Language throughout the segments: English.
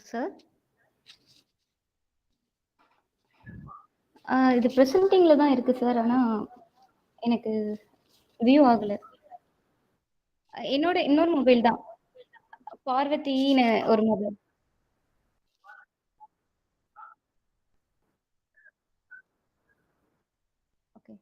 Sir இது ப்ரெசென்டிங்ல தான் இருக்கு சார். ஆனா எனக்கு வியூ ஆகல. என்னோட இன்னொரு மொபைல் தான். பார்வதின்னு ஒரு mobile. Okay.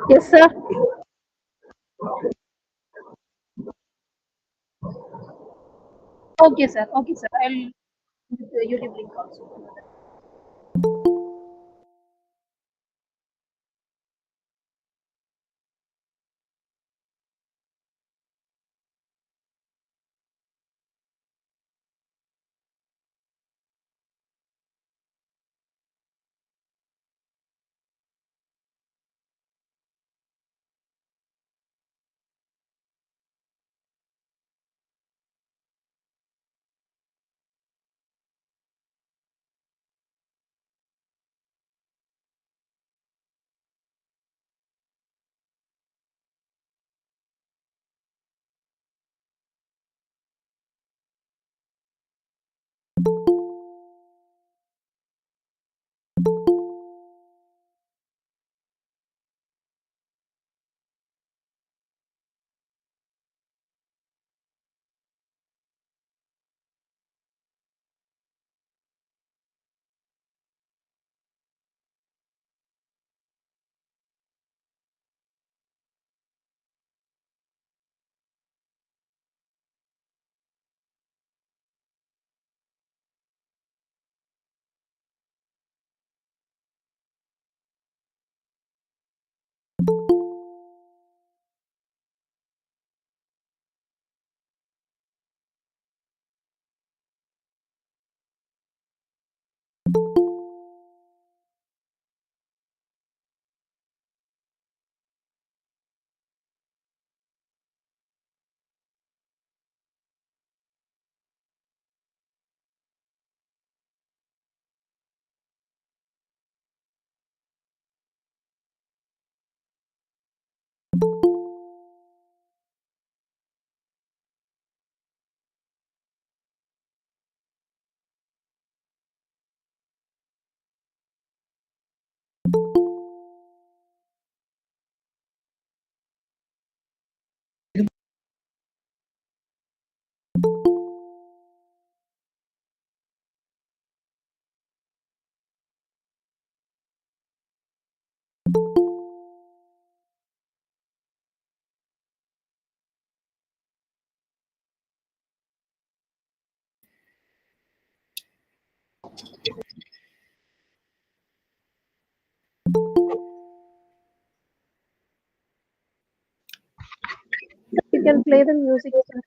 Yes, sir. Okay, sir. Okay, sir. I'll with the YouTube link also. You can play the music, sir.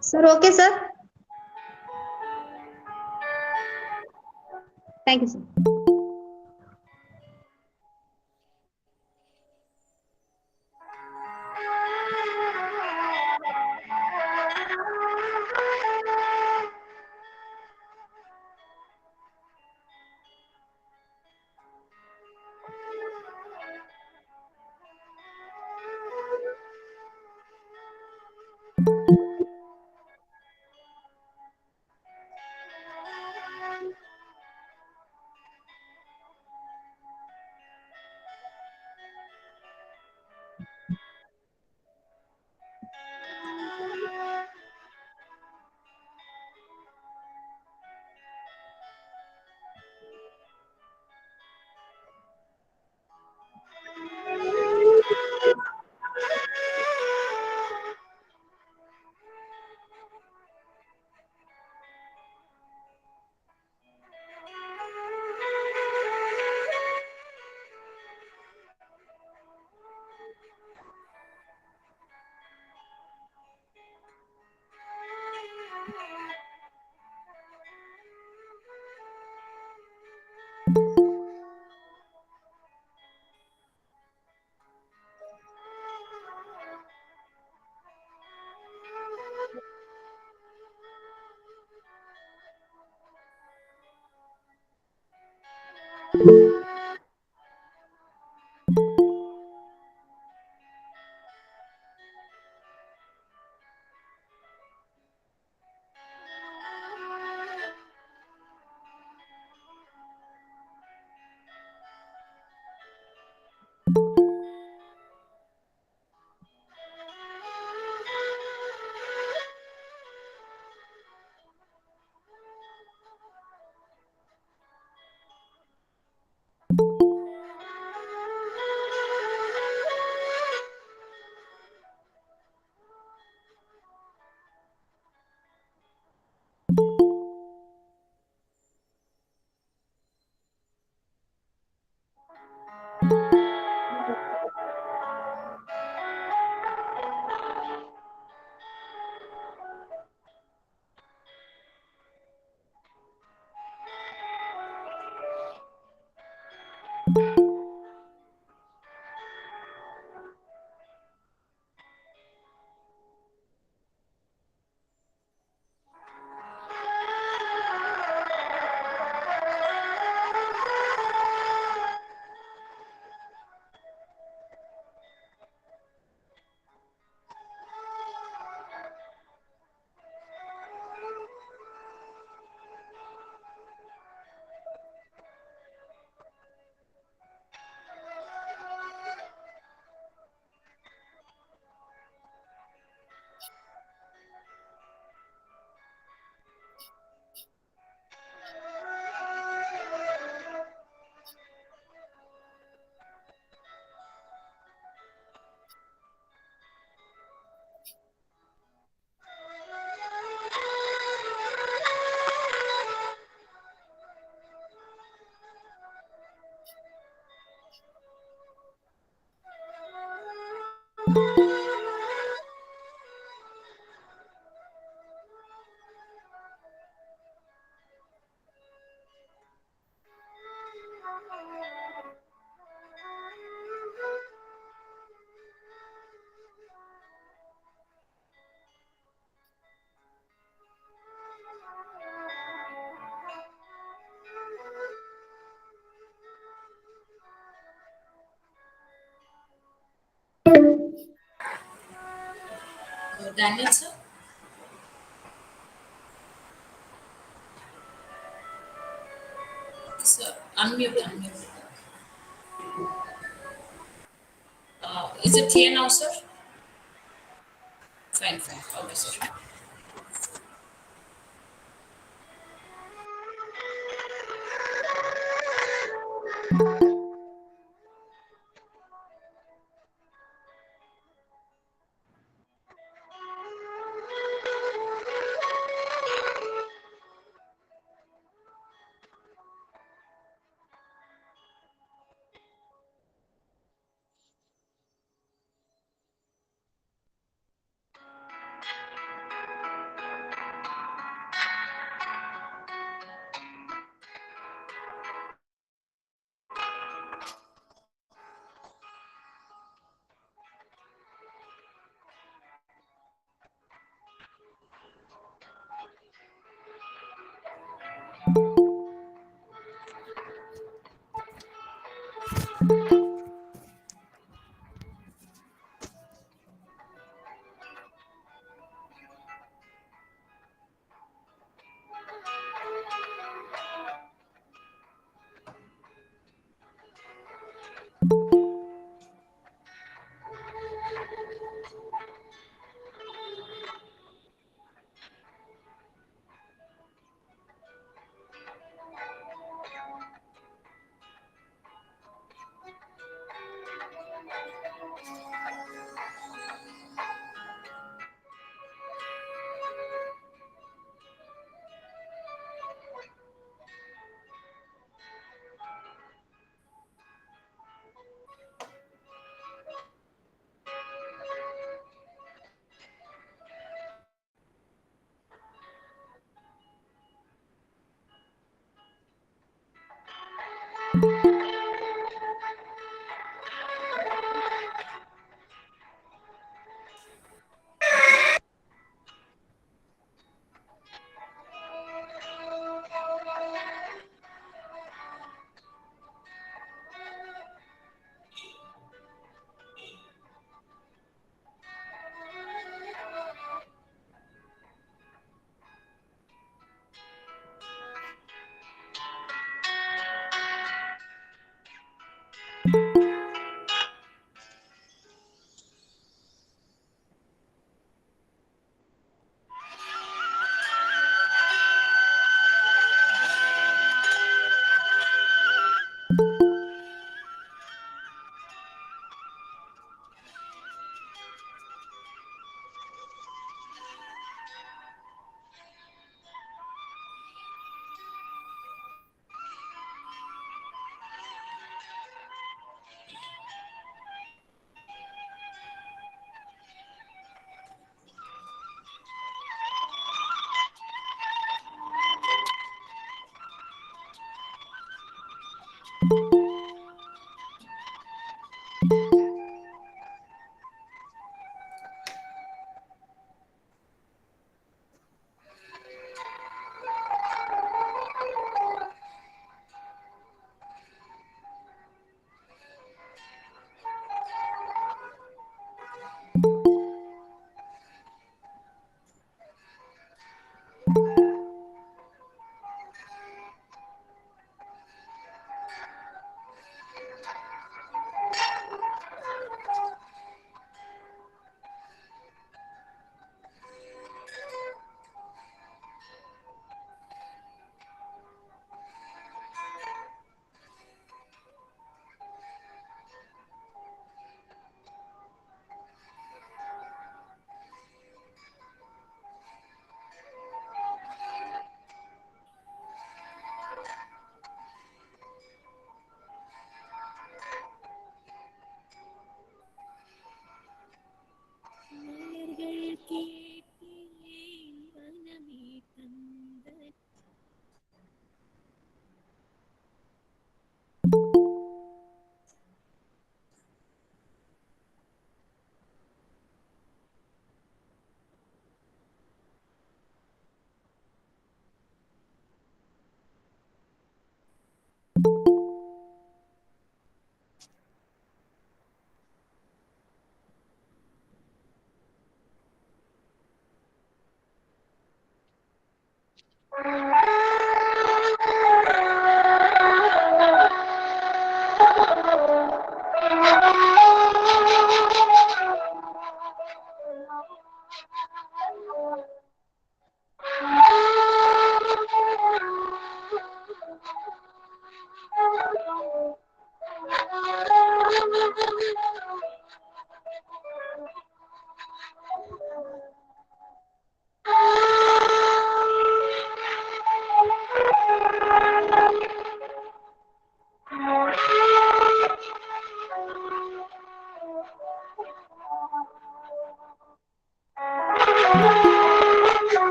Sir, okay, sir. Thank you, sir. Daniel, sir? Sir, unmute. Is it clear now, sir? Fine. Okay, sir.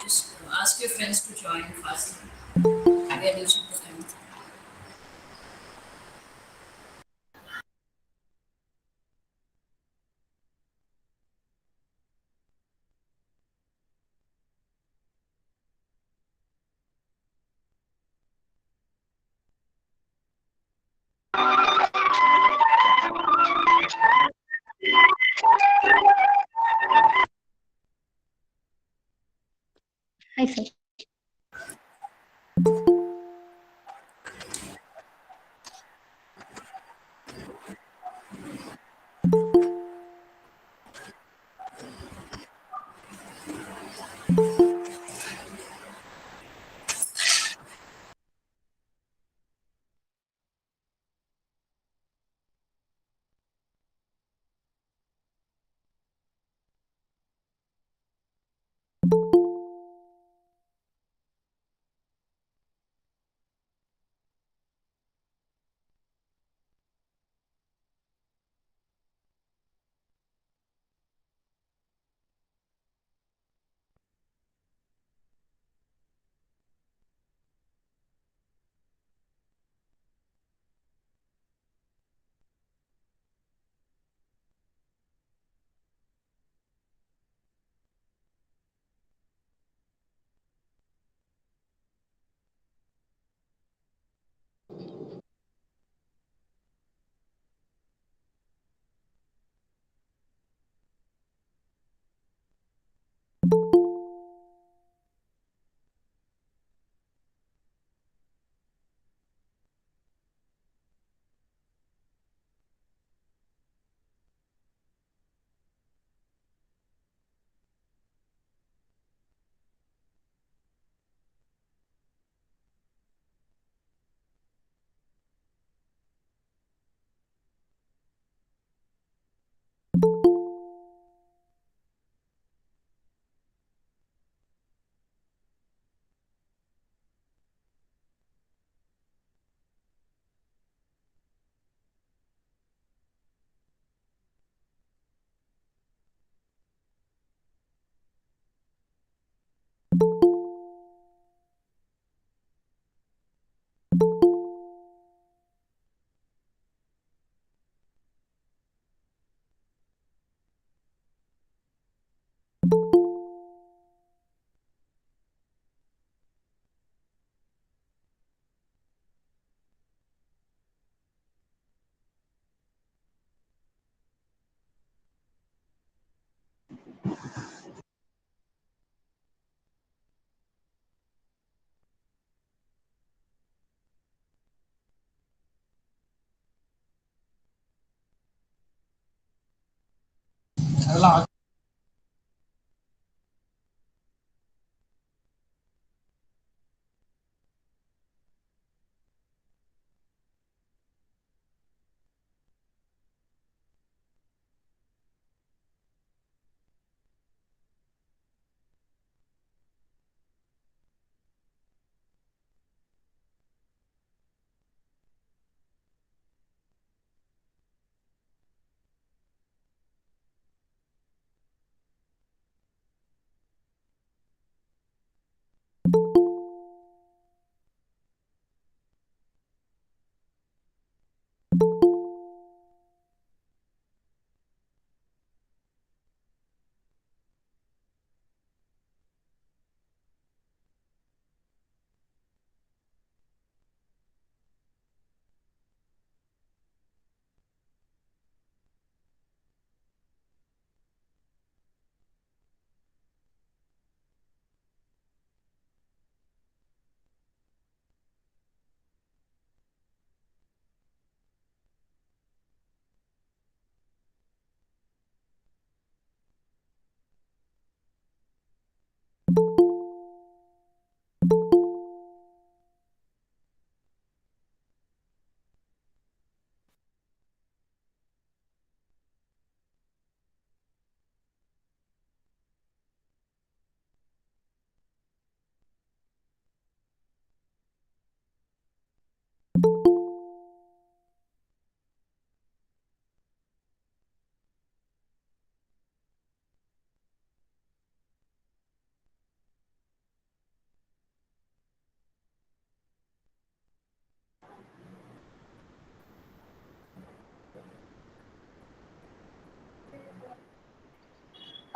Just ask your friends to join fast. We are reaching the time. Hi, sir.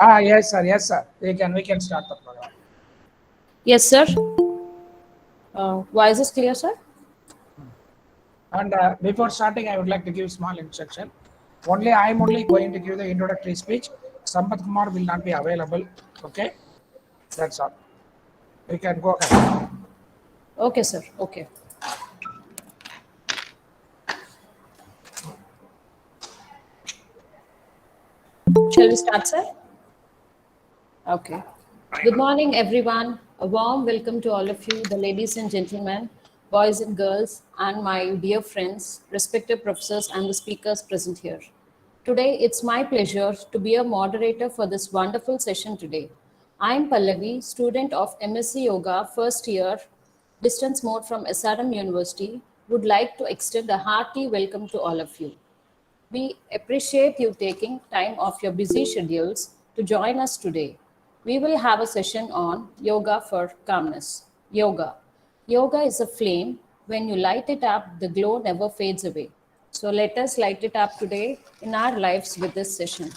Yes, sir. Yes, sir. We can start the program. Yes, sir. Voice is clear, sir? And before starting, I would like to give small instruction. I am only going to give the introductory speech. Sampath Kumar will not be available. Okay, that's all. We can go ahead. Okay, sir. Okay. Shall we start, sir? Okay. Good morning, everyone. A warm welcome to all of you, the ladies and gentlemen, boys and girls, and my dear friends, respected professors, and the speakers present here. Today, it's my pleasure to be a moderator for this wonderful session today. I'm Pallavi, student of MSc Yoga, first year, distance mode from SRM University, would like to extend a hearty welcome to all of you. We appreciate you taking time off your busy schedules to join us today. We will have a session on yoga for calmness. Yoga. Yoga is a flame. When you light it up, the glow never fades away. So let us light it up today in our lives with this session.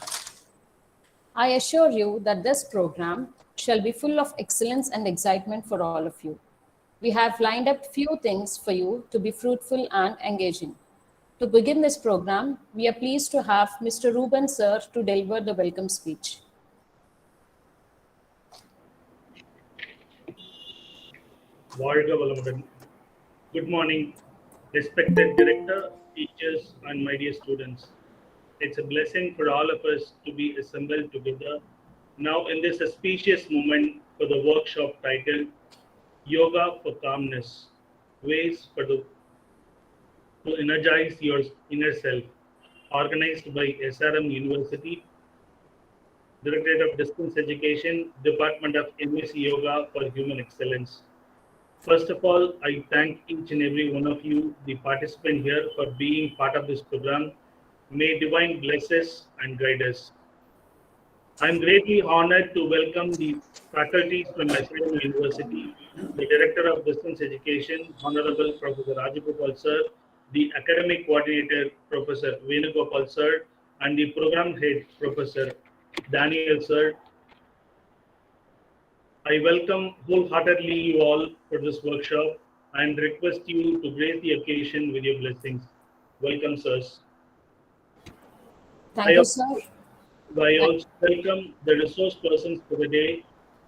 I assure you that this program shall be full of excellence and excitement for all of you. We have lined up few things for you to be fruitful and engaging. To begin this program, we are pleased to have Mr. Ruben Sir to deliver the welcome speech. வாழ்க வளமுடன். Good morning, respected director, teachers, and my dear students. It's a blessing for all of us to be assembled together now in this auspicious moment for the workshop titled Yoga for Calmness, Ways to Energize Your Inner Self, organized by SRM University, Directorate of Distance Education, Department of MSc Yoga for Human Excellence. First of all, I thank each and every one of you, the participant here, for being part of this program. May divine bless us and guide us. I am greatly honored to welcome the faculties from SIM University, the Director of Distance Education, Honorable Professor Rajkumar Sir, the Academic Coordinator, Professor Venugopal Sir, and the Program Head, Professor Daniel Sir. I welcome wholeheartedly you all for this workshop and request you to grace the occasion with your blessings. Welcome, sirs. Thank you, sir. I also welcome the resource persons for the day,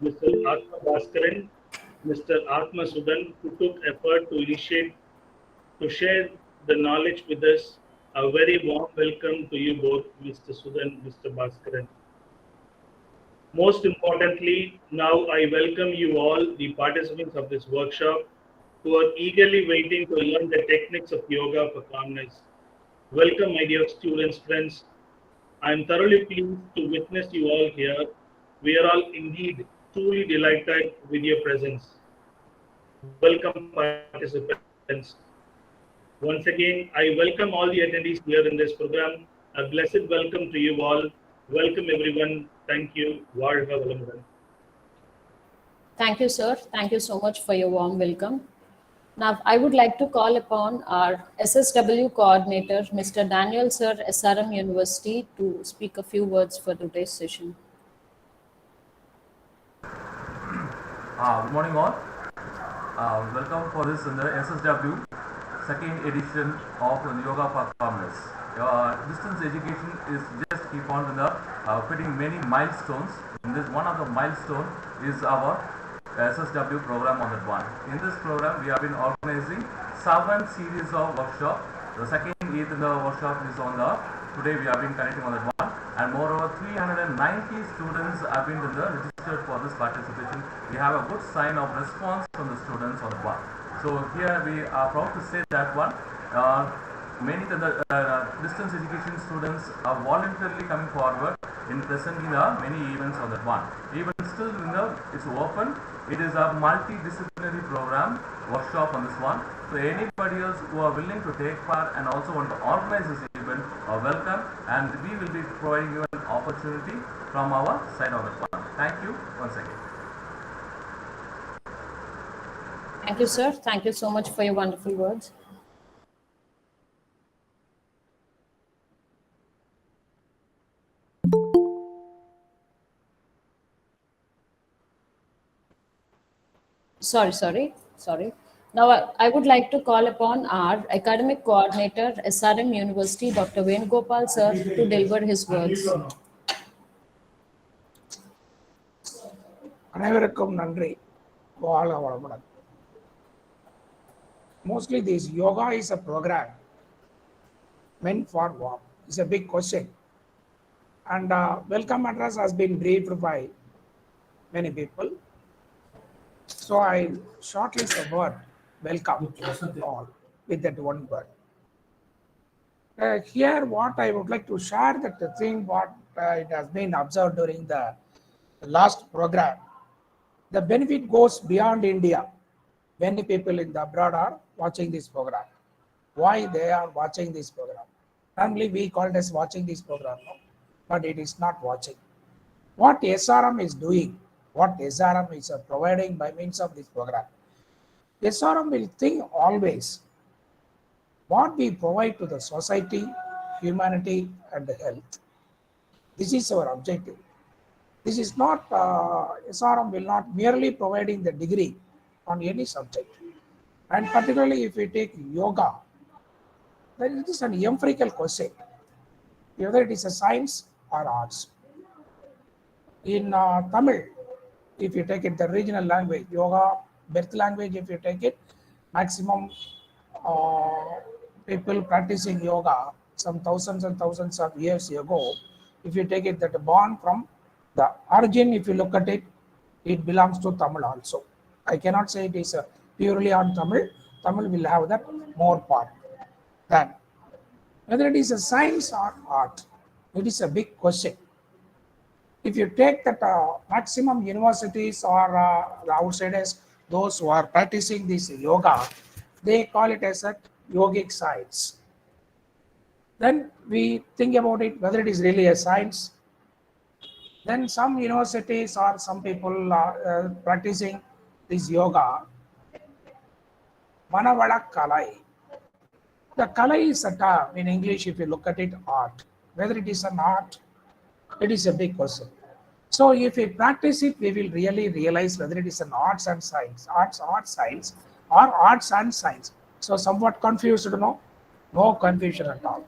Mr. Atma Bhaskaran, Mr. Atma Sudan, who took effort to share the knowledge with us. A very warm welcome to you both, Mr. Sudan, Mr. Bhaskaran. Most importantly, now I welcome you all, the participants of this workshop, who are eagerly waiting to learn the techniques of yoga for calmness. Welcome, my dear students, friends. I am thoroughly pleased to witness you all here. We are all indeed truly delighted with your presence. Welcome, participants. Once again, I welcome all the attendees here in this program. A blessed welcome to you all. Welcome, everyone. Thank you. வாழ்க வளமுடன். Thank you, sir. Thank you so much for your warm welcome. Now, I would like to call upon our SSW coordinator, Mr. Daniel Sir, SRM University, to speak a few words for today's session. Good morning, all. Welcome for this in the SSW second edition of Yoga for Calmness. Distance education is just keep on in the fitting many milestones. In this, one of the milestone is our SSW program on that one. In this program, we have been organizing 7 series of workshop. The second eighth in the workshop is on the today we have been connecting on that one, and moreover 390 students have been registered for this participation. We have a good sign of response from the students on that one. So here we are proud to say that one. Many of the distance education students are voluntarily coming forward in presenting many events on that one. Even still, it's open. It is a multidisciplinary program workshop on this one. So anybody else who are willing to take part and also want to organize this event are welcome, and we will be providing you an opportunity from our side on that one. Thank you once again. Thank you, sir. Thank you so much for your wonderful words. Sorry. Now, I would like to call upon our academic coordinator, SRM University, Dr. Venugopal sir, to deliver his words. அனைவருக்கும் நன்றி. வாழ்க வளமுடன். Mostly this yoga is a program meant for what? It's a big question. And welcome address has been briefed by many people. So I shortlist the word welcome all with that one word. Here what I would like to share that the thing what it has been observed during the last program. The benefit goes beyond India. Many people in the abroad are watching this program. Why they are watching this program? Normally we call it as watching this program, no? But it is not watching. What SRM is doing, what SRM is providing by means of this program. SRM will think always what we provide to the society, humanity, and health. This is our objective. This is not, SRM will not merely providing the degree on any subject. And particularly if we take yoga, then it is an empirical question, whether it is a science or arts. In Tamil, if you take it the regional language, yoga birth language, if you take it, maximum people practicing yoga some thousands and thousands of years ago, if you take it that born from the origin, if you look at it, it belongs to Tamil also. I cannot say it is purely on Tamil. Tamil will have that more part. Then, whether it is a science or art, it is a big question. If you take that maximum universities or the outsiders, those who are practicing this yoga, they call it as a yogic science. Then we think about it whether it is really a science. Then some universities or some people are practicing this yoga, Manavala Kalai. The Kalai is a term in English, if you look at it, art. Whether it is an art, it is a big question. So if we practice it, we will really realize whether it is an arts and science, art science, or arts and science. So somewhat confused, no? No confusion at all.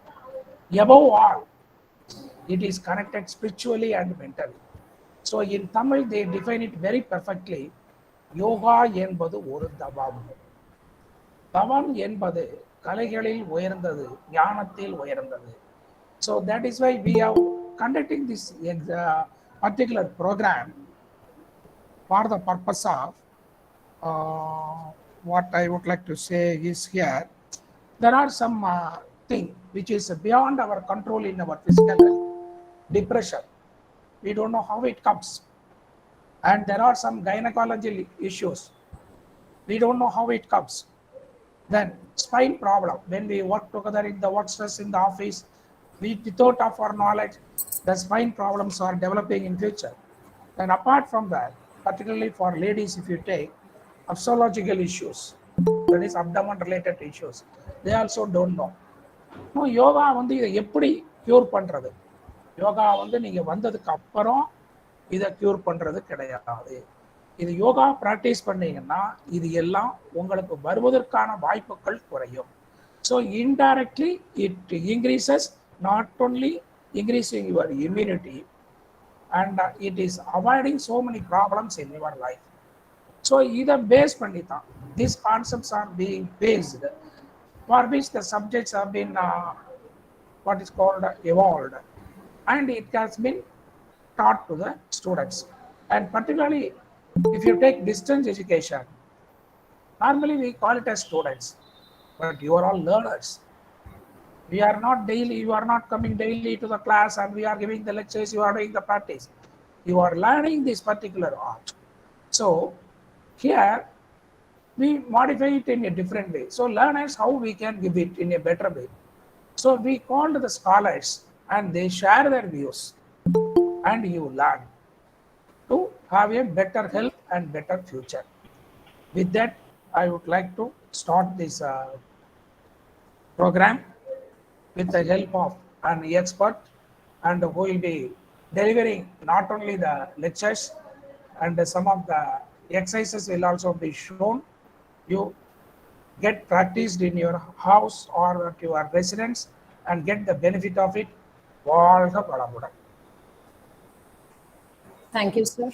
Above all, it is connected spiritually and mentally. So in Tamil, they define it very perfectly. Yoga என்பது ஒரு தவம். தவம் என்பது கலைகளில் உயர்ந்தது, ஞானத்தில் உயர்ந்தது. So that is why we are conducting this particular program for the purpose of what I would like to say is here. There are some thing which is beyond our control in our physical health. Depression, we don't know how it comes, and there are some gynecological issues, we don't know how it comes. Then spine problem, when we work together in the work stress in the office, without of our knowledge, the spine problems are developing in future. And apart from that, particularly for ladies, if you take astrological issues, that is abdomen related issues, they also don't know. No, yoga வந்து இதை எப்படி cure பண்றது? யோகா வந்து நீங்க வந்ததுக்கு அப்புறம் இதை cure பண்றது கிடையாது. இது யோகா பிராக்டிஸ் பண்ணீங்கன்னா இது எல்லாம் உங்களுக்கு வருவதற்கான வாய்ப்புகள் குறையும். So indirectly it increases, not only increasing your immunity, and it is avoiding so many problems in your life. So either based பண்ணி தான் these concepts are being based, for which the subjects have been what is called evolved, and it has been taught to the students. And particularly if you take distance education, normally we call it as students, but you are all learners. We are not daily, you are not coming daily to the class and we are giving the lectures, you are doing the practice. You are learning this particular art. So here we modify it in a different way. So learners, how we can give it in a better way. So we called the scholars and they share their views and you learn to have a better health and better future. With that, I would like to start this program with the help of an expert, and who will be delivering not only the lectures, and some of the exercises will also be shown. You get practiced in your house or at your residence and get the benefit of it. வாழ்க வளமுடன். Thank you, sir.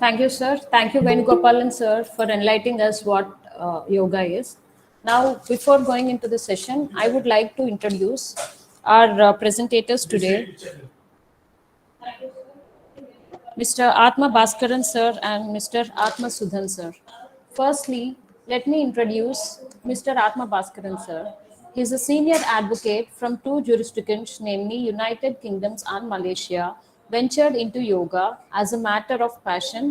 Thank you, sir. Thank you, Venugopalan, sir, for enlightening us what yoga is. Now, before going into the session, I would like to introduce our presentators today, Mr. Atma Bhaskaran, sir, and Mr. Atma Sudhan, sir. Firstly, let me introduce Mr. Atma Bhaskaran, sir. He is a senior advocate from two jurisdictions, namely United Kingdoms and Malaysia, ventured into yoga as a matter of passion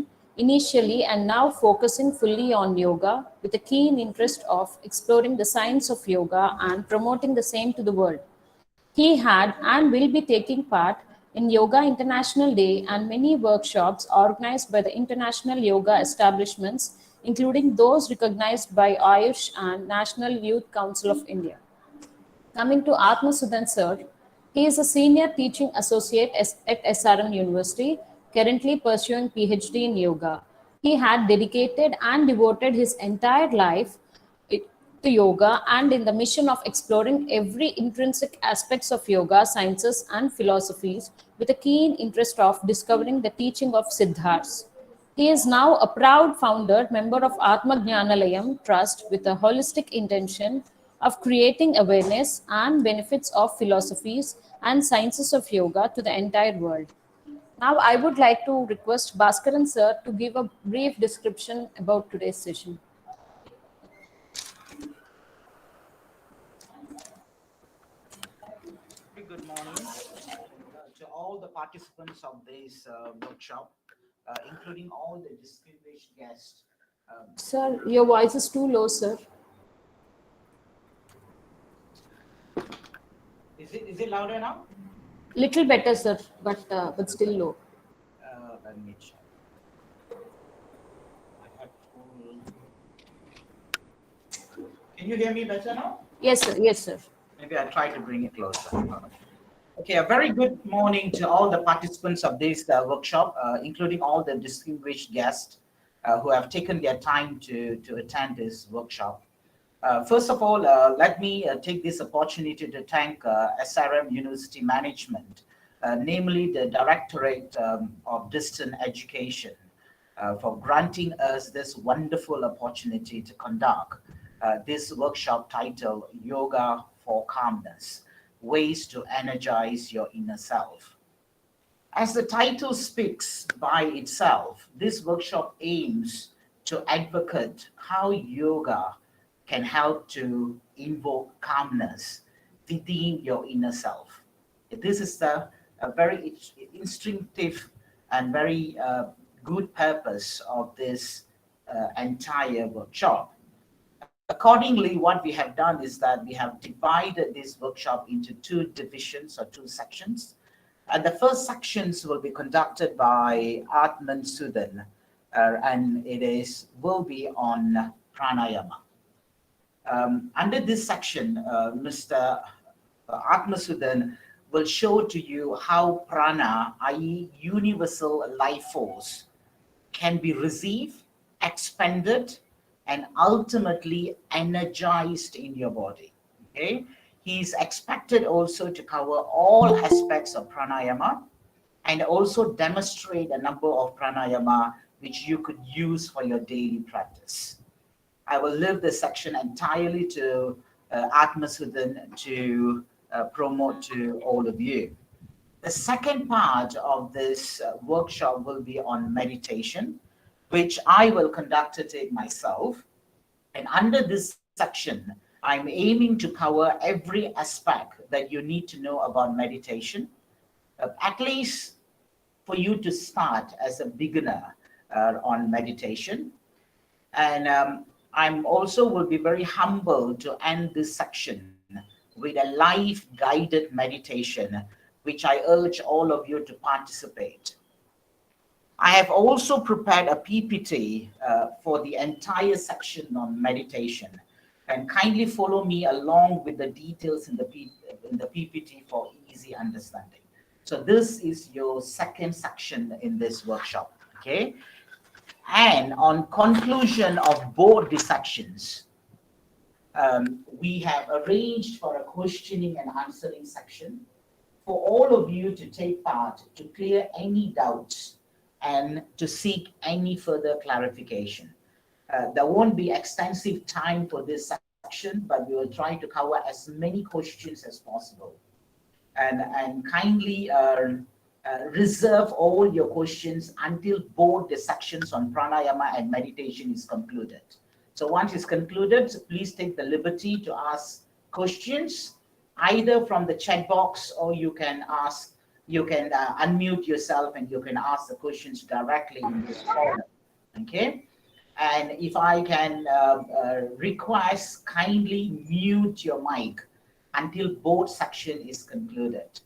initially and now focusing fully on yoga with a keen interest of exploring the science of yoga and promoting the same to the world. He had and will be taking part in Yoga International Day and many workshops organized by the international yoga establishments including those recognized by Ayush and National Youth Council of India. Coming to Atma Sudhan sir, he is a senior teaching associate at SRM University, currently pursuing PhD in yoga. He had dedicated and devoted his entire life it- to yoga and in the mission of exploring every intrinsic aspects of yoga, sciences and philosophies with a keen interest of discovering the teaching of Siddhars. He is now a proud founder, member of Atma Jnanalayam Trust with a holistic intention of creating awareness and benefits of philosophies and sciences of yoga to the entire world. Now, I would like to request Bhaskaran sir to give a brief description about today's session. Very good morning to all the participants of this workshop, including all the distinguished guests. Sir, your voice is too low, sir. Is it louder now? Little better, sir, but still low. Let me check. I have Can you hear me better now? Yes, sir. Yes, sir. Maybe I'll try to bring it closer. Okay, a very good morning to all the participants of this workshop, including all the distinguished guests who have taken their time to attend this workshop. First of all, let me take this opportunity to thank SRM University Management, namely the Directorate of Distance Education, for granting us this wonderful opportunity to conduct this workshop titled Yoga for Calmness, Ways to Energize Your Inner Self. As the title speaks by itself, this workshop aims to advocate how yoga can help to invoke calmness within your inner self. This is a very instinctive and very good purpose of this entire workshop. Accordingly, what we have done is that we have divided this workshop into two divisions or two sections. And the first sections will be conducted by Atman Sudhan, and will be on pranayama. Under this section, Mr. Atmasudhan will show to you how prana, i.e. universal life force, can be received, expanded, and ultimately energized in your body. Okay, he's expected also to cover all aspects of pranayama and also demonstrate a number of pranayama which you could use for your daily practice. I will leave this section entirely to Atmasudhan to promote to all of you. The second part of this workshop will be on meditation, which I will conduct it myself. And under this section, I'm aiming to cover every aspect that you need to know about meditation, at least for you to start as a beginner on meditation. And I'm also will be very humble to end this section with a live guided meditation, which I urge all of you to participate. I have also prepared a PPT for the entire section on meditation, and kindly follow me along with the details in the PPT for easy understanding. So this is your second section in this workshop, okay? And on conclusion of both the sections, we have arranged for a questioning and answering section for all of you to take part to clear any doubts and to seek any further clarification. There won't be extensive time for this section, but we will try to cover as many questions as possible. And kindly reserve all your questions until both the sections on pranayama and meditation is concluded. So once it's concluded, please take the liberty to ask questions either from the chat box, or you can unmute yourself and you can ask the questions directly in this forum. Okay, and if I can request, kindly mute your mic until both section is concluded,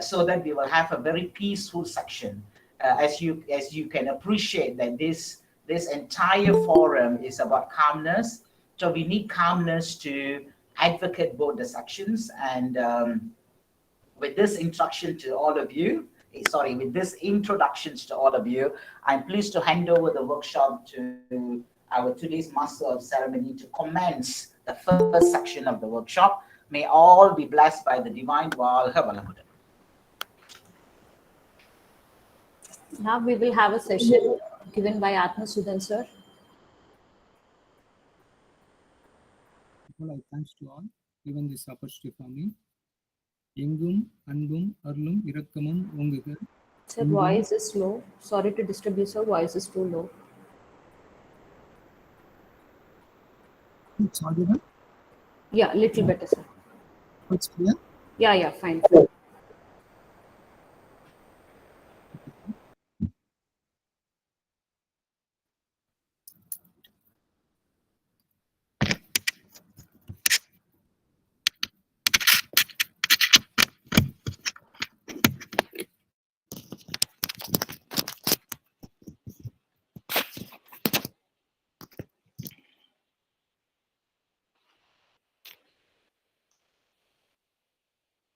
so that we will have a very peaceful section. As you can appreciate that this This entire forum is about calmness. So we need calmness to advocate both the sections. And with this introduction to all of you, with this introductions to all of you, I'm pleased to hand over the workshop to our today's master of ceremony to commence the first section of the workshop. May all be blessed by the divine Val. Now we will have a session given by Atma Sudan sir. I thanks to all given this opportunity for me. எங்கும் அன்பும் அருளும் இரக்கமும் ஓங்குக. Sir, voice is low. Sorry to disturb you, sir. Voice is too low. It's audible? Yeah, little better, sir. It's clear? Yeah, fine.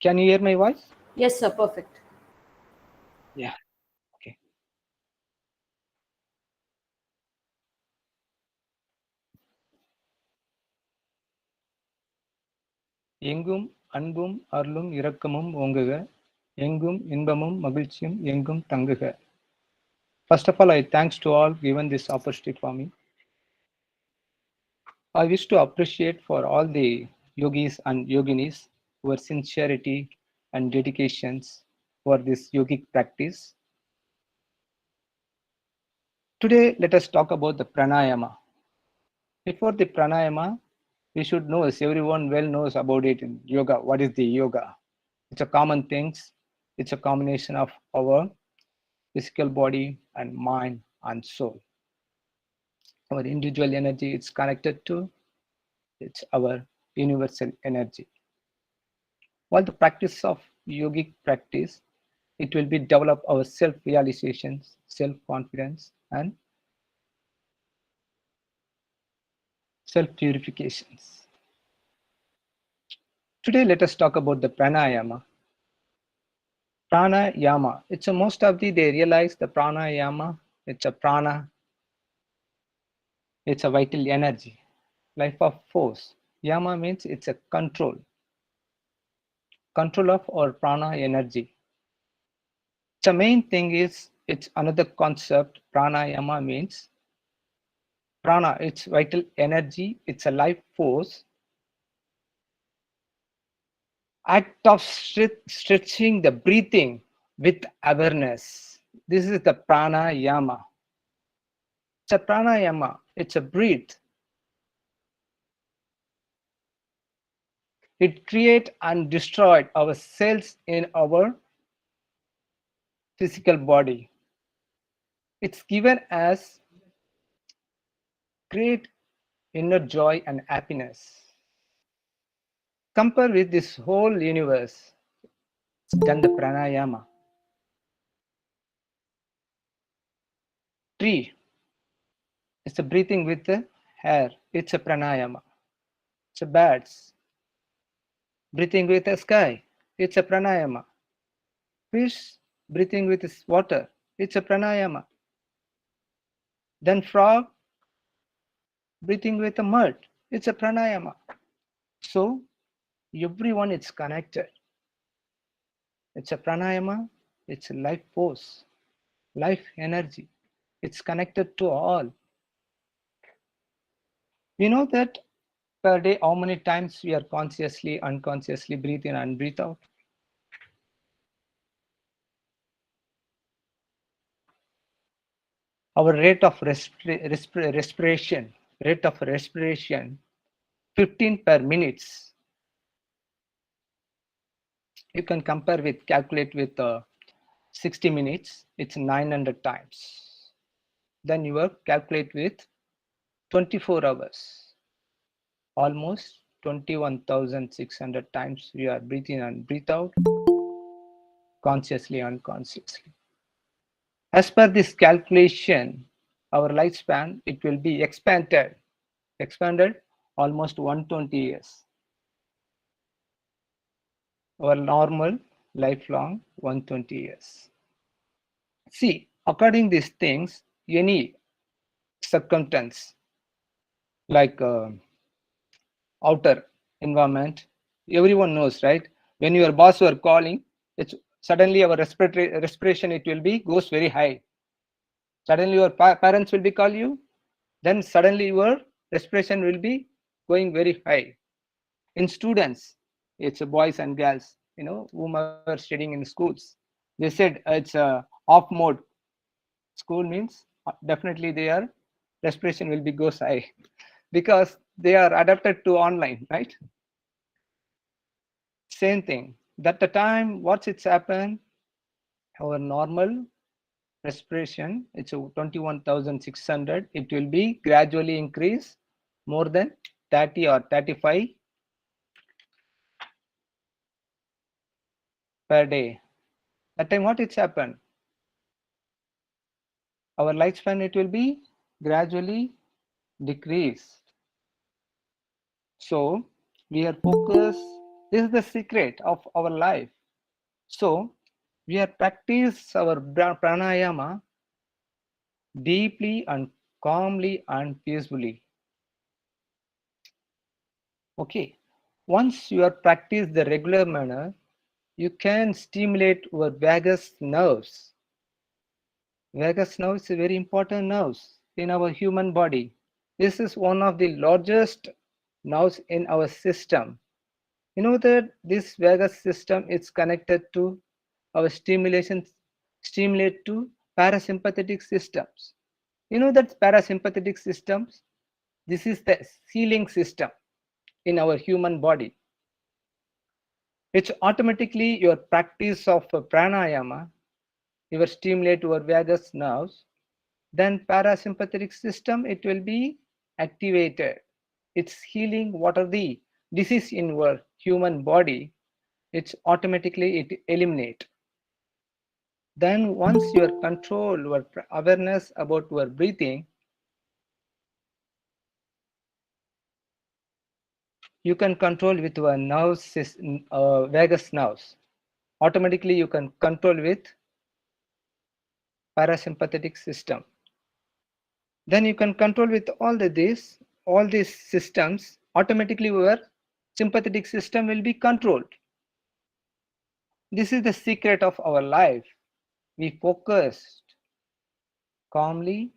Can you hear my voice? Yes, sir. Perfect. Yeah. Okay. எங்கும் அன்பும் அருளும் இரக்கமும் ஓங்குக. எங்கும் இன்பமும் மகிழ்ச்சியும் எங்கும் தங்குக. First of all, I thanks to all given this opportunity for me. I wish to appreciate for all the yogis and yoginis who are sincerity and dedications for this yogic practice. Today, let us talk about the pranayama. Before the pranayama, we should know, as everyone well knows about it in yoga. What is the yoga? It's a common things. It's a combination of our physical body and mind and soul. Our individual energy is connected to, it's our universal energy. While the practice of yogic practice, it will be develop our self-realizations, self-confidence, and self-purifications. Today, let us talk about the pranayama. Pranayama. It's a most of they realize the pranayama. It's a prana. It's a vital energy, life of force. Yama means it's a control of our prana energy. The main thing is it's another concept. Pranayama means prana. It's vital energy. It's a life force. Act of stretching the breathing with awareness. This is the pranayama. It's a pranayama. It's a breathe. It create and destroyed our cells in our physical body. It's given as great inner joy and happiness. Compare with this whole universe. It's done the pranayama. Tree. It's a breathing with the air. It's a pranayama. It's a birds. Breathing with the sky. It's a pranayama. Fish breathing with this water. It's a pranayama. Then frog breathing with the mud. It's a pranayama. So everyone is connected. It's a pranayama. It's a life force, life energy. It's connected to all. We know that per day how many times we are consciously, unconsciously breathe in and breathe out. Our rate of respiration, 15 per minutes. You can compare with, calculate with 60 minutes, it's 900 times. Then you will calculate with 24 hours. Almost 21,600 times we are breathing and breathe out, consciously, unconsciously. As per this calculation, our lifespan, it will be expanded almost 120 years. Our normal lifelong 120 years. See, according these things, any circumstance like outer environment, everyone knows, right? When your boss were calling, it's suddenly our respiration, it will be goes very high. Suddenly your parents will be call you, then suddenly your respiration will be going very high. In students, it's boys and girls, whomever studying in schools, they said it's off mode. School means definitely their respiration will be goes high because they are adapted to online, right? Same thing. That the time what's it's happened, our normal respiration, it's 21,600. It will be gradually increase more than 30 or 35 per day. That time what it's happened? Our lifespan, it will be gradually decrease. So we are focused. This is the secret of our life. So we are practice our pranayama deeply and calmly and peacefully. Okay. Once you are practice the regular manner, you can stimulate your vagus nerves. Vagus nerve is a very important nerves in our human body. This is one of the largest nerves in our system. You know that this vagus system is connected to our stimulate to parasympathetic systems. You know that parasympathetic systems, this is the healing system in our human body. It's automatically your practice of pranayama, you will stimulate your vagus nerves, then parasympathetic system, it will be activated. It's healing what are the disease in your human body, it's automatically it eliminate. Then once your control, your awareness about your breathing, you can control with your nerves, vagus nerves. Automatically you can control with parasympathetic system. Then you can control with all these systems. Automatically your sympathetic system will be controlled. This is the secret of our life. We focused calmly,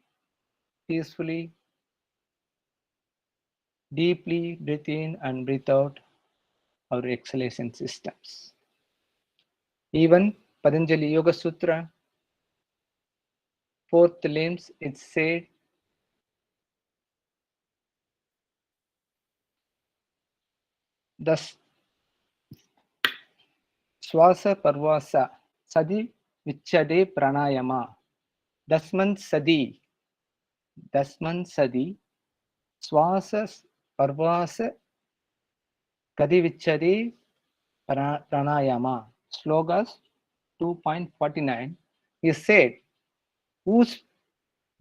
peacefully, deeply breathe in and breathe out our exhalation systems. Even Patanjali Yoga Sutra, fourth limbs, it said, thus Swasa Parvasa Sadi Vichade Pranayama. Dasman Sadi Swasa Parvasa Kadi Vichade Pranayama. Slogas 2.49. He said, who's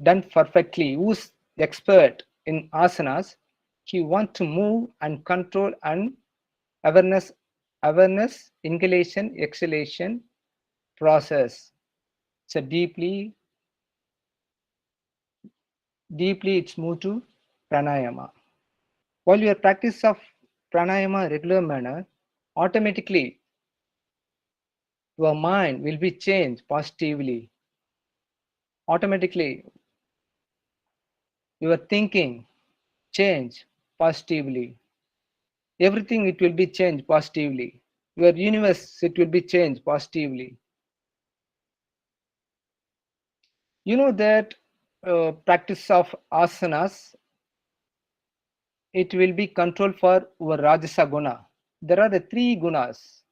done perfectly, who's expert in asanas, he want to move and control and awareness, inhalation, exhalation process. So deeply it's moved to pranayama. While your practice of pranayama regular manner, automatically your mind will be changed positively. Automatically your thinking change positively. Everything it will be changed positively. Your universe it will be changed positively. You know that practice of asanas, it will be controlled for our rajasa guna. There are the three gunas: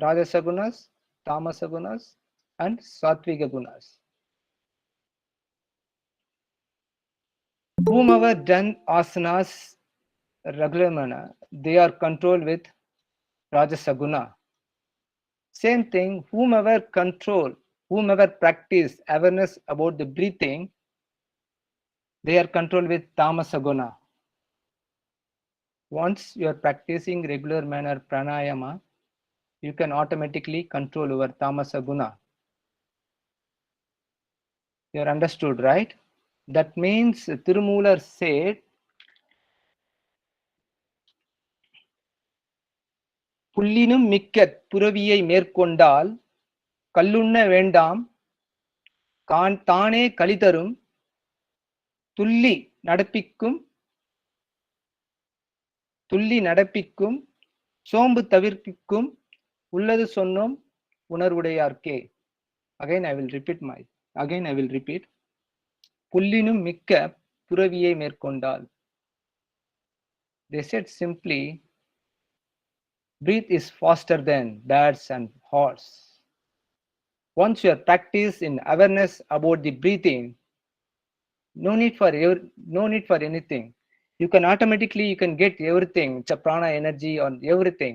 rajasa gunas, tamasa gunas, and sattviga gunas. Whomever done asanas regular manner, they are controlled with rajasa guna. Same thing, whomever practice awareness about the breathing, They are controlled with tamasa guna. Once you are practicing regular manner pranayama, you can automatically control your tamasa guna. You are understood, right? That means Tirumular said, புல்லினும் மிக்க புரவியை மேற்கொண்டால் கல்லுண்ண வேண்டாம் தானே கலிதரும் துள்ளி நடப்பிக்கும் சோம்பு தவிர்க்கும் உள்ளது சொன்னோம் உணர்வுடையார்க்கே. Again I will repeat. புல்லினும் மிக்க புரவியை மேற்கொண்டால். They said simply, breathe is faster than bats and horse. Once you are practiced in awareness about the breathing, no need for anything. You can automatically get everything. It's a prana energy on everything.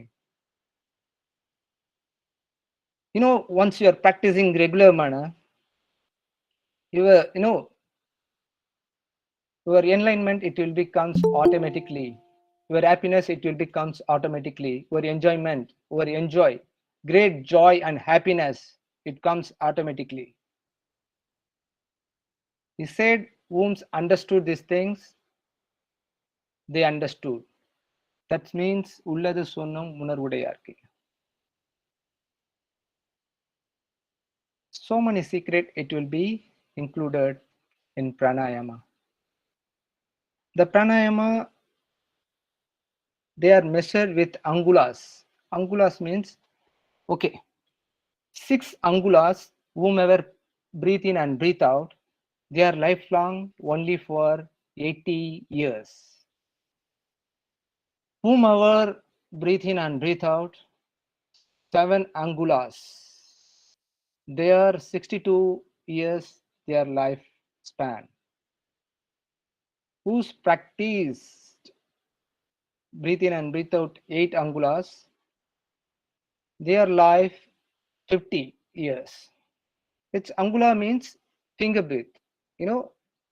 Once you are practicing regular manner, your enlightenment, it will becomes automatically. Your happiness, it will becomes automatically. Your enjoyment, great joy and happiness, it comes automatically. He said, whom understood these things, they understood. That means உள்ளது சொன்னும் உணர்வுடையார்க்கு. So many secret it will be included in pranayama. The pranayama, they are measured with angulas. Angulas means, okay, 6 angulas, whomever breathe in and breathe out, they are lifelong only for 80 years. Whomever breathe in and breathe out, 7 angulas, they are 62 years their lifespan. Who's practiced breathe in and breathe out 8 angulas, their life 50 years. It's angula means finger breath,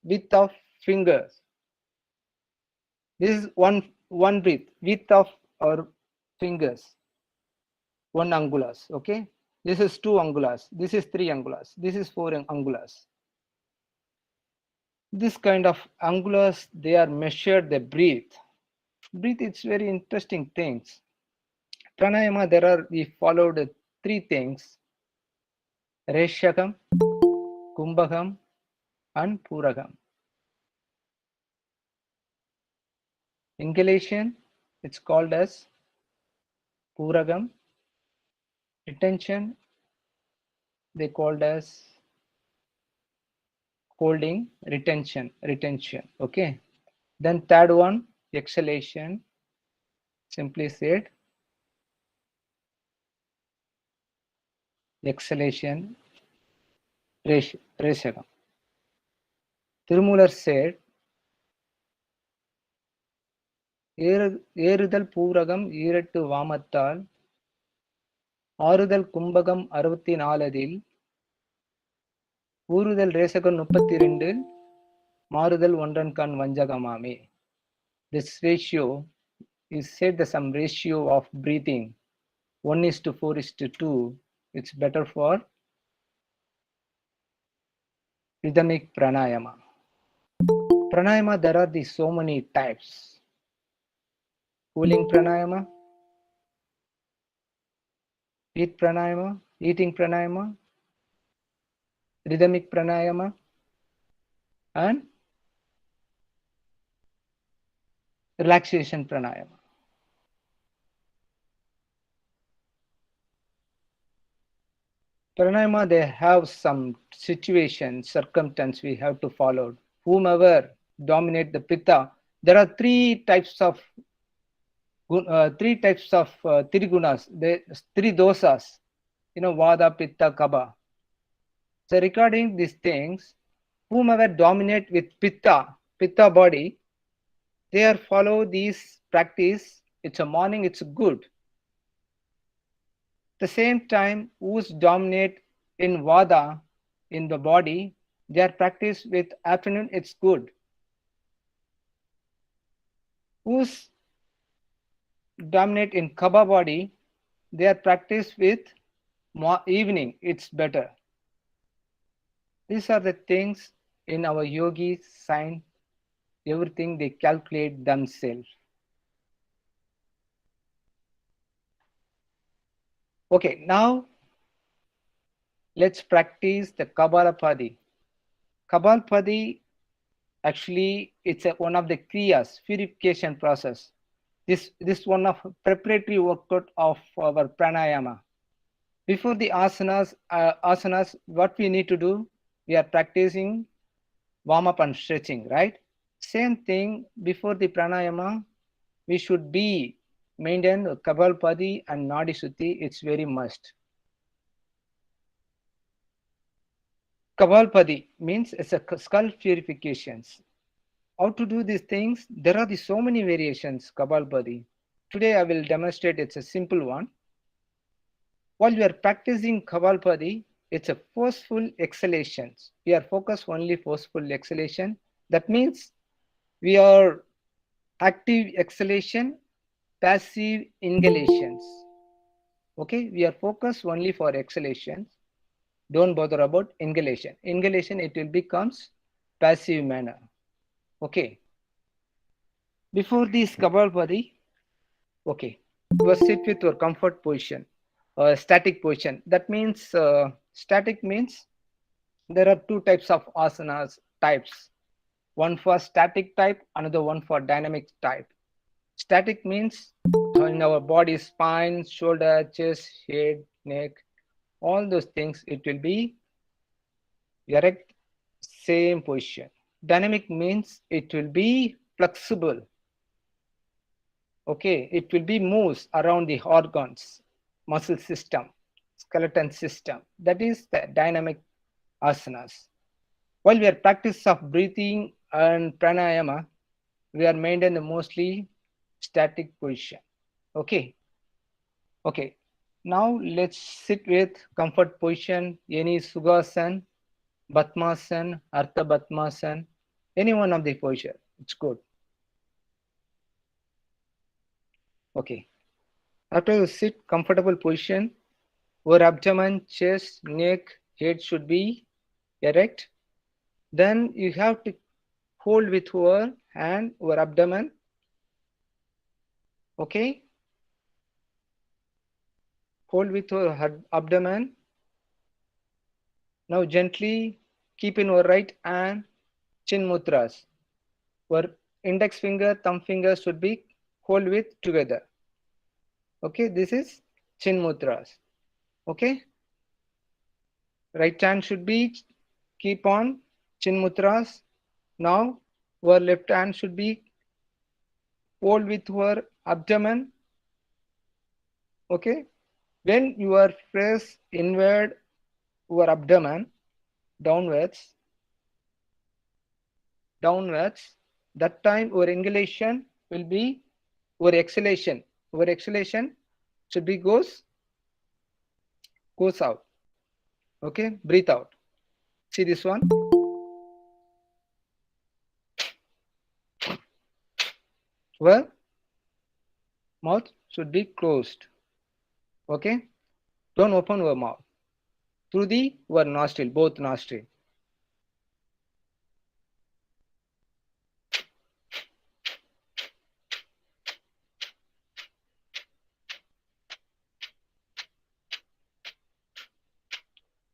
width of fingers. This is one breath, width of our fingers, 1 angulas. Okay, this is 2 angulas, this is 3 angulas, this is 4 angulas. This kind of angulas, they are measured the breath. It's very interesting things. Pranayama, we followed 3 things: Reshakam, Kumbhakam and Puragam. Inhalation, it's called as Puragam. Retention, they called as holding, retention. Okay, then third one, exhalation, simply said exhalation, Reshakam. Tirumular said, ஏறுதல் பூரகம் ஈரட்டு வாமத்தால் ஆறுதல் கும்பகம் 64 ஊறுதல் ரேசகம் 32 மாறுதல் ஒன்றன் கண் வஞ்சகமாமே. This ratio is said the some ratio of breathing 1:4:2. It's better for rhythmic pranayama. Pranayama, there are so many types: cooling pranayama, eating pranayama, rhythmic pranayama, and relaxation pranayama. Pranayama, they have some situation, circumstance we have to follow. Whomever dominate the pitta, there are 3 types of trigunas, 3 dosas, vada, pitta, kapha. So regarding these things, whomever dominate with pitta body, they are follow these practice. It's a morning, it's good. The same time, who's dominate in vada in the body, they are practice with afternoon, it's good. who's dominate in Kaba body, they are practiced with evening, it's better. These are the things in our yogi sign, everything they calculate themselves. Okay, now let's practice the Kabalapadi. Kabalapadi, actually, it's one of the kriyas, purification process. This one of preparatory workout of our pranayama. Before the asanas, what we need to do, we are practicing warm up and stretching, right? Same thing before the pranayama, we should be maintain Kabalpadi and Nadi Shuddhi. It's very must. Kabalpadi means it's a skull purifications. How to do these things? There are so many variations Kabalpadi. Today I will demonstrate. It's a simple one. While we are practicing Kabalpadi, it's a forceful exhalations. We are focused only forceful exhalation. That means we are active exhalation, passive inhalations. Okay, we are focused only for exhalations. Don't bother about inhalation. Inhalation, it will becomes passive manner. Okay. Before this Kabalpadi, okay, you will sit with your comfort position, static position. That means static means there are two types of asanas types. One for static type, another one for dynamic type. Static means in our body, spine, shoulder, chest, head, neck, all those things, it will be erect, same position. Dynamic means it will be flexible. Okay, it will be moves around the organs, muscle system, skeleton system. That is the dynamic asanas. While we are practice of breathing and pranayama, we are maintain mostly static position. Okay. Okay. Now let's sit with comfort position, any Sugasan, Batmasan, Artha Batmasan, any one of the position. It's good. Okay. After you sit comfortable position, your abdomen, chest, neck, head should be erect. Then you have to hold with your hand your abdomen. Okay. Hold with your abdomen. Now gently keep in your right hand chin mudras. Your index finger, thumb finger should be hold with together. Okay, this is chin mudras. Okay. Right hand should be keep on chin mudras. Now your left hand should be hold with your abdomen. Okay. When you are press inward your abdomen downwards, that time your inhalation will be your exhalation. Your exhalation should be goes out. Okay, breathe out. See this one. Well, mouth should be closed. Okay, don't open your mouth through the your nostril, both nostril.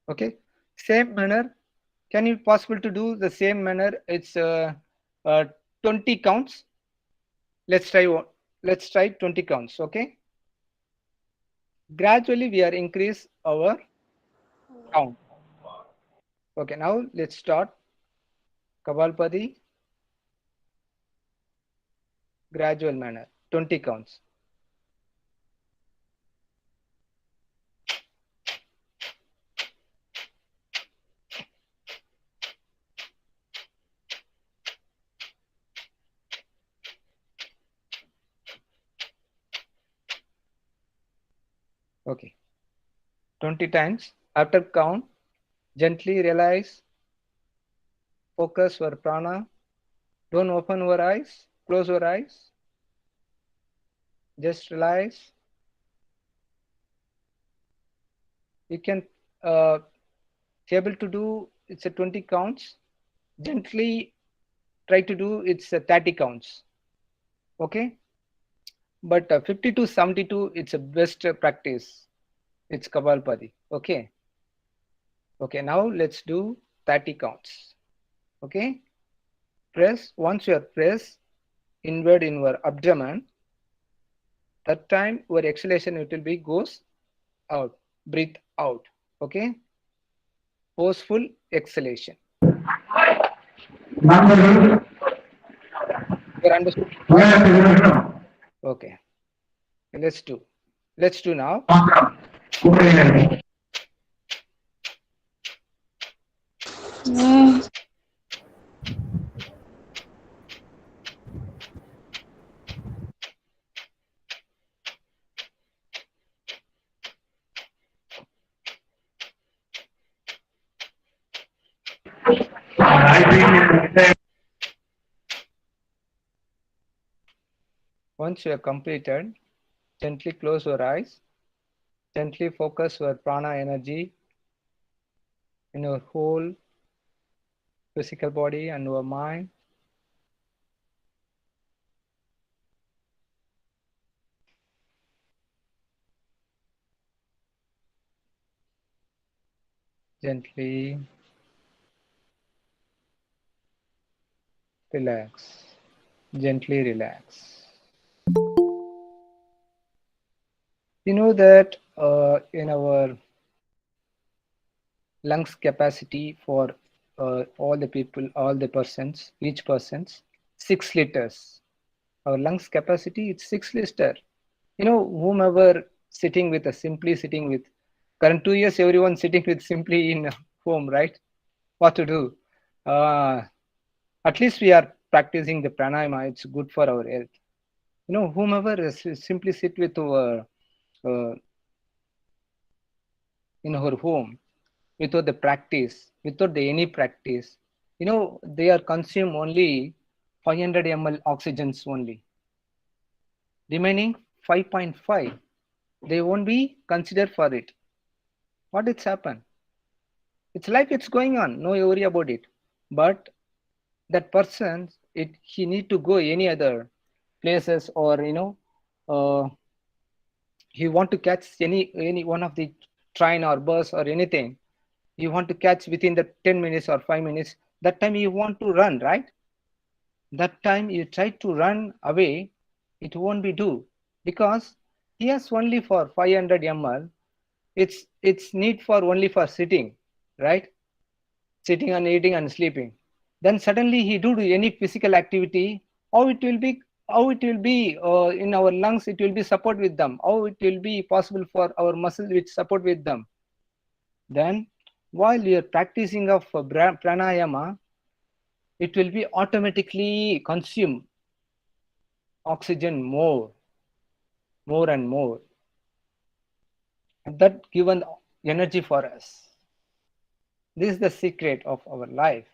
Okay, same manner. Can it possible to do the same manner? It's 20 counts. Let's try 20 counts. Okay. Gradually we are increase our count. Okay, now let's start Kabalpadi. Gradual manner, 20 counts. Okay, 20 times. After count, gently realize, focus your prana. Don't open your eyes, close your eyes. Just relax. You can able to do it's a 20 counts. Gently try to do it's a 30 counts. Okay, but 50 to 72 it's a best practice. It's Kapalpadi. Okay. Okay, now let's do 30 counts. Okay, press once you are press inward in your abdomen. That time your exhalation it will be goes out. Breathe out. Okay, forceful exhalation. You understood? Okay, let's do. Let's do now. Once you have completed, gently close your eyes. Gently focus your prana energy in your whole physical body and your mind. Gently relax. Gently relax. You know that in our lungs capacity for all the people, all the persons, each persons, 6 liters. Our lungs capacity is 6 liter. You know, whomever sitting with a simply sitting with current 2 years, everyone sitting with simply in home, right? What to do? At least we are practicing the pranayama. It's good for our health. You know, whomever simply sit with our in our home without the practice, without the any practice, you know, they are consume only 500 ml oxygens only. Remaining 5.5, they won't be considered for it. What it's happened? It's like it's going on, no worry about it. But that person, he need to go any other places or he want to catch any one of the train or bus or anything. You want to catch within the 10 minutes or 5 minutes. That time you want to run, right? That time you try to run away, it won't be do because he has only for 500 ml. It's need for only for sitting, right? Sitting and eating and sleeping. Then suddenly he do any physical activity. How it will be? How it will be in our lungs? It will be support with them. How it will be possible for our muscles which support with them? Then while you are practicing of pranayama, it will be automatically consume oxygen more and more. And that given energy for us. This is the secret of our life.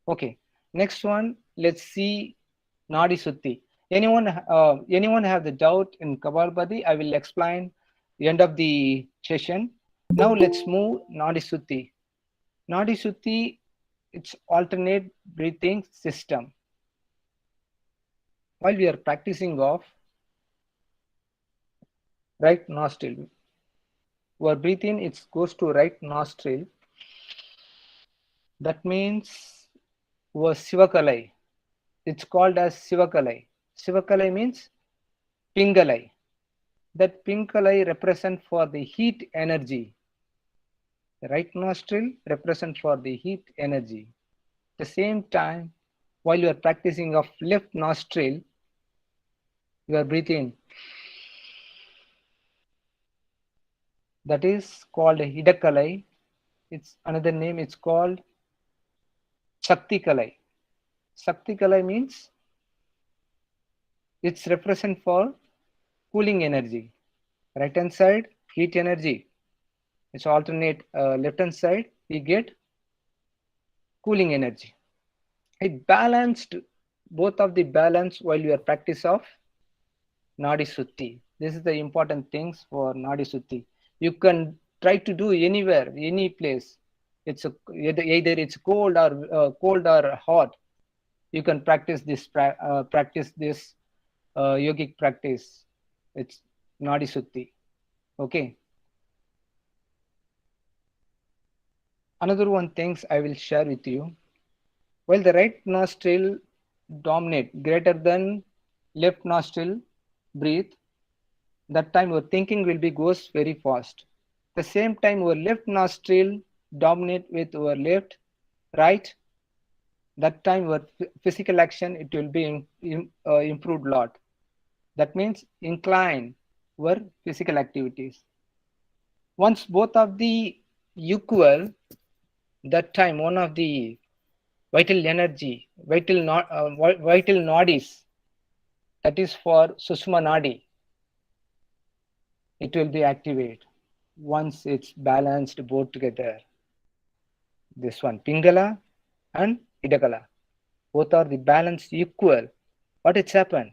Okay, next one, let's see Nadi Sutti. Anyone have the doubt in Kapalbhati? I will explain the end of the session. Now let's move Nadi Sutti. Nadi Sutti, it's alternate breathing system. While we are practicing of right nostril, our breath in, it goes to right nostril. That means our Sivakalai. It's called as Sivakalai. Sivakalai means Pingalai. That Pingalai represent for the heat energy. The right nostril represent for the heat energy. At the same time, while you are practicing of left nostril, you are breathing. That is called Hidakalai. It's another name. It's called Shakti Kalai. Shakti Kalai means it's represent for cooling energy. Right hand side, heat energy. It's alternate. Left hand side, we get cooling energy. It balanced both of the balance while you are practice of Nadi Sutti. This is the important things for Nadi Sutti. You can try to do anywhere, any place. It's either it's cold or hot. You can practice this yogic practice. It's Nadi Sutti. Okay. Another one things I will share with you. While the right nostril dominate greater than left nostril breathe, that time your thinking will be goes very fast. The same time your left nostril dominate with your left, right, that time your physical action it will be improved lot. That means incline your physical activities. Once both of the equal, that time one of the vital energy, vital nadis, that is for Sushma Nadi, it will be activated once it's balanced both together. This one, Pingala and Idagala, both are the balanced equal. What it's happened?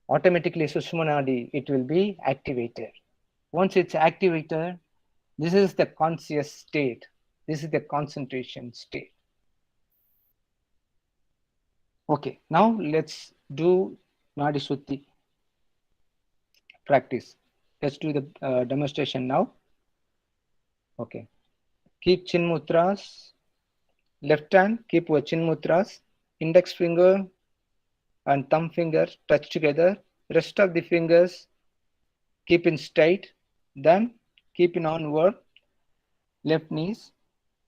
Automatically Sushma Nadi, it will be activated. Once it's activated, this is the conscious state. This is the concentration state. Okay, now let's do Nadi Shuddhi practice. Let's do the demonstration now. Okay, keep chin mudras, left hand, keep your chin mudras, index finger and thumb finger touch together, rest of the fingers keep in straight, then keep in onward, left knees,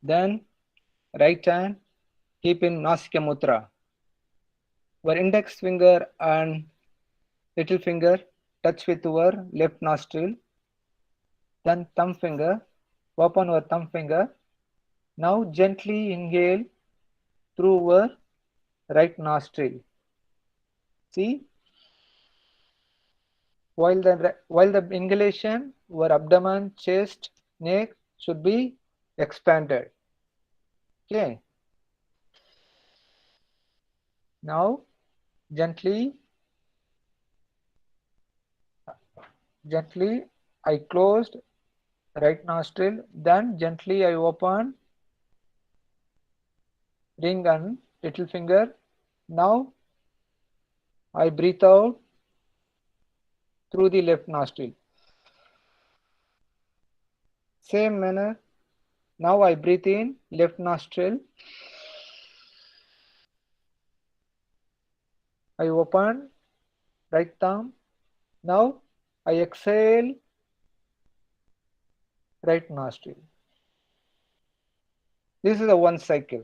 then right hand, keep in Nasika Mudra. Our index finger and little finger touch with our left nostril, then thumb finger, open our thumb finger. Now gently inhale through our right nostril. See, while the inhalation, our abdomen, chest, neck should be expanded. Okay. Now gently I closed right nostril, then gently I open ring and little finger. Now I breathe out through the left nostril. Same manner. Now I breathe in left nostril. I open right thumb. Now I exhale right nostril. This is a one cycle.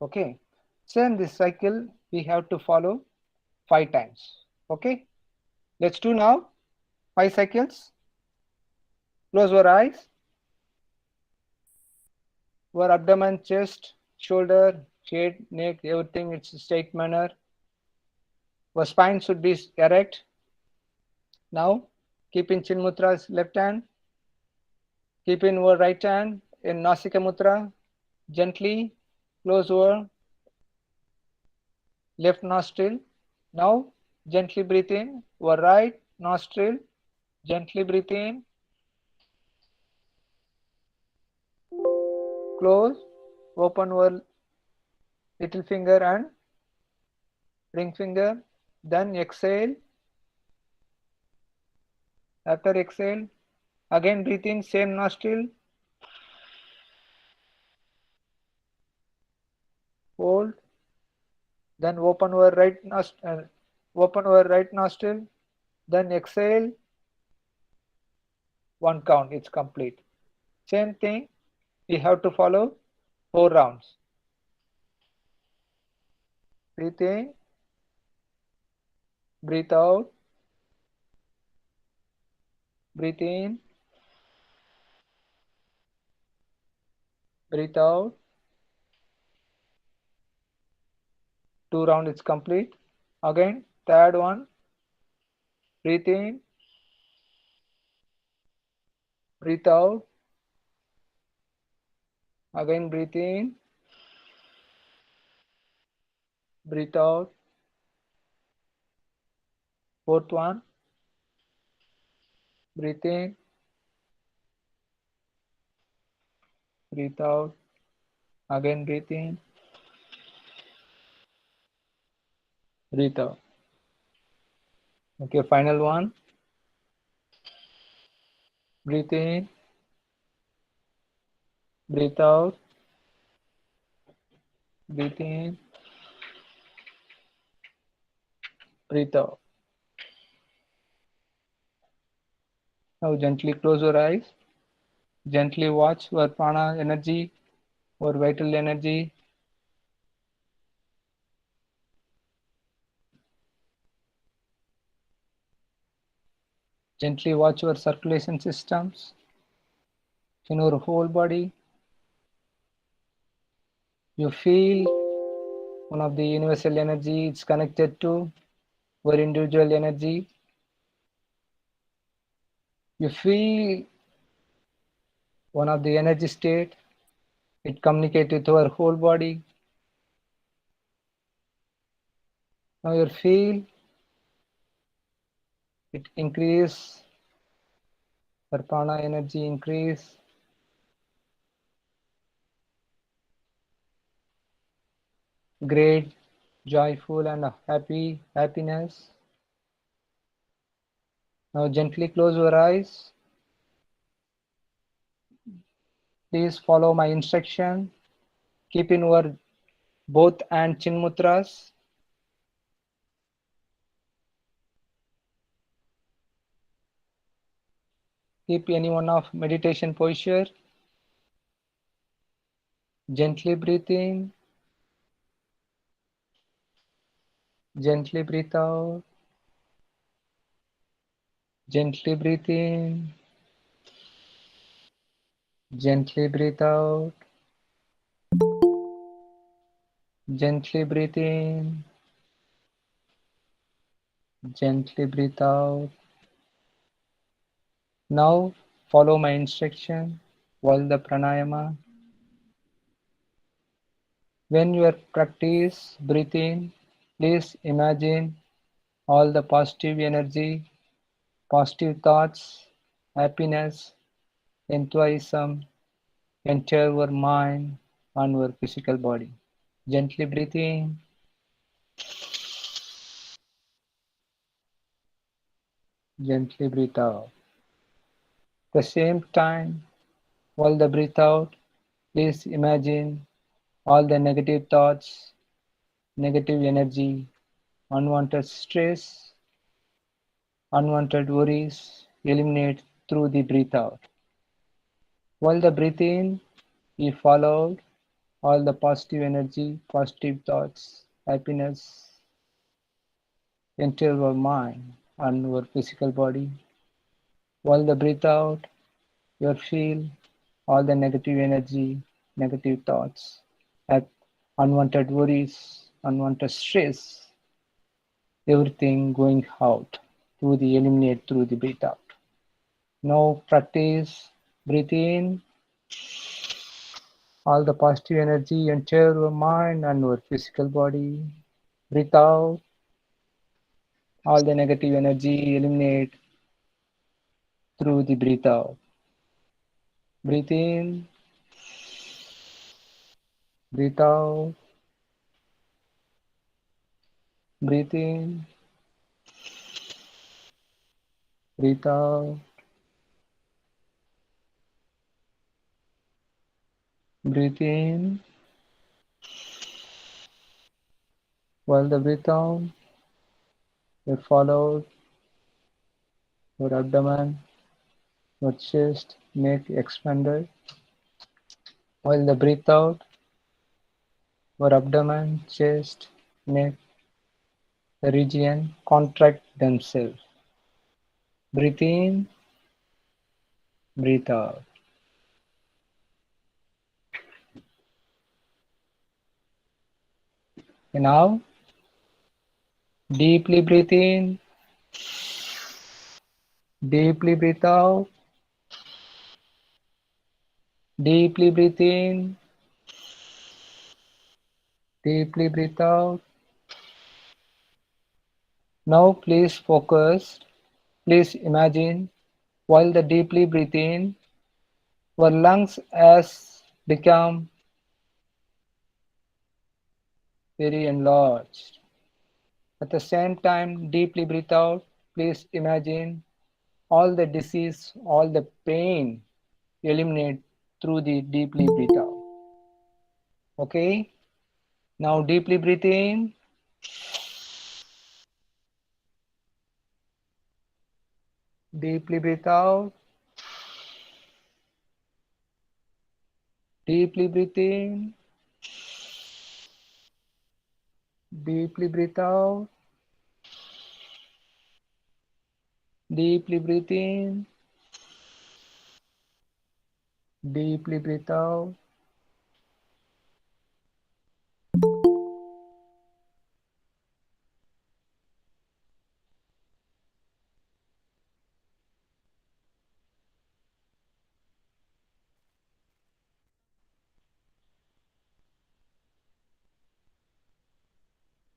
Okay. Same this cycle we have to follow 5 times. Okay. Let's do now 5 cycles. Close your eyes. Your abdomen, chest, shoulder, head, neck, everything it's a straight manner. Your spine should be erect. Now keep in chin mudras left hand. Keep in your right hand in Nasika Mudra. Gently close your left nostril. Now gently breathe in your right nostril. Gently breathe in. Close. Open your little finger and ring finger. Then exhale. After exhale, again breathe in same nostril. Hold. Then open your right nostril. Then exhale. 1 count. It's complete. Same thing. We have to follow 4 rounds. Breathe in. Breathe out. Breathe in. Breathe out. 2 rounds is complete. Again, third one. Breathe in. Breathe out. Again, breathe in. Breathe out. Fourth one, breathe in, breathe out, again breathe in, breathe out. Okay, final one, breathe in, breathe out, breathe in, breathe out. Now gently close your eyes. Gently watch your prana energy or vital energy. Gently watch your circulation systems in your whole body. You feel one of the universal energy is connected to your individual energy. You feel one of the energy state, it communicates with our whole body. Now you feel it increase, your prana energy increase. Great, joyful and happiness. Now gently close your eyes. Please follow my instruction. Keep in your both and chin mudras. Keep any one of meditation posture. Gently breathe in. Gently breathe out. Gently breathe in. Gently breathe out. Gently breathe in. Gently breathe out. Now follow my instruction while the pranayama. When you practice breathe in, please imagine all the positive energy, positive thoughts, happiness, enthusiasm enter your mind and your physical body. Gently breathe in. Gently breathe out. At the same time, while the breathe out, please imagine all the negative thoughts, negative energy, unwanted stress, unwanted worries eliminate through the breathe out. While the breathe in, you follow all the positive energy, positive thoughts, happiness enter your mind and your physical body. While the breathe out, you feel all the negative energy, negative thoughts, unwanted worries, unwanted stress, everything going out through the eliminate through the breathe out. Now practice breathe in all the positive energy enter your mind and your physical body. Breathe out all the negative energy eliminate through the breathe out. Breathe in, breathe out, breathe in, breathe out, breathe in. While the breathe out, you follow your abdomen, your chest, neck expanded. While the breathe out, your abdomen, chest, neck, the region contract themselves. Breathe in, breathe out. And now, deeply breathe in, deeply breathe out, deeply breathe in, deeply breathe out. Now please focus. Please imagine while the deeply breathe in, our lungs has become very enlarged. At the same time, deeply breathe out. Please imagine all the disease, all the pain eliminate through the deeply breathe out. Okay? Now deeply breathe in. Deeply breathe out. Deeply breathe in. Deeply breathe out. Deeply breathe in. Deeply breathe out.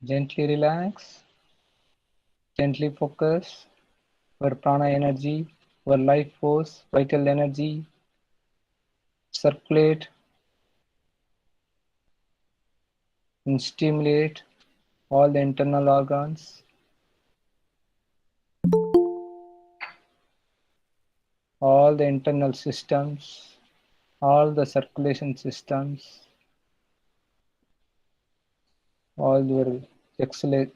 Gently relax. Gently focus our prana energy, our life force, vital energy, circulate and stimulate all the internal organs, all the internal systems, all the circulation systems, all your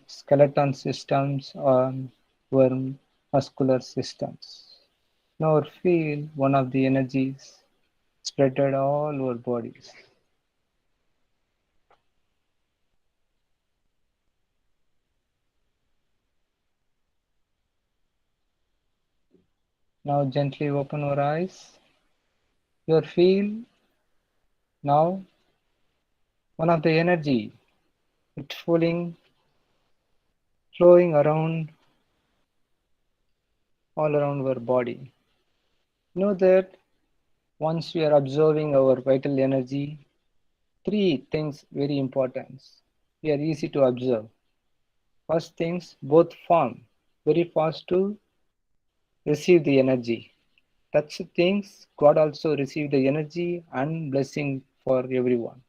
skeleton systems and your muscular systems. Now feel one of the energies spreaded all over bodies. Now gently open your eyes. You feel now one of the energy it's flowing around all around our body. Know that once we are observing our vital energy, three things very important. We are easy to observe. First things, both form very fast to receive the energy. That's the things God also receive the energy and blessing for everyone.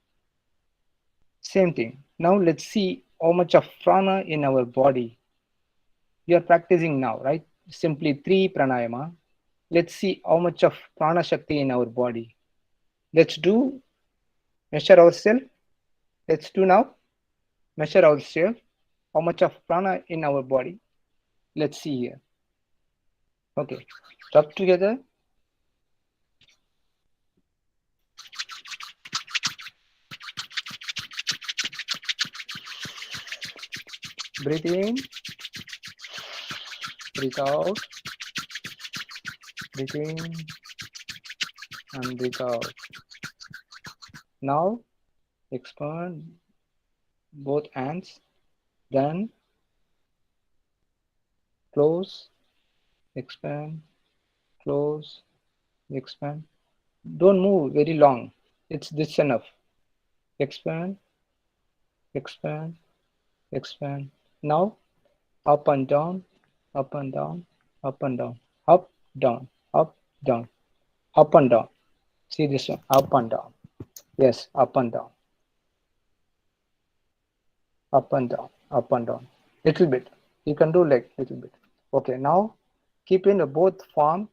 Same thing. Now let's see how much of prana in our body. We are practicing now, right? Simply 3 pranayama. Let's see how much of prana shakti in our body. Let's do measure ourselves. Let's do now measure ourselves how much of prana in our body. Let's see here. Okay, rub together. Breathe in, breathe out, breathe in and breathe out. Now expand both hands, then close, expand, close, expand. Don't move very long. It's this enough. Expand, expand, expand. Now up and down, up and down, up and down, up, down, up, down, up and down. See this one, up and down. Yes, up and down, up and down, up and down. Little bit. You can do like little bit. Okay, now keep in both form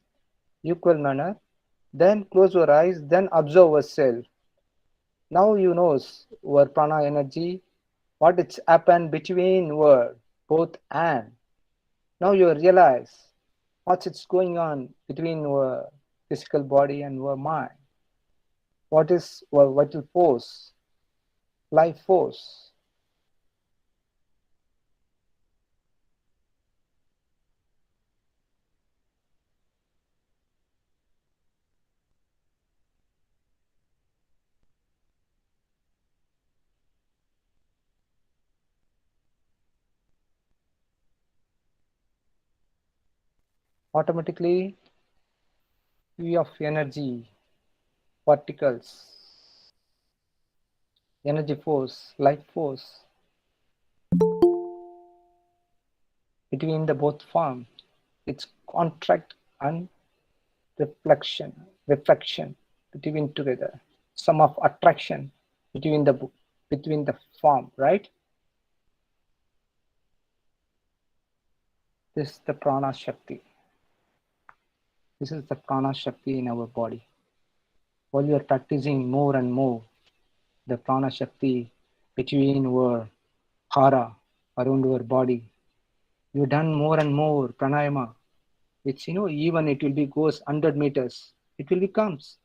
equal manner. Then close your eyes. Then observe yourself. Now you know your prana energy, what it's happened between your both hand. Now you realize what's it's going on between your physical body and your mind. What is your vital force, life force? Automatically, V of energy, particles, energy force, life force. between the both form. It's contract and reflection between together. Sum of attraction between the form, right? This is the prana shakti. This is the prana shakti in our body. While you are practicing more and more, the prana shakti between our hara, around our body, you done more and more pranayama. It's, even it will be goes 100 meters. It will becomes,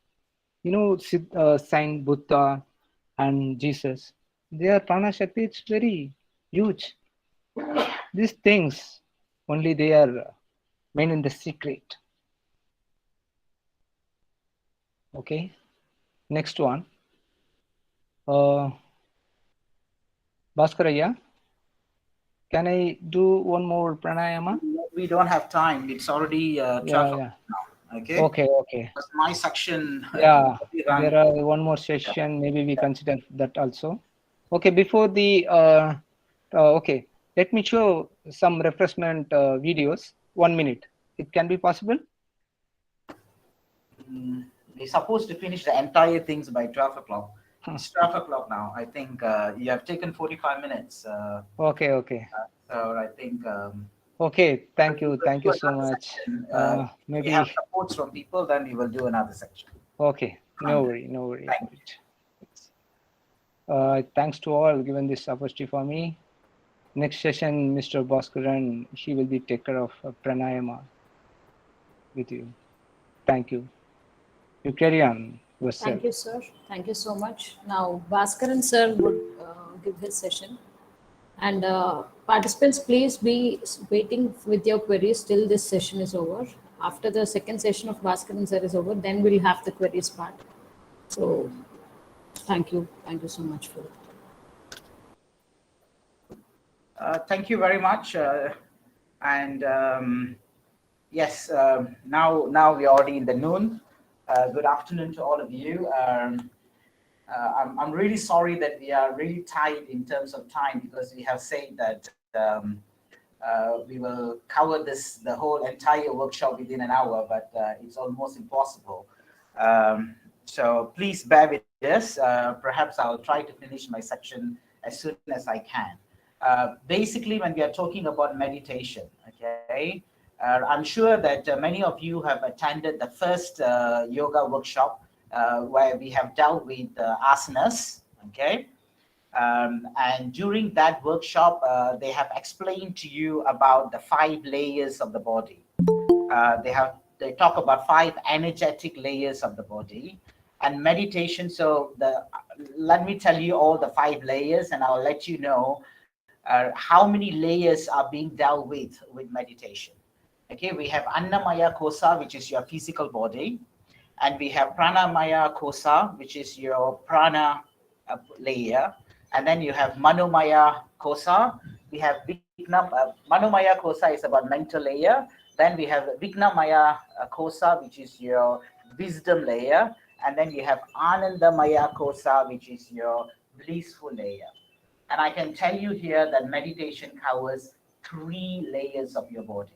Saint Buddha and Jesus. Their prana shakti, it's very huge. These things, only they are main in the secret. Okay. Next one. Bhaskaraya, can I do one more pranayama? We don't have time. It's already 12 Yeah. now. Okay. Okay. That's my section. Yeah, there are one more session. Maybe we consider that also. Okay, before the okay, let me show some refreshment videos. 1 minute. It can be possible. We're supposed to finish the entire things by 12 o'clock. It's 12 o'clock now. I think you have taken 45 minutes. Okay. So I think. Okay, thank you so much. Maybe we have supports from people, then we will do another section. Okay, no worry. Thanks to all given this opportunity for me. Next session, Mr. Bhaskaran, he will be take care of pranayama with you. Thank you. You carry on yourself. Thank you, sir. Thank you so much. Now, Bhaskaran sir would give his session. And participants, please be waiting with your queries till this session is over. After the second session of Bhaskaran sir is over, then we'll have the queries part. So, thank you so much for it. Thank you very much. Yes, now we're already in the noon. Good afternoon to all of you. I'm really sorry that we are really tight in terms of time, because we have said that we will cover the whole entire workshop within an hour, but it's almost impossible. So please bear with us. Perhaps I'll try to finish my section as soon as I can. Basically, when we are talking about meditation, okay, I'm sure that many of you have attended the first yoga workshop where we have dealt with asanas, okay? And during that workshop, they have explained to you about the 5 layers of the body. They talk about 5 energetic layers of the body and meditation. So let me tell you all the 5 layers, and I'll let you know how many layers are being dealt with meditation. Okay, we have Annamaya Kosa, which is your physical body. And we have Pranamaya Kosa, which is your prana layer. And then you have Manomaya Kosa. We have Manomaya Kosa is about mental layer. Then we have Vignamaya Kosa, which is your wisdom layer. And then you have Anandamaya Kosa, which is your blissful layer. And I can tell you here that meditation covers 3 layers of your body.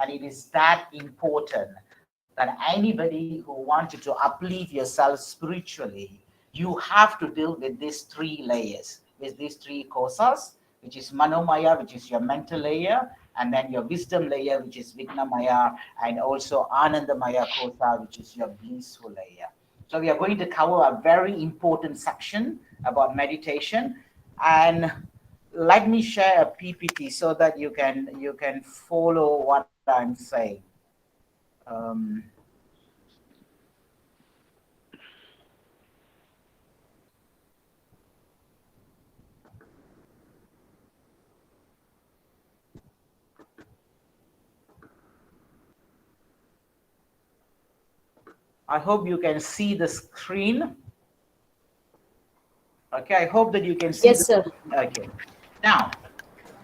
And it is that important that anybody who wanted to uplift yourself spiritually, you have to deal with these 3 layers, with these 3 kosas, which is Manomaya, which is your mental layer, and then your wisdom layer, which is Vignamaya, and also Anandamaya kosa, which is your blissful layer. So we are going to cover a very important section about meditation. And let me share a PPT so that you can follow what I'm saying. I hope you can see the screen. Okay, I hope that you can see. Yes, sir. Okay. Now,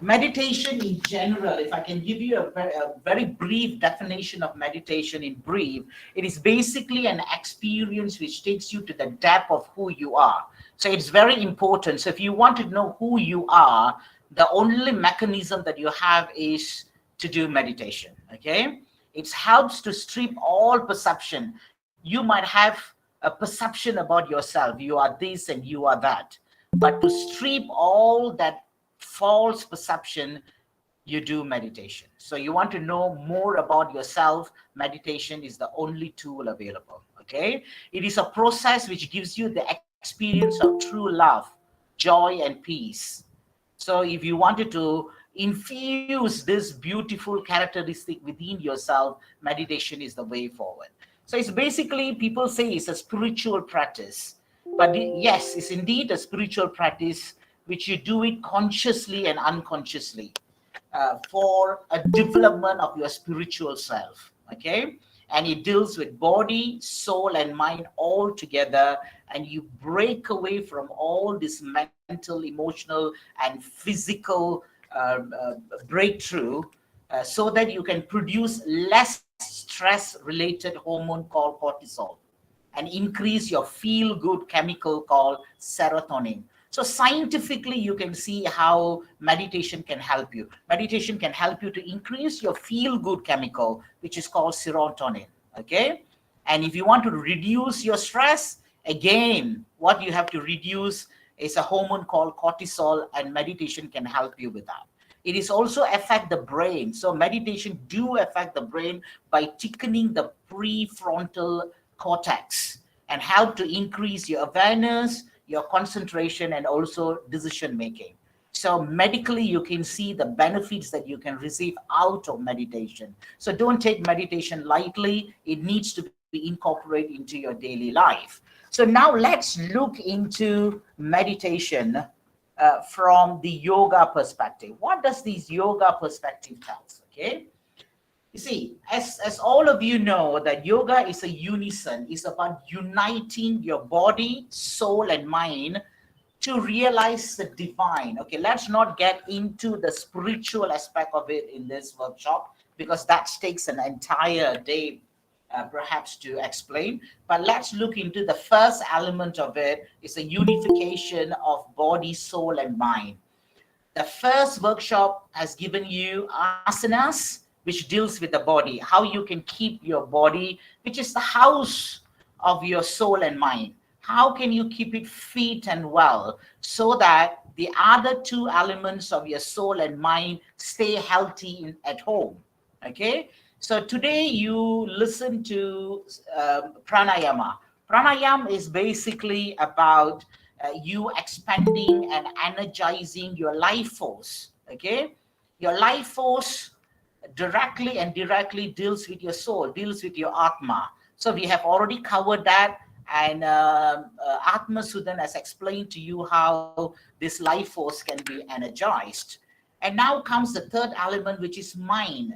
meditation in general, if I can give you a very brief definition of meditation in brief, it is basically an experience which takes you to the depth of who you are. So it's very important. So if you want to know who you are, the only mechanism that you have is to do meditation. Okay, it helps to strip all perception. You might have a perception about yourself, you are this and you are that, but to strip all that false perception, you do meditation. So you want to know more about yourself, meditation is the only tool available. Okay, it is a process which gives you the experience of true love, joy and peace. So if you wanted to infuse this beautiful characteristic within yourself, meditation is the way forward. So it's basically, people say it's a spiritual practice, but yes, it's indeed a spiritual practice which you do it consciously and unconsciously, for a development of your spiritual self. Okay, and it deals with body, soul and mind all together, and you break away from all this mental, emotional and physical breakthrough, so that you can produce less stress related hormone called cortisol and increase your feel good chemical called serotonin. So scientifically, you can see how meditation can help you. Meditation can help you to increase your feel good chemical, which is called serotonin. Okay. And if you want to reduce your stress, again, what you have to reduce is a hormone called cortisol, and meditation can help you with that. It is also affect the brain. So meditation do affect the brain by thickening the prefrontal cortex and help to increase your awareness, your concentration, and also decision making. So medically, you can see the benefits that you can receive out of meditation. So don't take meditation lightly. It needs to be incorporated into your daily life. So now let's look into meditation from the yoga perspective. What does this yoga perspective tell us? Okay. You see, as all of you know, that yoga is a unison. It's about uniting your body, soul, and mind to realize the divine. Okay, let's not get into the spiritual aspect of it in this workshop, because that takes an entire day perhaps to explain. But let's look into the first element of it. It's a unification of body, soul, and mind. The first workshop has given you asanas, which deals with the body, how you can keep your body, which is the house of your soul and mind. How can you keep it fit and well so that the other two elements of your soul and mind stay healthy at home? Okay, so today you listen to pranayama. Pranayama is basically about you expanding and energizing your life force. Okay, your life force directly and indirectly deals with your soul, deals with your atma. So we have already covered that, and Atma Sudan has explained to you how this life force can be energized. And now comes the third element, which is mind.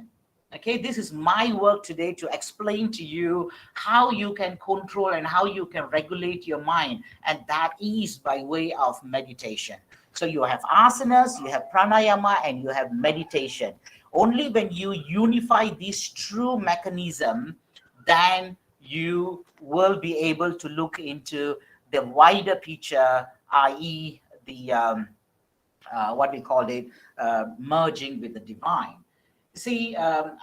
Okay, this is my work today to explain to you how you can control and how you can regulate your mind, and that is by way of meditation. So you have asanas, you have pranayama, and you have meditation. Only when you unify this true mechanism, then you will be able to look into the wider picture, i.e. the what we call it, merging with the divine. See,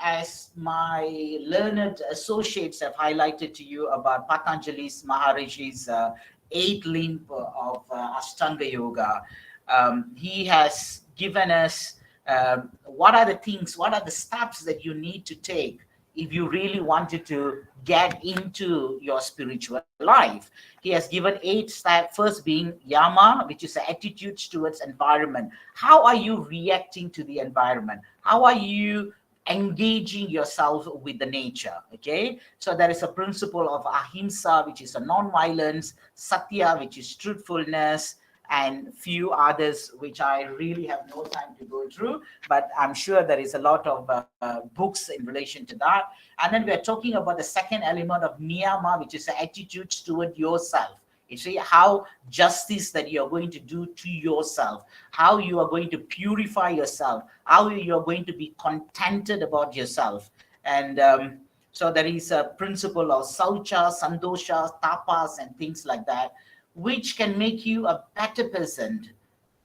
as my learned associates have highlighted to you about Patanjali's Maharishi's eighth limb of Ashtanga Yoga, he has given us what are the things, what are the steps that you need to take if you really wanted to get into your spiritual life. He has given 8 steps, first being yama, which is the attitudes towards environment. How are you reacting to the environment? How are you engaging yourself with the nature? Okay, so there is a principle of ahimsa, which is a non-violence, satya, which is truthfulness, and few others which I really have no time to go through, but I'm sure there is a lot of books in relation to that. And then we're talking about the second element of niyama, which is the attitudes toward yourself. You see how justice that you're going to do to yourself, how you are going to purify yourself, how you're going to be contented about yourself. And so there is a principle of saucha, sandosha, tapas, and things like that, which can make you a better person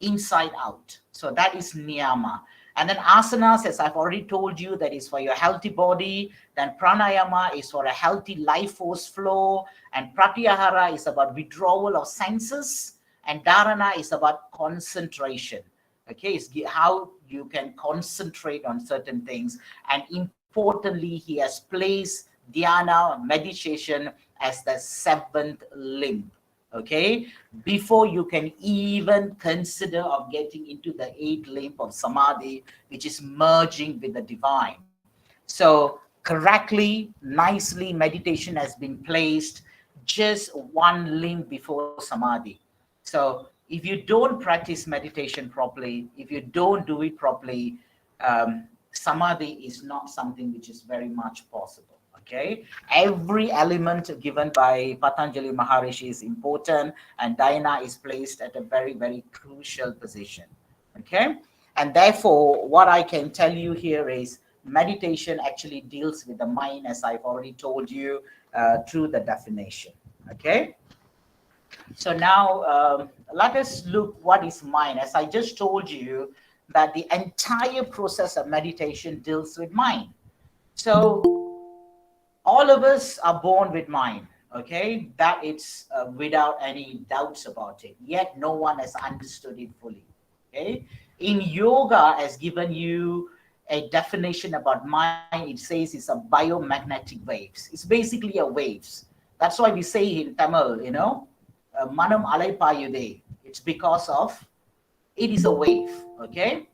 inside out. So that is niyama. And then asanas, as I've already told you, that is for your healthy body. Then pranayama is for a healthy life force flow. And pratyahara is about withdrawal of senses. And dharana is about concentration. Okay, it's how you can concentrate on certain things. And importantly, he has placed dhyana, meditation, as the seventh limb. Okay, before you can even consider of getting into the eighth limb of samadhi, which is merging with the divine. So correctly, nicely, meditation has been placed just one limb before samadhi. So if you don't practice meditation properly, if you don't do it properly, samadhi is not something which is very much possible. Okay, every element given by Patanjali Maharishi is important, and dhyana is placed at a very, very crucial position. Okay, and therefore, what I can tell you here is meditation actually deals with the mind, as I've already told you through the definition. Okay, so now let us look what is mind. As I just told you, that the entire process of meditation deals with mind. So all of us are born with mind, okay? That it's without any doubts about it. Yet no one has understood it fully, okay? In yoga, has given you a definition about mind. It says it's a biomagnetic waves. It's basically a waves. That's why we say in Tamil, manam alai payude. It's because of it is a wave, okay?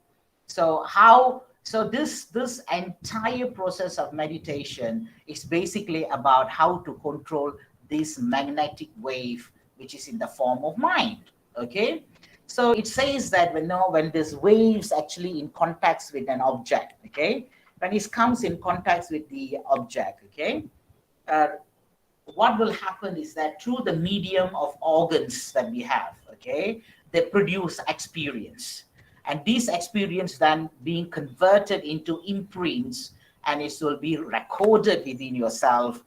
So this entire process of meditation is basically about how to control this magnetic wave, which is in the form of mind. Okay, so it says that when this waves actually in contact with an object, okay, when it comes in contact with the object, okay, what will happen is that through the medium of organs that we have, okay, they produce experience. And these experience then being converted into imprints, and it will be recorded within yourself.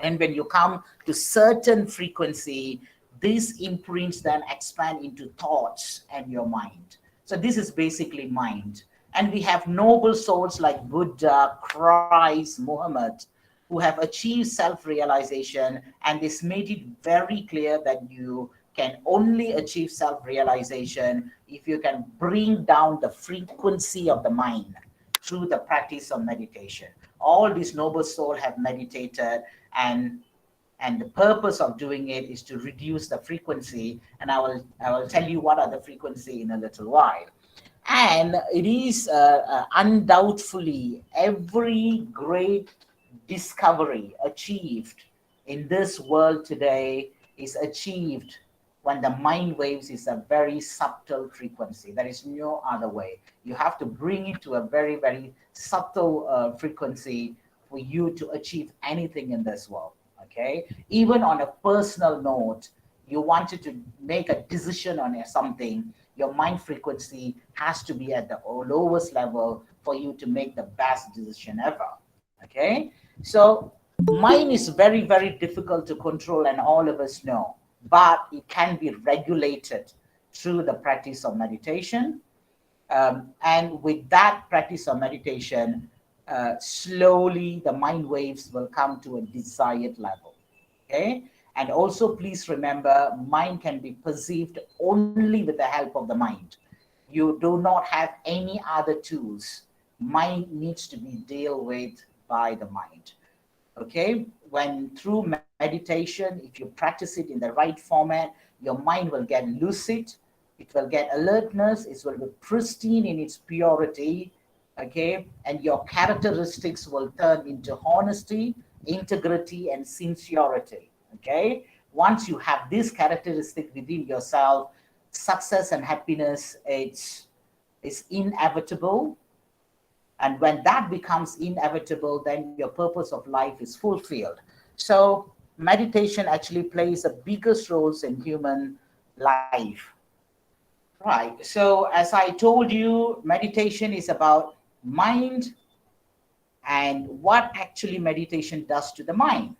And when you come to certain frequency, these imprints then expand into thoughts and your mind. So this is basically mind. And we have noble souls like Buddha, Christ, Muhammad, who have achieved self-realization, and this made it very clear that you can only achieve self-realization if you can bring down the frequency of the mind through the practice of meditation. All these noble souls have meditated, and the purpose of doing it is to reduce the frequency, and I will tell you what are the frequency in a little while. And it is undoubtedly every great discovery achieved in this world today is achieved when the mind waves is a very subtle frequency. There is no other way. You have to bring it to a very, very subtle frequency for you to achieve anything in this world. Okay, even on a personal note, you wanted to make a decision on something, your mind frequency has to be at the lowest level for you to make the best decision ever. Okay, so mind is very, very difficult to control, and all of us know, but it can be regulated through the practice of meditation. And with that practice of meditation, slowly the mind waves will come to a desired level. Okay, and also please remember, mind can be perceived only with the help of the mind. You do not have any other tools. Mind needs to be dealt with by the mind. Okay, when through meditation, if you practice it in the right format, your mind will get lucid, it will get alertness, it will be pristine in its purity. Okay, and your characteristics will turn into honesty, integrity, and sincerity. Okay, once you have this characteristic within yourself, success and happiness is inevitable. And when that becomes inevitable, then your purpose of life is fulfilled. So meditation actually plays the biggest roles in human life. Right. So as I told you, meditation is about mind and what actually meditation does to the mind.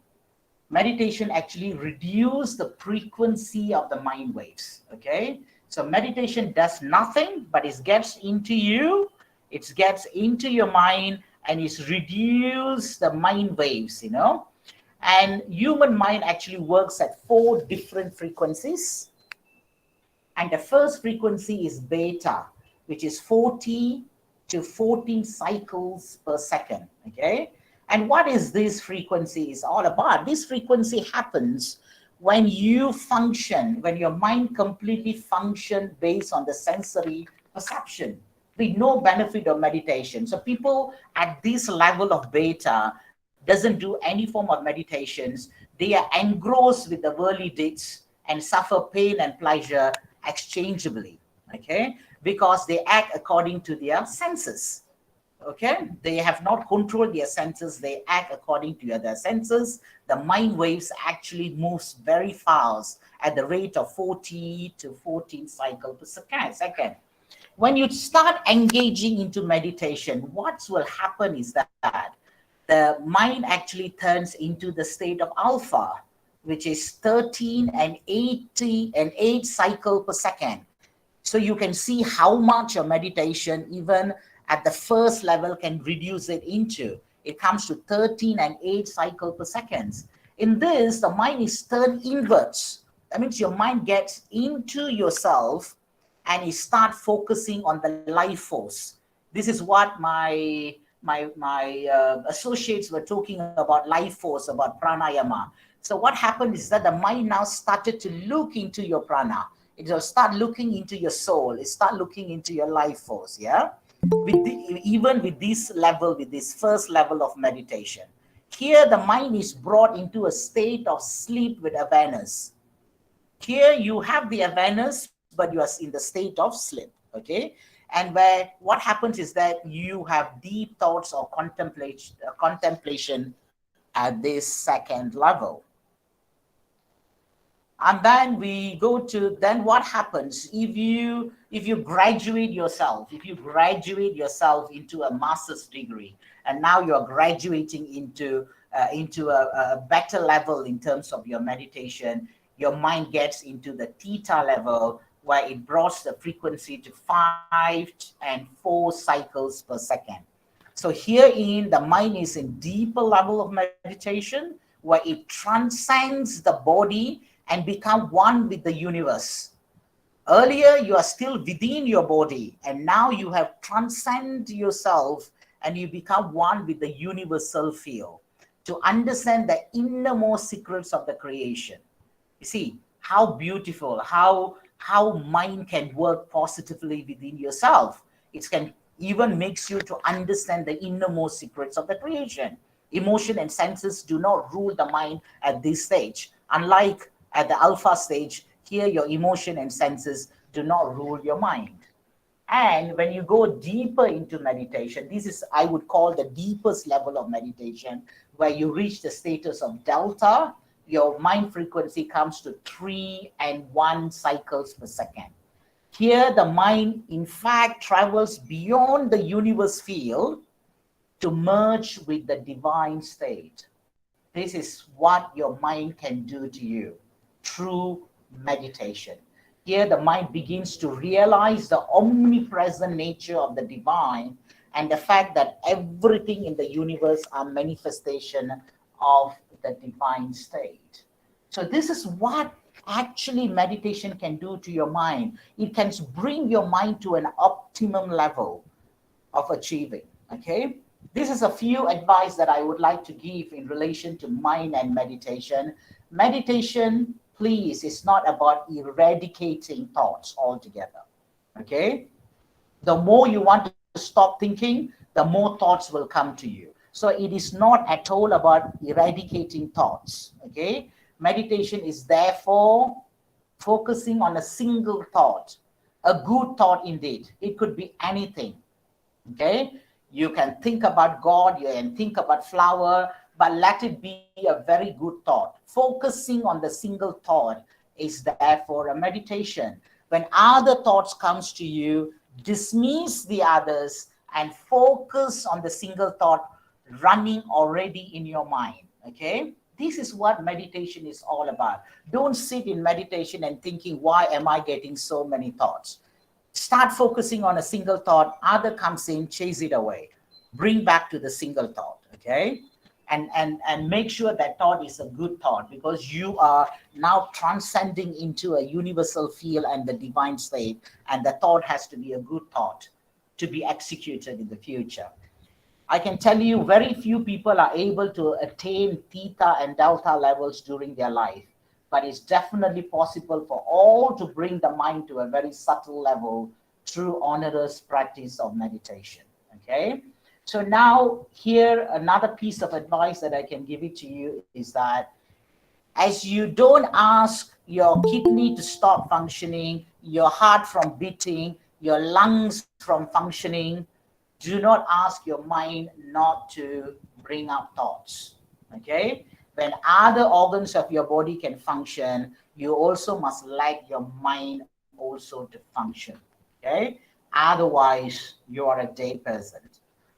Meditation actually reduces the frequency of the mind waves. Okay. So meditation does nothing, but it gets into you. It gets into your mind and it's reduce the mind waves, and human mind actually works at 4 different frequencies. And the first frequency is beta, which is 40 to 14 cycles per second. Okay. And what is this frequency is all about? This frequency happens when you function, when your mind completely function based on the sensory perception with no benefit of meditation. So people at this level of beta doesn't do any form of meditations. They are engrossed with the worldly deeds and suffer pain and pleasure exchangeably, okay, because they act according to their senses. Okay, they have not controlled their senses, they act according to their senses. The mind waves actually moves very fast at the rate of 40 to 14 cycles per second. When you start engaging into meditation, what will happen is that the mind actually turns into the state of alpha, which is 13 and 80 and 8 cycle per second. So you can see how much your meditation, even at the first level, can reduce it into. It comes to 13 and 8 cycle per second. In this, the mind is turned inwards. That means your mind gets into yourself and you start focusing on the life force. This is what my associates were talking about, life force, about pranayama. So what happened is that the mind now started to look into your prana. It will start looking into your soul. It start looking into your life force. Yeah. Even with this level, with this first level of meditation, here the mind is brought into a state of sleep with awareness. Here you have the awareness, but you are in the state of sleep. Okay. And where what happens is that you have deep thoughts or contemplation at this second level. And then we go to, then what happens if you graduate yourself, into a master's degree, and now you're graduating into a better level in terms of your meditation, your mind gets into the theta level, where it brought the frequency to 5 and 4 cycles per second. So herein, the mind is in deeper level of meditation, where it transcends the body and become one with the universe. Earlier, you are still within your body, and now you have transcended yourself and you become one with the universal field to understand the innermost secrets of the creation. You see how beautiful, how mind can work positively within yourself. It can even makes you to understand the innermost secrets of the creation. Emotion and senses do not rule the mind at this stage. Unlike at the alpha stage, here your emotion and senses do not rule your mind. And when you go deeper into meditation, this is, I would call, the deepest level of meditation, where you reach the status of delta. Your mind frequency comes to 3 and 1 cycles per second. Here, the mind, in fact, travels beyond the universe field to merge with the divine state. This is what your mind can do to you through meditation. Here, the mind begins to realize the omnipresent nature of the divine and the fact that everything in the universe are manifestation of the divine state. So this is what actually meditation can do to your mind. It can bring your mind to an optimum level of achieving. Okay, this is a few advice that I would like to give in relation to mind and meditation. Meditation, please, is not about eradicating thoughts altogether. Okay, the more you want to stop thinking, the more thoughts will come to you. So it is not at all about eradicating thoughts. Okay, meditation is therefore focusing on a single thought, a good thought indeed. It could be anything. Okay, you can think about God, you can think about flower, but let it be a very good thought. Focusing on the single thought is therefore a meditation. When other thoughts comes to you, dismiss the others and focus on the single thought running already in your mind. Okay, this is what meditation is all about. Don't sit in meditation and thinking, why am I getting so many thoughts? Start focusing on a single thought, other comes in, chase it away. Bring back to the single thought, okay? And make sure that thought is a good thought, because you are now transcending into a universal field and the divine state, and the thought has to be a good thought to be executed in the future. I can tell you very few people are able to attain theta and delta levels during their life, but it's definitely possible for all to bring the mind to a very subtle level through onerous practice of meditation, okay? So now here, another piece of advice that I can give it to you is that as you don't ask your kidney to stop functioning, your heart from beating, your lungs from functioning, do not ask your mind not to bring up thoughts, okay? When other organs of your body can function, you also must let your mind also to function, okay? Otherwise, you are a dead person,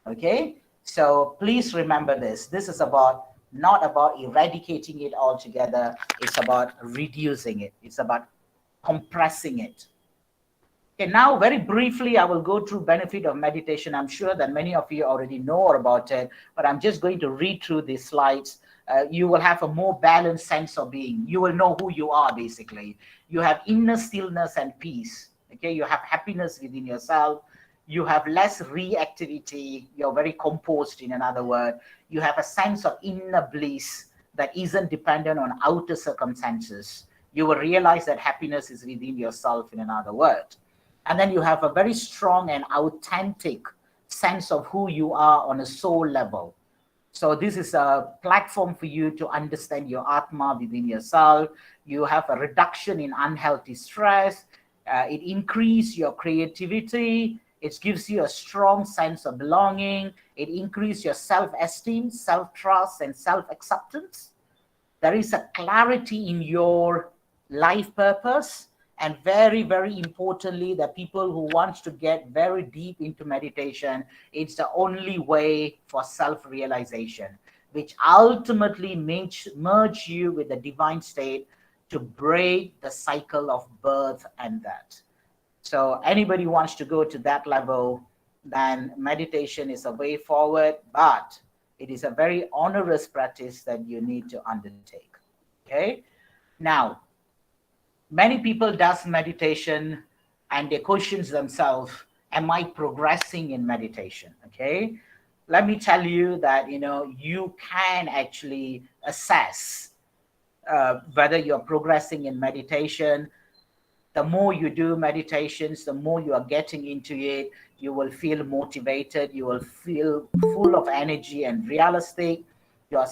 okay? So please remember this. This is about not about eradicating it altogether. It's about reducing it. It's about compressing it. Okay, now very briefly, I will go through benefit of meditation. I'm sure that many of you already know about it, but I'm just going to read through these slides. You will have a more balanced sense of being. You will know who you are, basically. You have inner stillness and peace. Okay, you have happiness within yourself. You have less reactivity. You're very composed, in another word. You have a sense of inner bliss that isn't dependent on outer circumstances. You will realize that happiness is within yourself, in another word. And then you have a very strong and authentic sense of who you are on a soul level. So this is a platform for you to understand your Atma within yourself. You have a reduction in unhealthy stress. It increases your creativity. It gives you a strong sense of belonging. It increases your self-esteem, self-trust, and self-acceptance. There is a clarity in your life purpose. And very, very importantly, the people who want to get very deep into meditation, it's the only way for self-realization, which ultimately merge you with the divine state to break the cycle of birth and death. So anybody wants to go to that level, then meditation is a way forward, but it is a very onerous practice that you need to undertake, okay? Now, many people does meditation and they question themselves, am I progressing in meditation? Okay, let me tell you that you can actually assess whether you're progressing in meditation. The more you do meditations, the more you are getting into it, you will feel motivated, you will feel full of energy and realistic. Your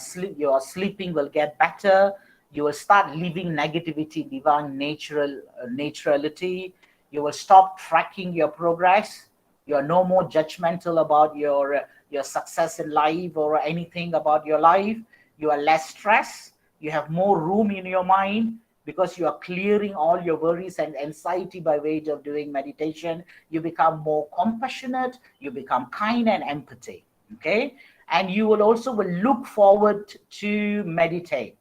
sleeping will get better. You will start leaving negativity, divine naturality. You will stop tracking your progress. You're no more judgmental about your success in life or anything about your life. You are less stressed. You have more room in your mind because you are clearing all your worries and anxiety by way of doing meditation. You become more compassionate. You become kind and empathy. Okay, and you will also look forward to meditate,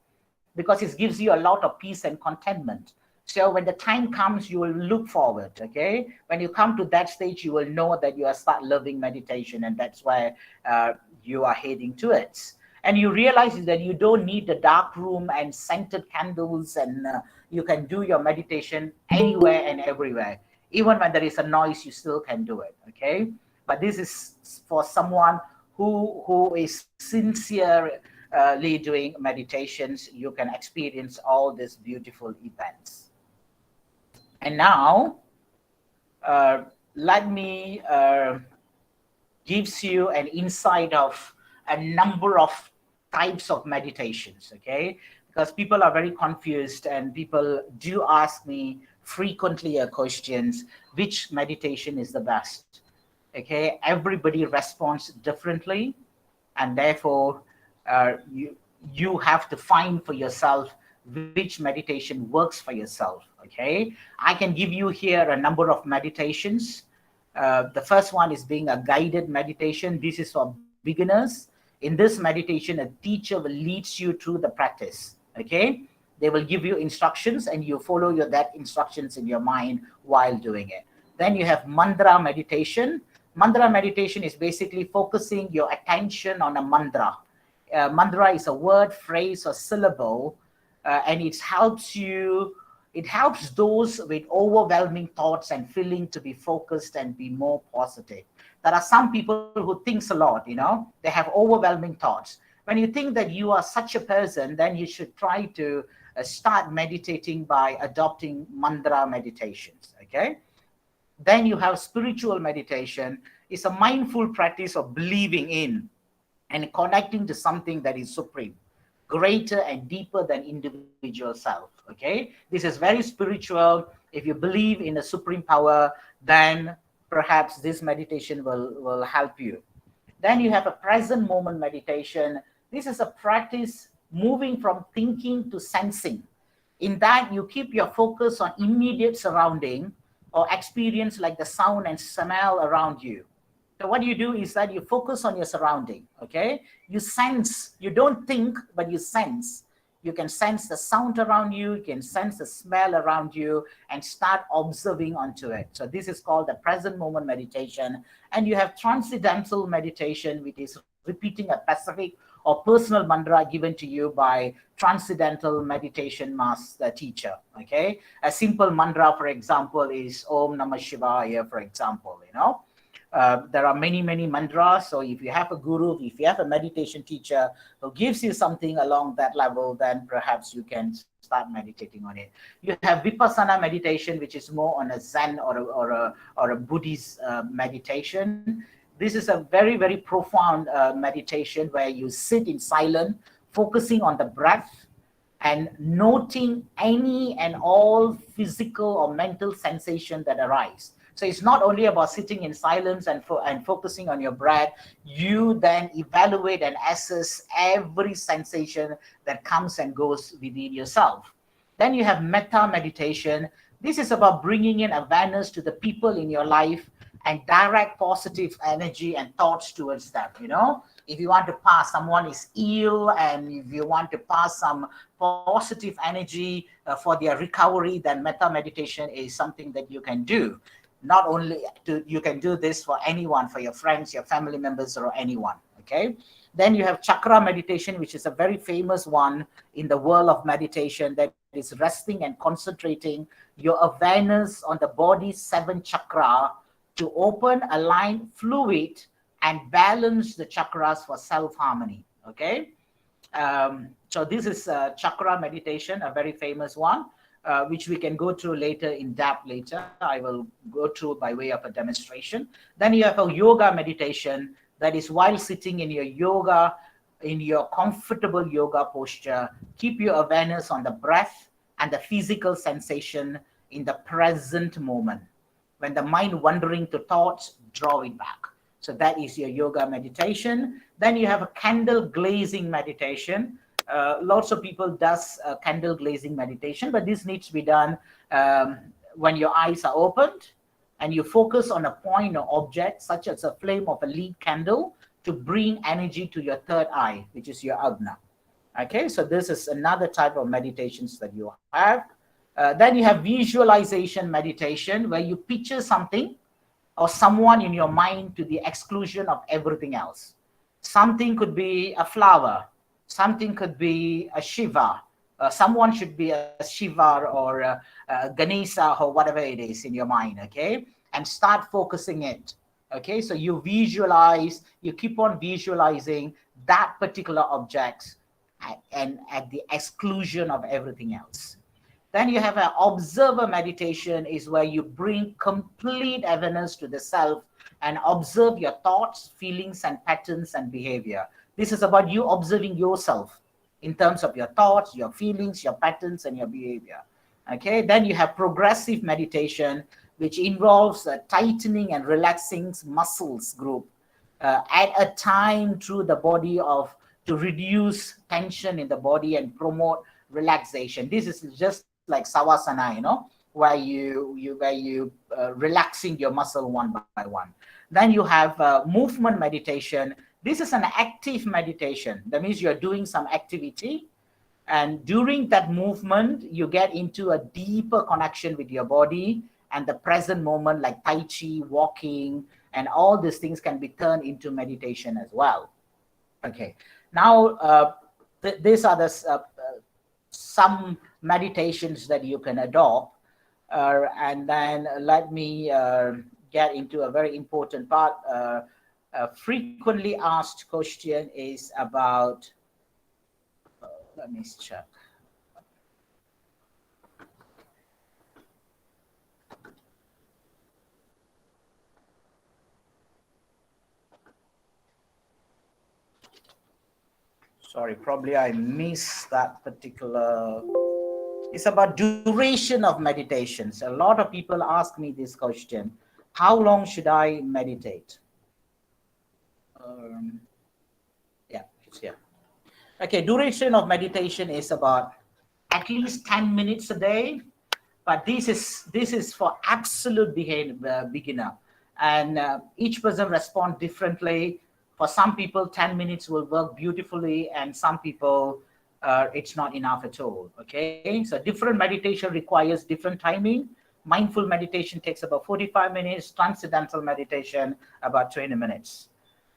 because it gives you a lot of peace and contentment. So when the time comes, you will look forward, okay? When you come to that stage, you will know that you are start loving meditation, and that's where you are heading to it. And you realize that you don't need a dark room and scented candles, and you can do your meditation anywhere and everywhere. Even when there is a noise, you still can do it, okay? But this is for someone who is sincere doing meditations. You can experience all these beautiful events. And now let me gives you an insight of a number of types of meditations, okay? Because people are very confused, and people do ask me frequently questions, which meditation is the best? Okay, everybody responds differently, and therefore you have to find for yourself which meditation works for yourself, okay? I can give you here a number of meditations. The first one is being a guided meditation. This is for beginners. In this meditation, a teacher will lead you through the practice, okay? They will give you instructions, and you follow that instructions in your mind while doing it. Then you have mantra meditation. Mantra meditation is basically focusing your attention on a mantra. Mantra is a word, phrase, or syllable, and it helps those with overwhelming thoughts and feeling to be focused and be more positive. There are some people who thinks a lot, they have overwhelming thoughts. When you think that you are such a person, then you should try to start meditating by adopting mantra meditations. Okay. Then you have spiritual meditation. It's a mindful practice of believing in and connecting to something that is supreme, greater and deeper than individual self. Okay, this is very spiritual. If you believe in a supreme power, then perhaps this meditation will help you. Then you have a present moment meditation. This is a practice moving from thinking to sensing. In that, you keep your focus on immediate surrounding or experience like the sound and smell around you. So what you do is that you focus on your surrounding, okay? You sense, you don't think, but you sense. You can sense the sound around you, you can sense the smell around you, and start observing onto it. So this is called the present moment meditation. And you have transcendental meditation, which is repeating a specific or personal mantra given to you by transcendental meditation master teacher. Okay, a simple mantra, for example, is Om Namah Shivaya, for example. There are many mantras. So if you have a guru, if you have a meditation teacher who gives you something along that level, then perhaps you can start meditating on it. You have Vipassana meditation, which is more on a Zen or a Buddhist meditation. This is a very profound meditation where you sit in silence, focusing on the breath and noting any and all physical or mental sensation that arise. So it's not only about sitting in silence and focusing on your breath. You then evaluate and assess every sensation that comes and goes within yourself. Then you have metta meditation. This is about bringing in awareness to the people in your life and direct positive energy and thoughts towards them. If you want to pass, someone is ill, and if you want to pass some positive energy for their recovery, then metta meditation is something that you can do. Not only you can do this for anyone, for your friends, your family members, or anyone. Okay. Then you have chakra meditation, which is a very famous one in the world of meditation, that is resting and concentrating your awareness on the body's 7 chakra to open, align, fluid, and balance the chakras for self-harmony. Okay. So this is chakra meditation, a very famous one, which we can go through later in depth later. I will go through by way of a demonstration. Then you have a yoga meditation, that is while sitting in your yoga, in your comfortable yoga posture, keep your awareness on the breath and the physical sensation in the present moment. When the mind wandering to thoughts, draw it back. So that is your yoga meditation. Then you have a candle glazing meditation. Lots of people does candle glazing meditation, but this needs to be done when your eyes are opened and you focus on a point or object, such as a flame of a lead candle, to bring energy to your third eye, which is your ajna. Okay, so this is another type of meditations that you have. Then you have visualization meditation, where you picture something or someone in your mind to the exclusion of everything else. Something could be a flower, something could be a Shiva, someone should be a Shiva or a Ganesha or whatever it is in your mind, okay? And start focusing it, okay? So you visualize, you keep on visualizing that particular object and at the exclusion of everything else. Then you have an observer meditation, is where you bring complete awareness to the self and observe your thoughts, feelings, and patterns and behavior. This is about you observing yourself in terms of your thoughts, your feelings, your patterns, and your behavior. Okay, then you have progressive meditation, which involves tightening and relaxing muscles group at a time through the body to reduce tension in the body and promote relaxation. This is just like savasana, where you relaxing your muscle one by one. Then you have movement meditation. This is an active meditation. That means you're doing some activity, and during that movement, you get into a deeper connection with your body, and the present moment, like Tai Chi, walking, and all these things can be turned into meditation as well. Okay, now these are the some meditations that you can adopt, and then let me get into a very important part. A frequently asked question is about, let me check. Sorry, probably I missed that particular. It's about duration of meditations. A lot of people ask me this question: how long should I meditate? Yeah, it's here. Okay, duration of meditation is about at least 10 minutes a day, but this is for absolute beginner, and each person responds differently. For some people, 10 minutes will work beautifully, and some people it's not enough at all. Okay, so different meditation requires different timing. Mindful meditation takes about 45 minutes, transcendental meditation about 20 minutes.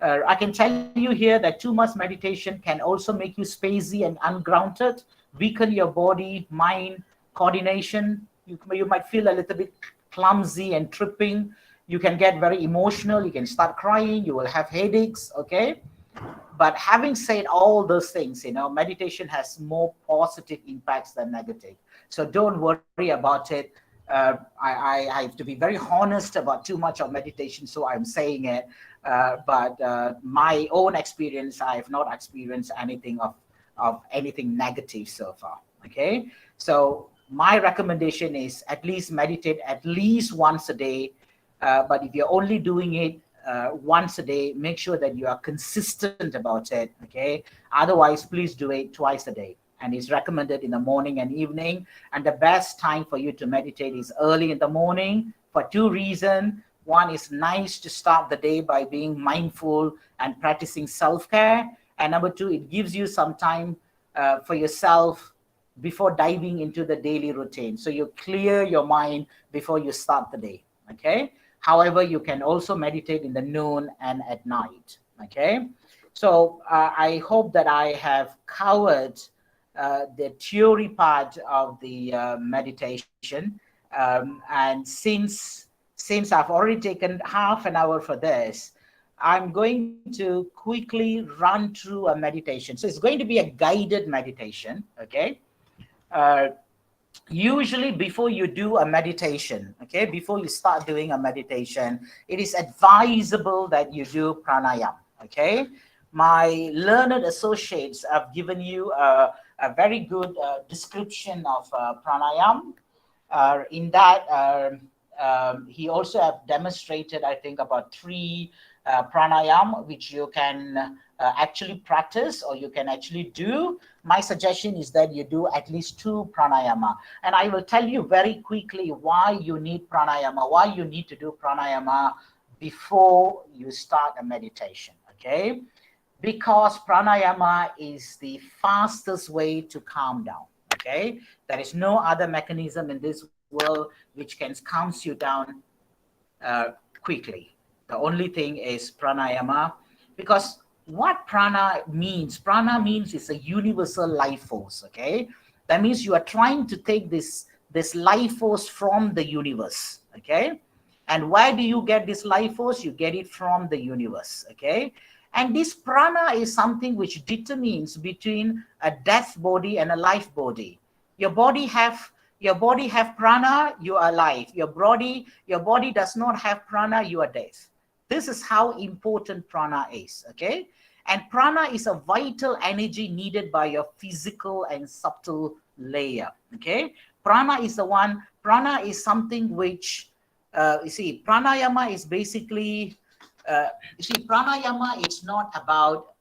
I can tell you here that too much meditation can also make you spacey and ungrounded, weaken your body, mind, coordination. You might feel a little bit clumsy and tripping. You can get very emotional. You can start crying. You will have headaches. Okay. But having said all those things, meditation has more positive impacts than negative. So don't worry about it. I have to be very honest about too much of meditation, so I'm saying it. But my own experience, I have not experienced anything of anything negative so far. Okay, so my recommendation is at least meditate at least once a day. But if you're only doing it once a day, make sure that you are consistent about it. Okay, otherwise please do it twice a day, and it's recommended in the morning and evening. And the best time for you to meditate is early in the morning for two reasons. One is nice to start the day by being mindful and practicing self-care, and number two, it gives you some time for yourself before diving into the daily routine, so you clear your mind before you start the day. Okay, however, you can also meditate in the noon and at night. Okay, so I hope that I have covered the theory part of the meditation, and since I've already taken half an hour for this, I'm going to quickly run through a meditation. So it's going to be a guided meditation. Okay, usually before you do a meditation, okay, before you start doing a meditation, it is advisable that you do pranayama. Okay, my learned associates have given you a very good description of pranayama. In that, he also have demonstrated, I think, about 3 pranayama which you can actually practice, or you can actually do. My suggestion is that you do at least 2 pranayama, and I will tell you very quickly why you need pranayama, why you need to do pranayama before you start a meditation. Okay, because pranayama is the fastest way to calm down. Okay, there is no other mechanism in this world which can calm you down quickly. The only thing is pranayama, because what prana means it's a universal life force. Okay, that means you are trying to take this life force from the universe. Okay, and where do you get this life force? You get it from the universe. Okay, and this prana is something which determines between a death body and a life body. Your body have prana, you are alive. Your body does not have prana, you are dead. This is how important prana is. Okay, and prana is a vital energy needed by your physical and subtle layer. Okay, prana is something which you see, pranayama is basically pranayama is not about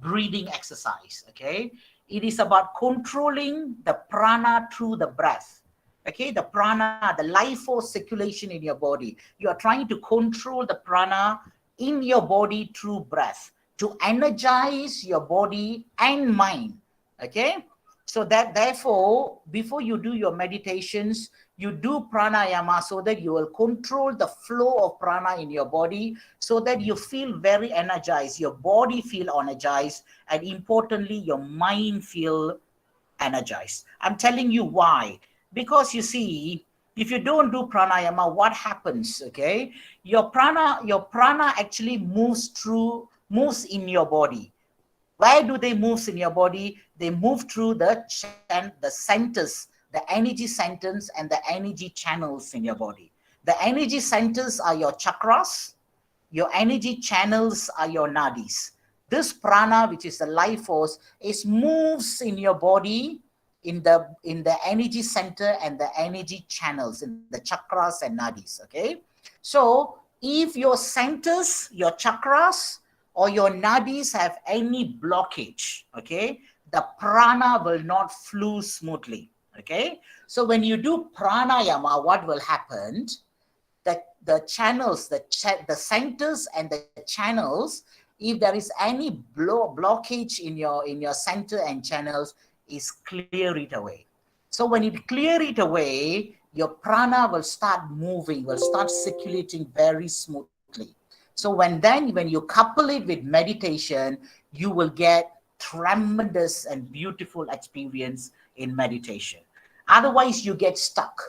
breathing exercise. Okay, it is about controlling the prana through the breath. Okay, the prana, the life force circulation in your body. You are trying to control the prana in your body through breath to energize your body and mind. Okay, So that therefore, before you do your meditations, you do pranayama so that you will control the flow of prana in your body, so that you feel very energized, your body feel energized, and importantly, your mind feel energized. I'm telling you why. Because you see, if you don't do pranayama, what happens? Okay, your prana actually moves in your body. Where do they move in your body? They move through the centers, the energy centers and the energy channels in your body. The energy centers are your chakras. Your energy channels are your nadis. This prana, which is the life force, is moves in your body in the energy center and the energy channels in the chakras and nadis. Okay, so if your centers, your chakras or your nadis have any blockage, okay, the prana will not flow smoothly. Okay, so when you do pranayama, what will happen? The channels, the centers and the channels, if there is any blockage in your center and channels, is clear it away. So when you clear it away, your prana will start moving, will start circulating very smoothly. So when you couple it with meditation, you will get tremendous and beautiful experience in meditation. Otherwise you get stuck.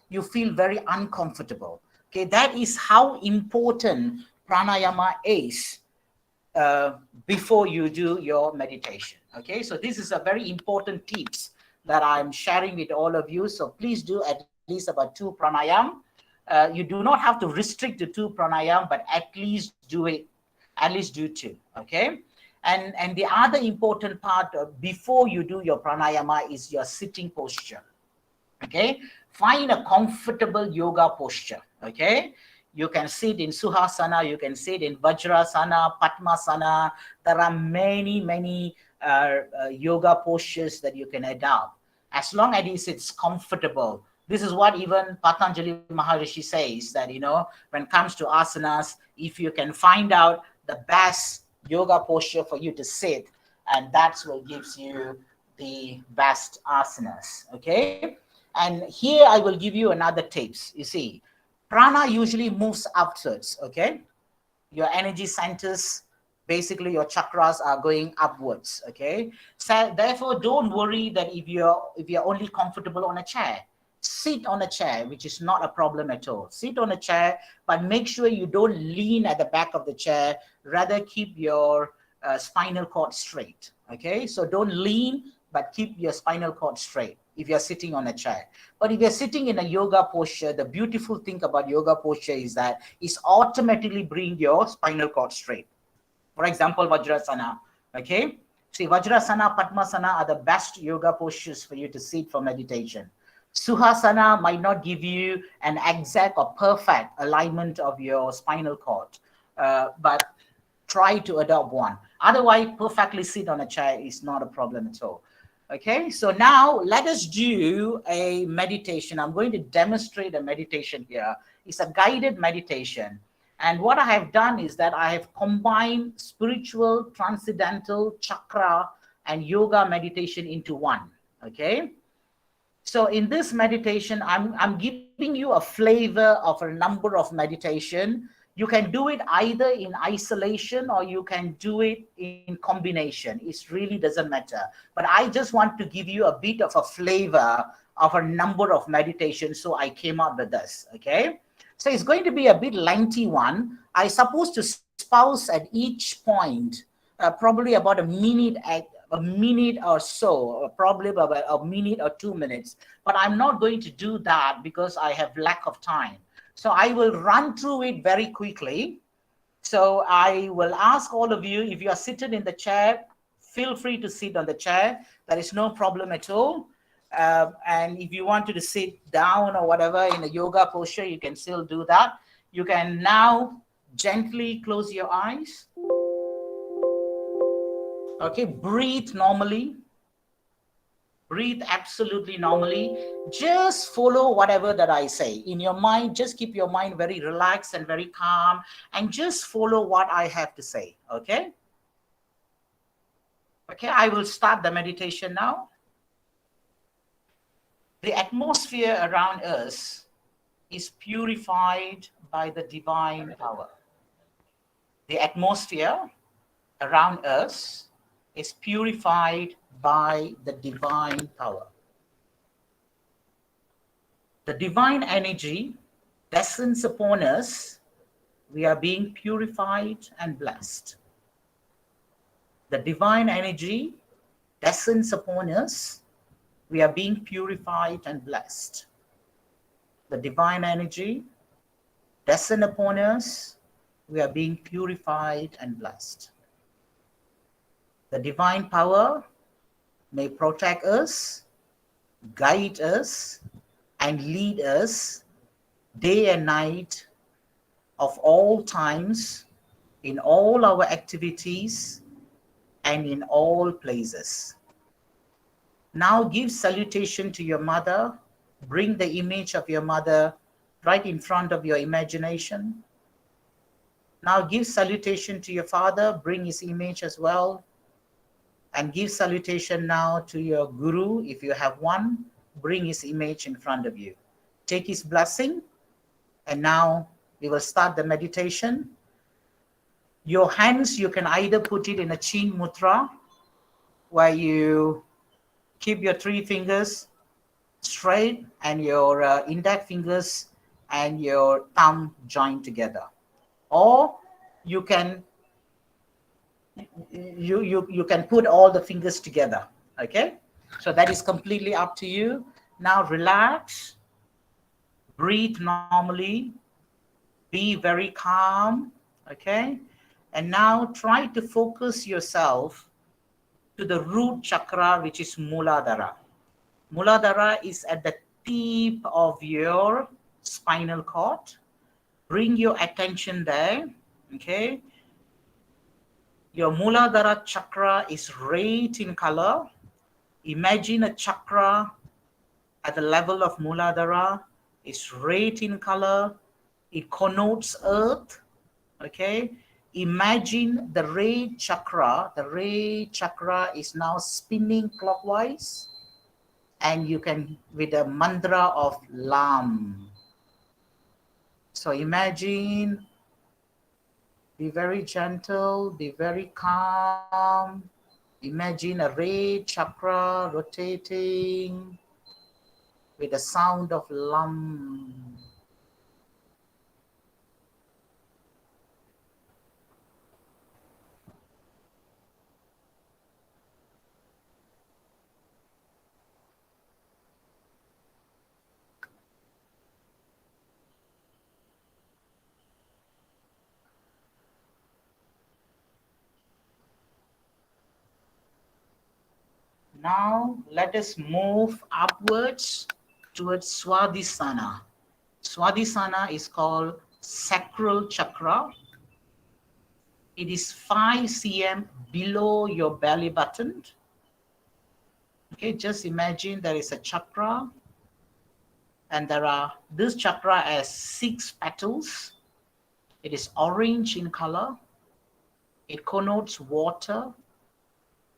You feel very uncomfortable. Okay, that is how important pranayama is before you do your meditation. Okay, so this is a very important tips that I'm sharing with all of you. So please do at least about 2 pranayam. You do not have to restrict to 2 pranayam, but at least do it. At least do 2. Okay, and the other important part before you do your pranayama is your sitting posture. Okay, find a comfortable yoga posture. Okay, you can sit in suhasana, you can sit in vajrasana, padmasana. There are many yoga postures that you can adopt, as long as it's comfortable. This is what even Patanjali Maharishi says, that when it comes to asanas, if you can find out the best yoga posture for you to sit, and that's what gives you the best asanas. Okay, and here I will give you another tips. You see, prana usually moves upwards. Okay, your energy centers, basically your chakras, are going upwards. Okay, so therefore don't worry that if you're only comfortable on a chair, sit on a chair, which is not a problem at all. Sit on a chair, but make sure you don't lean at the back of the chair. Rather keep your spinal cord straight. Okay, so don't lean, but keep your spinal cord straight if you're sitting on a chair. But if you're sitting in a yoga posture, the beautiful thing about yoga posture is that it's automatically bring your spinal cord straight. For example, Vajrasana. Okay, see, Vajrasana, Padmasana are the best yoga postures for you to sit for meditation. Suhasana might not give you an exact or perfect alignment of your spinal cord, but try to adopt one. Otherwise, perfectly sit on a chair is not a problem at all. Okay, so now let us do a meditation. I'm going to demonstrate a meditation here. It's a guided meditation. And what I have done is that I have combined spiritual, transcendental, chakra, and yoga meditation into one. Okay, so in this meditation, I'm giving you a flavor of a number of meditation. You can do it either in isolation or you can do it in combination. It really doesn't matter. But I just want to give you a bit of a flavor of a number of meditations, so I came up with this. Okay, so it's going to be a bit lengthy one. I supposed to spouse at each point probably about a minute or so, probably about a minute or 2 minutes. But I'm not going to do that because I have lack of time. So I will run through it very quickly. So I will ask all of you, if you are sitting in the chair, feel free to sit on the chair. There is no problem at all. And if you wanted to sit down or whatever in a yoga posture, you can still do that. You can now gently close your eyes. Okay, breathe normally. Breathe absolutely normally. Just follow whatever that I say. In your mind, just keep your mind very relaxed and very calm, and just follow what I have to say. Okay? Okay, I will start the meditation now. The atmosphere around us is purified by the divine power. The atmosphere around us is purified by the divine power. The divine energy descends upon us. We are being purified and blessed. The divine energy descends upon us. We are being purified and blessed. The divine energy descends upon us. We are being purified and blessed. The divine power may protect us, guide us, and lead us day and night of all times, in all our activities, and in all places. Now give salutation to your mother. Bring the image of your mother right in front of your imagination. Now give salutation to your father. Bring his image as well. And give salutation now to your guru. If you have one, bring his image in front of you. Take his blessing. And now we will start the meditation. Your hands, you can either put it in a chin mudra, where you keep your 3 fingers straight and your index fingers and your thumb joined together. Or you can you can put all the fingers together. Okay, so that is completely up to you. Now relax, breathe normally, be very calm. Okay, and now try to focus yourself to the root chakra, which is Muladhara. Muladhara is at the tip of your spinal cord. Bring your attention there. Okay, your Muladhara chakra is red in color. Imagine a chakra at the level of Muladhara. It's red in color. It connotes earth. Okay, imagine the red chakra. The red chakra is now spinning clockwise, and you can, with the mantra of Lam. So imagine, be very gentle, be very calm. Imagine a red chakra rotating with the sound of Lam. Now let us move upwards towards Swadhisthana. Swadhisthana is called sacral chakra. It is 5 cm below your belly button. Okay, just imagine there is a chakra, and this chakra has 6 petals. It is orange in color. It connotes water.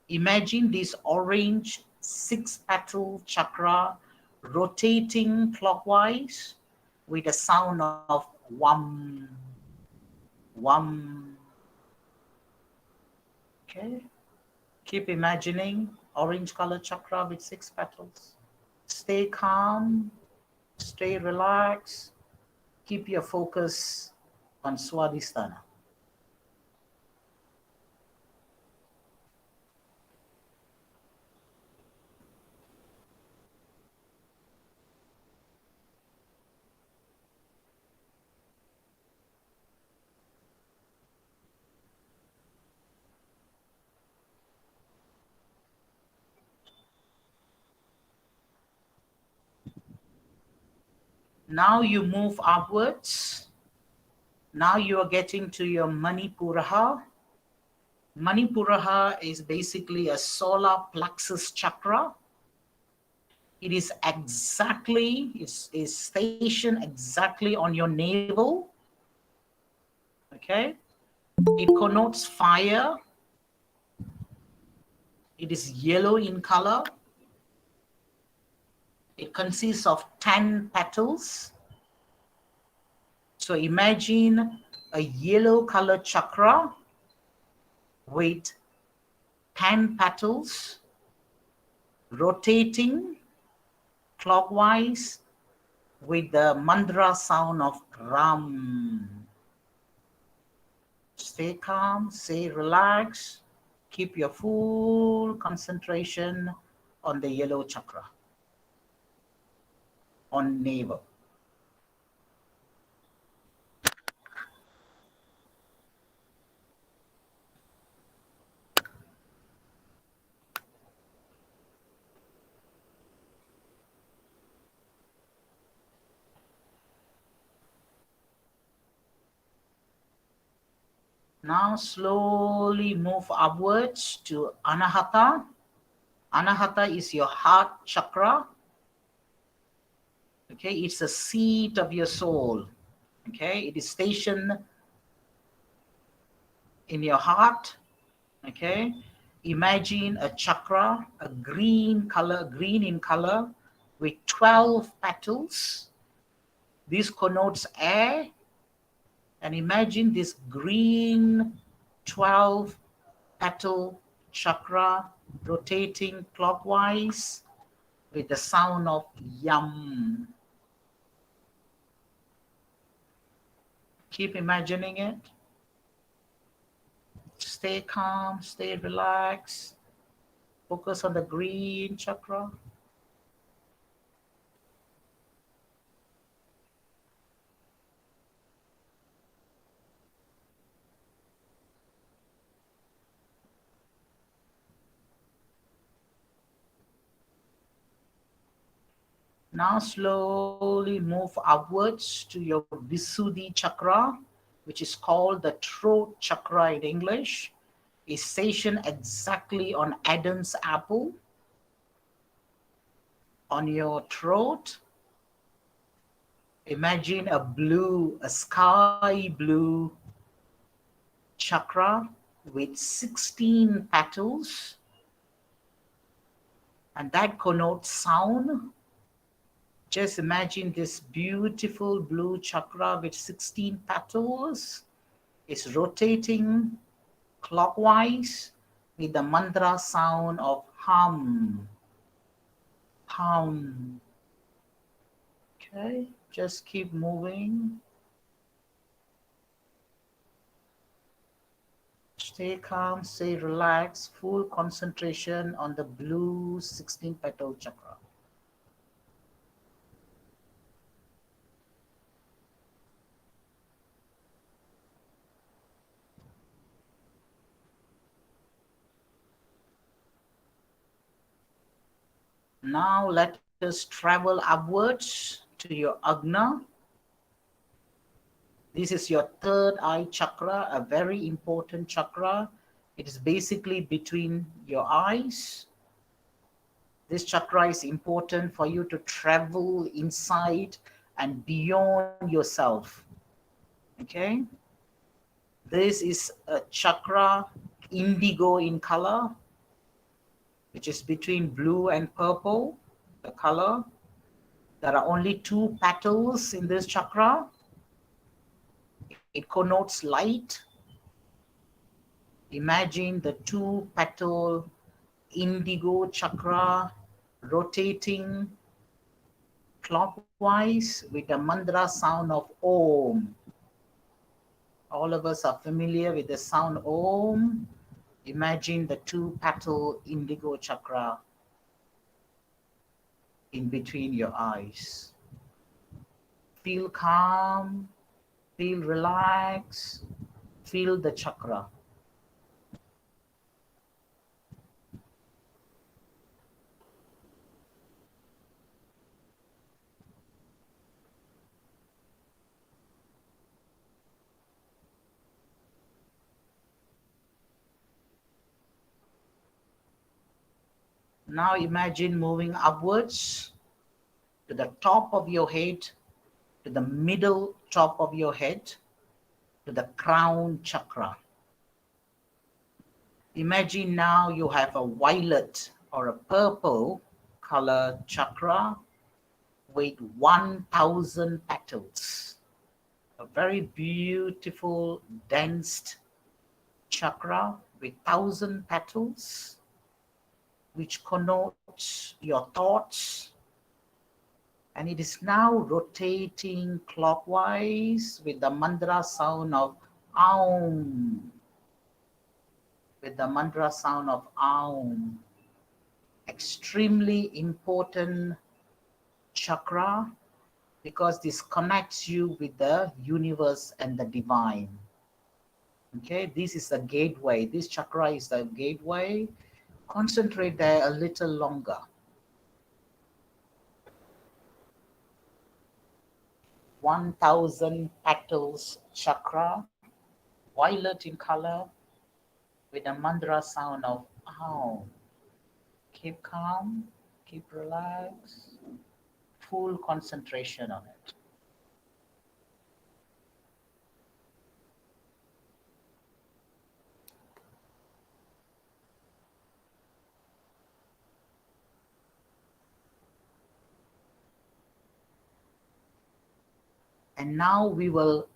Imagine this orange 6-petal chakra rotating clockwise with a sound of Wam, Wam. Okay, keep imagining orange color chakra with 6 petals. Stay calm, stay relaxed, keep your focus on Swadhisthana. Now you move upwards. Now you are getting to your Manipuraha. Manipuraha is basically a solar plexus chakra. It is exactly, is stationed exactly on your navel. Okay, it connotes fire. It is yellow in color. It consists of 10 petals. So imagine a yellow colored chakra with 10 petals rotating clockwise with the mantra sound of Ram. Stay calm, stay relaxed, keep your full concentration on the yellow chakra, on navel. Now slowly move upwards to Anahata. Anahata is your heart chakra. Okay, it's the seat of your soul. Okay, it is stationed in your heart. Okay, imagine a chakra, a green in color with 12 petals. This connotes air. And imagine this green 12 petal chakra rotating clockwise with the sound of Yam. Keep imagining it. Stay calm, stay relaxed. Focus on the green chakra. Now slowly move upwards to your Visuddhi chakra, which is called the throat chakra in English. Is stationed exactly on Adam's apple, on your throat. Imagine a sky blue chakra with 16 petals, and that connotes sound. Just imagine this beautiful blue chakra with 16 petals is rotating clockwise with the mantra sound of hum. Hum. Okay, just keep moving. Stay calm, stay relaxed, full concentration on the blue 16 petal chakra. Now let us travel upwards to your Agna. This is your third eye chakra, a very important chakra. It is basically between your eyes. This chakra is important for you to travel inside and beyond yourself. Okay? This is a chakra, indigo in color, which is between blue and purple, the color. There are only 2 petals in this chakra. It connotes light. Imagine the 2 petal indigo chakra rotating clockwise with the mantra sound of Om. All of us are familiar with the sound Om. Imagine the 2 petal indigo chakra in between your eyes. Feel calm, feel relaxed, feel the chakra. Now imagine moving upwards to the top of your head, to the middle top of your head, to the crown chakra. Imagine now you have a violet or a purple color chakra with 1,000 petals. A very beautiful, dense chakra with 1,000 petals, which connotes your thoughts. And it is now rotating clockwise with the mantra sound of Aum. With the mantra sound of Aum. Extremely important chakra because this connects you with the universe and the divine. Okay, this is the gateway. This chakra is the gateway. Concentrate there a little longer. 1,000 petals chakra, violet in color, with a mantra sound of Aum. Keep calm, keep relaxed, full concentration on it. And now we will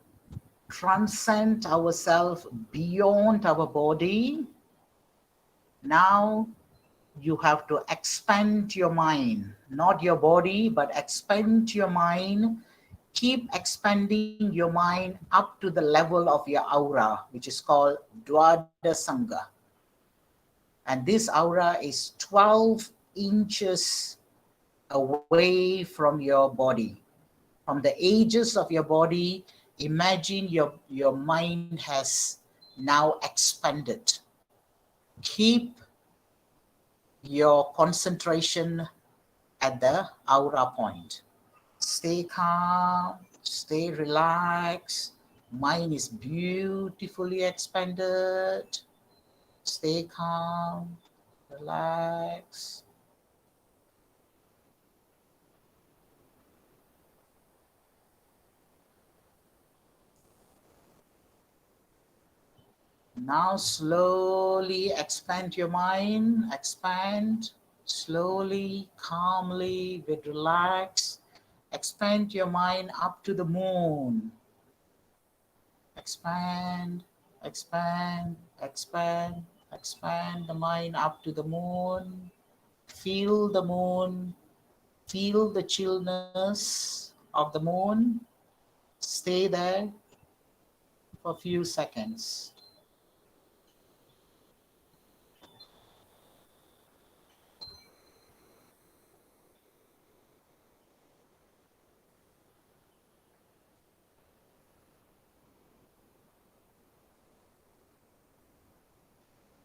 transcend ourselves beyond our body. Now you have to expand your mind, not your body, but expand your mind. Keep expanding your mind up to the level of your aura, which is called Dwadasanga. And this aura is 12 inches away from your body. From the edges of your body, imagine your mind has now expanded. Keep your concentration at the aura point. Stay calm, stay relaxed. Mind is beautifully expanded. Stay calm, relax. Now slowly expand your mind, expand slowly, calmly, with relax. Expand your mind up to the moon. Expand, expand, expand, expand the mind up to the moon. Feel the moon, feel the chillness of the moon. Stay there for a few seconds.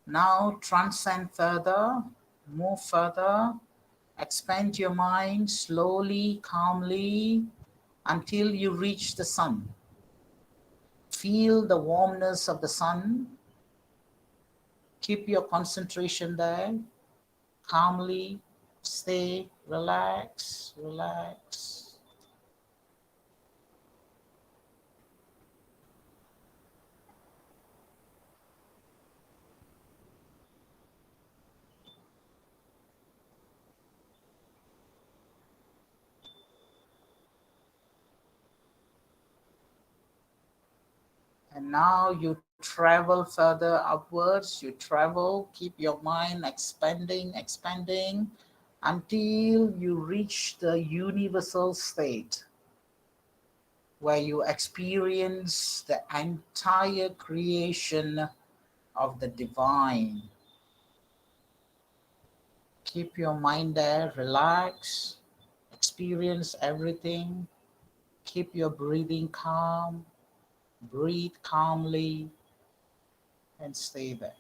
Now transcend further, move further, expand your mind slowly, calmly, until you reach the sun. Feel the warmness of the sun. Keep your concentration there. Calmly, stay, relax, relax. And now you travel further upwards, you travel, keep your mind expanding, expanding, until you reach the universal state, where you experience the entire creation of the divine. Keep your mind there, relax, experience everything, keep your breathing calm, breathe calmly, and stay there.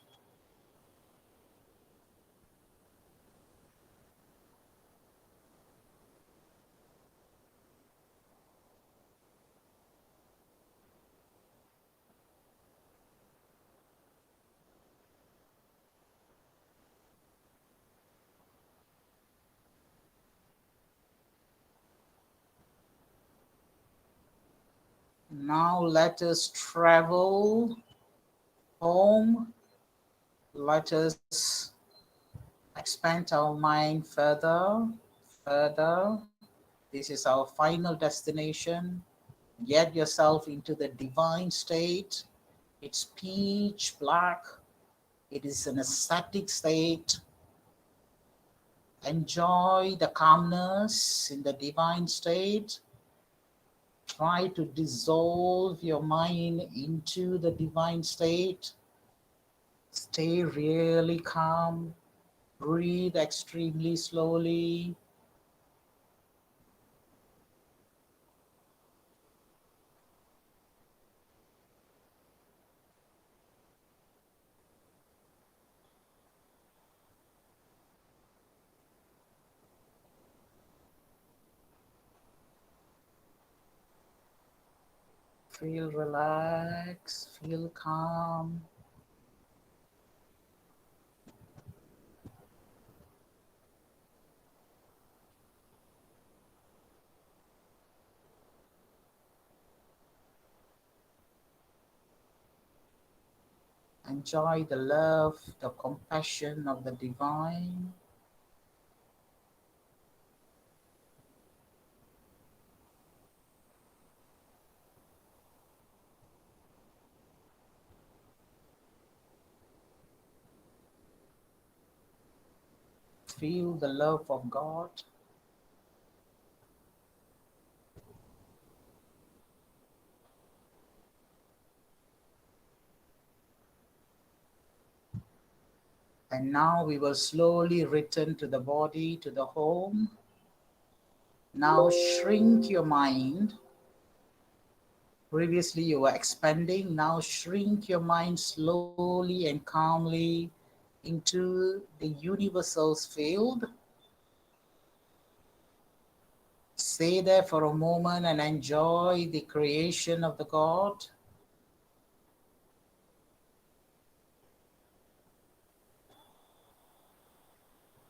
Now let us travel home Let us expand our mind further, further. This is our final destination. Get yourself into the divine state. It's pitch black. It is an ecstatic state. Enjoy the calmness in the divine state. Try to dissolve your mind into the divine state. Stay really calm. Breathe extremely slowly. Feel relaxed, feel calm. Enjoy the love, the compassion of the divine. Feel the love of God. And now we will slowly return to the body, to the home. Now shrink your mind. Previously you were expanding. Now shrink your mind slowly and calmly into the universal's field. Stay there for a moment and enjoy the creation of the God.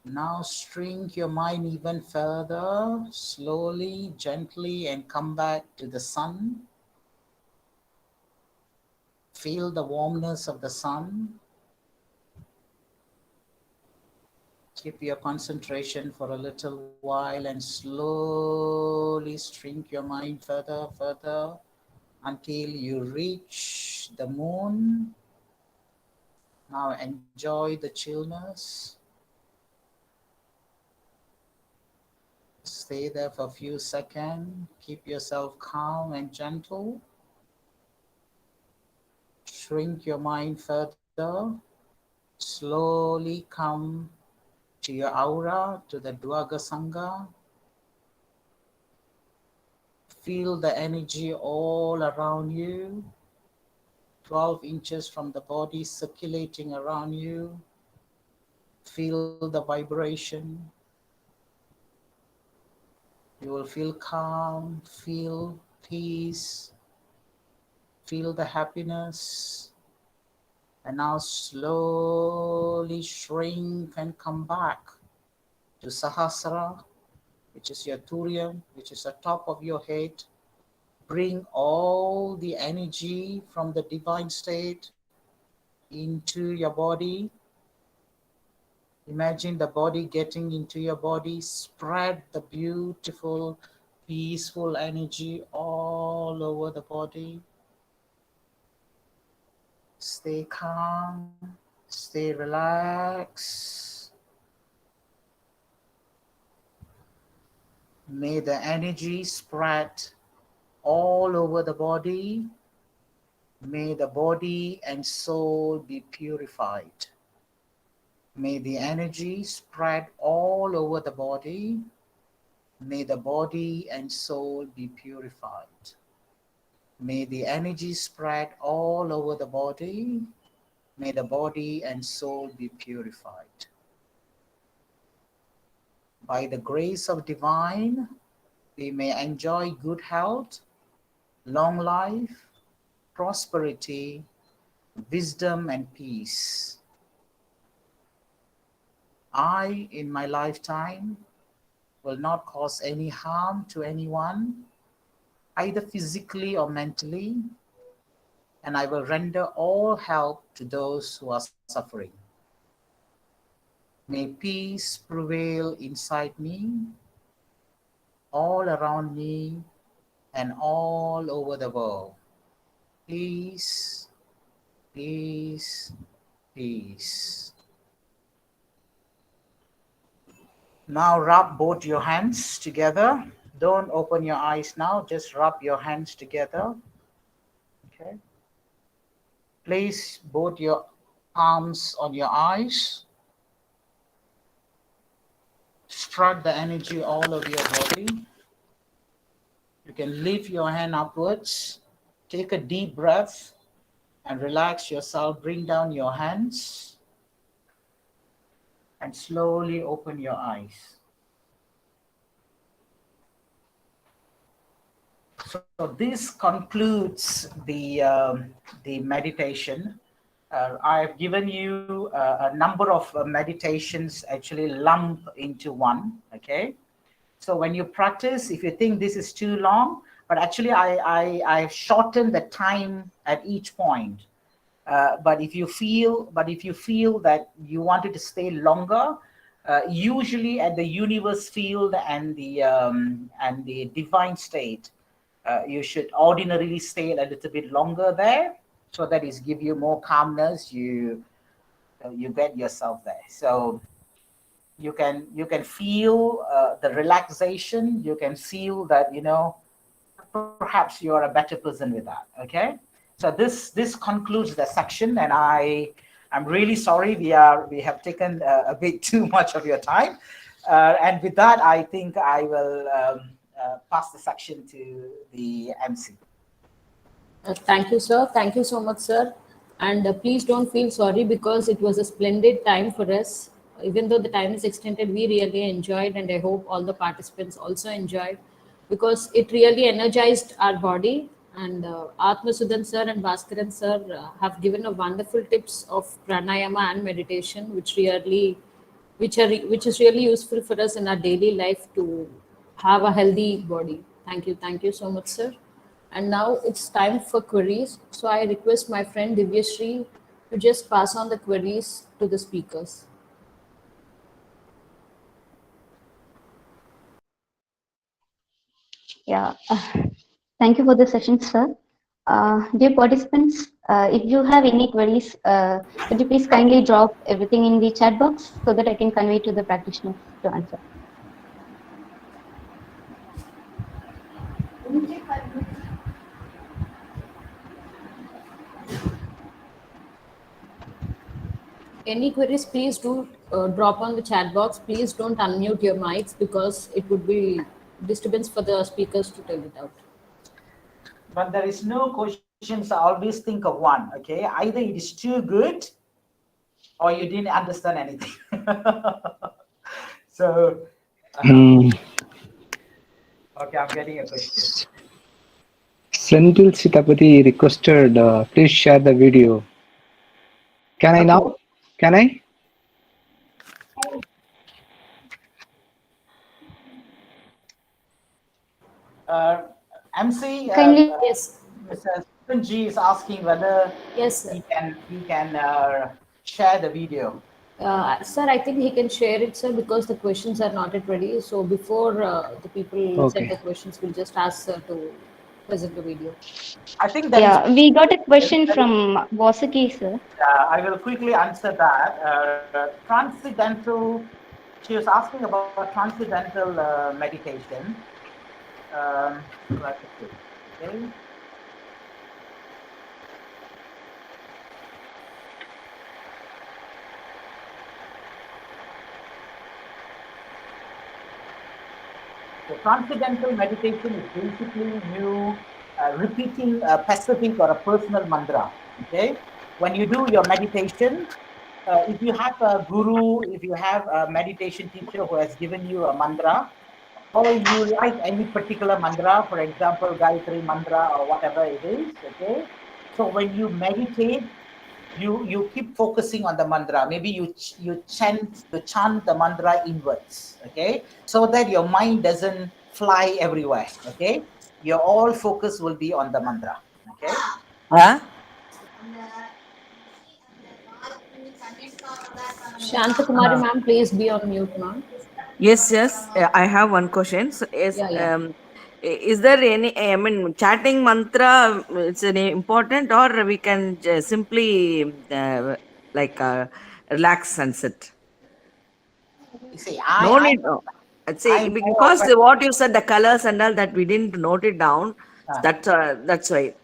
Now shrink your mind even further, slowly, gently, and come back to the sun. Feel the warmness of the sun. Keep your concentration for a little while and slowly shrink your mind further, further until you reach the moon. Now enjoy the chillness. Stay there for a few seconds. Keep yourself calm and gentle. Shrink your mind further. Slowly come to your aura, to the Dwaga Sangha. Feel the energy all around you. 12 inches from the body circulating around you. Feel the vibration. You will feel calm, feel peace, feel the happiness. And now slowly shrink and come back to Sahasrara, which is your Turiya, which is the top of your head. Bring all the energy from the divine state into your body. Imagine the body getting into your body. Spread the beautiful, peaceful energy all over the body. Stay calm, stay relaxed. May the energy spread all over the body. May the body and soul be purified. May the energy spread all over the body. May the body and soul be purified. May the energy spread all over the body. May the body and soul be purified. By the grace of divine, we may enjoy good health, long life, prosperity, wisdom, and peace. I, in my lifetime, will not cause any harm to anyone, either physically or mentally, and I will render all help to those who are suffering. May peace prevail inside me, all around me, and all over the world. Peace, peace, peace. Now rub both your hands together. Don't open your eyes now, just rub your hands together. Okay. Place both your palms on your eyes. Strike the energy all over your body. You can lift your hand upwards. Take a deep breath and relax yourself. Bring down your hands and slowly open your eyes. So this concludes the meditation. I have given you a number of meditations actually lump into one. Okay. So when you practice, if you think this is too long, but actually I shortened the time at each point. But if you feel that you wanted to stay longer, usually at the universe field and the divine state, you should ordinarily stay a little bit longer there, so that is give you more calmness. You get yourself there. So you can feel the relaxation. You can feel that perhaps you are a better person with that. Okay, so this concludes the section, and I'm really sorry we have taken a bit too much of your time, and with that I think I will pass the section to the MC. Thank you, sir. Thank you so much, sir. And please don't feel sorry, because it was a splendid time for us. Even though the time is extended, we really enjoyed, and I hope all the participants also enjoyed, because it really energized our body. And Atma Sudan sir and Bhaskaran sir have given a wonderful tips of pranayama and meditation, which is really useful for us in our daily life to have a healthy body. Thank you so much, sir. And now it's time for queries. So I request my friend Divyashree to just pass on the queries to the speakers. Yeah. Thank you for the session, sir. Dear participants, if you have any queries, could you please kindly drop everything in the chat box so that I can convey to the practitioners to answer. Any queries, please do drop on the chat box. Please don't unmute your mics, because it would be disturbance for the speakers to tell it out. But there is no questions. I always think of one. Okay, either it is too good or you didn't understand anything. So okay, I'm getting a question. Senthil Sitapati requested, please share the video. Can I now? Can I? MC, Kindly. Yes. Mr. Stephen G is asking whether Yes, he can share the video. sir, I think he can share it, sir, because the questions are not yet ready. So before the people send the questions, we'll just ask sir to present the video. I think that We got a question from Vasuki, sir. I will quickly answer that. Transcendental. She was asking about transcendental meditation. Let's see. Okay. So transcendental meditation is basically you repeating a specific or a personal mantra. Okay, when you do your meditation, if you have a guru, if you have a meditation teacher who has given you a mantra, or you like any particular mantra, for example, Gayatri mantra or whatever it is. Okay, so when you meditate, you keep focusing on the mantra. Maybe you chant the mantra inwards. Okay, so that your mind doesn't fly everywhere. Okay, your all focus will be on the mantra. Okay. Shantakumari ma'am, please be on mute, ma'am. Yes, yes. I have one question. So, Yeah, yeah. is there any? I mean, chanting mantra. It's an important, or we can simply relax and sit. You see, No need. No. See, I know, because what you said, the colors and all that we didn't note it down. uh, That's why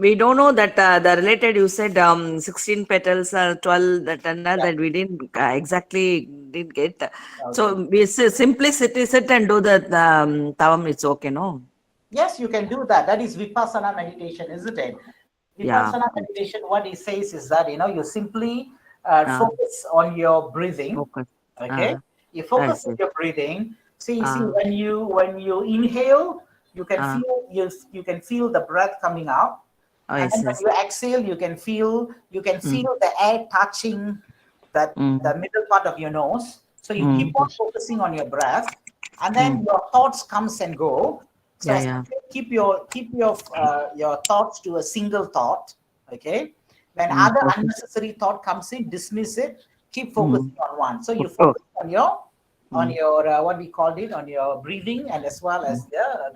we don't know that the related you said 16 petals, 12 that and all yeah, that we didn't exactly didn't get. So okay. we simply sit and do the tavam. It's okay, no? Yes, you can do that. That is Vipassana meditation, isn't it? Yeah. Vipassana meditation, what it says is that, you simply Uh, focus on your breathing. focus. Okay, you I focus on see. your breathing. See, Uh, when you inhale, you can uh, feel the breath coming out, and then yes, when yes. you exhale, you can feel Mm, the air touching the mm, middle part of your nose. So you keep mm. on focusing on your breath, and then Mm. your thoughts comes and go. So Yeah, as yeah. keep your thoughts to a single thought. Okay, when other Okay. unnecessary thought comes in, dismiss it. Keep Mm. focusing on one. So you Oh. focus on Mm. your what we called it, on your breathing, and as well as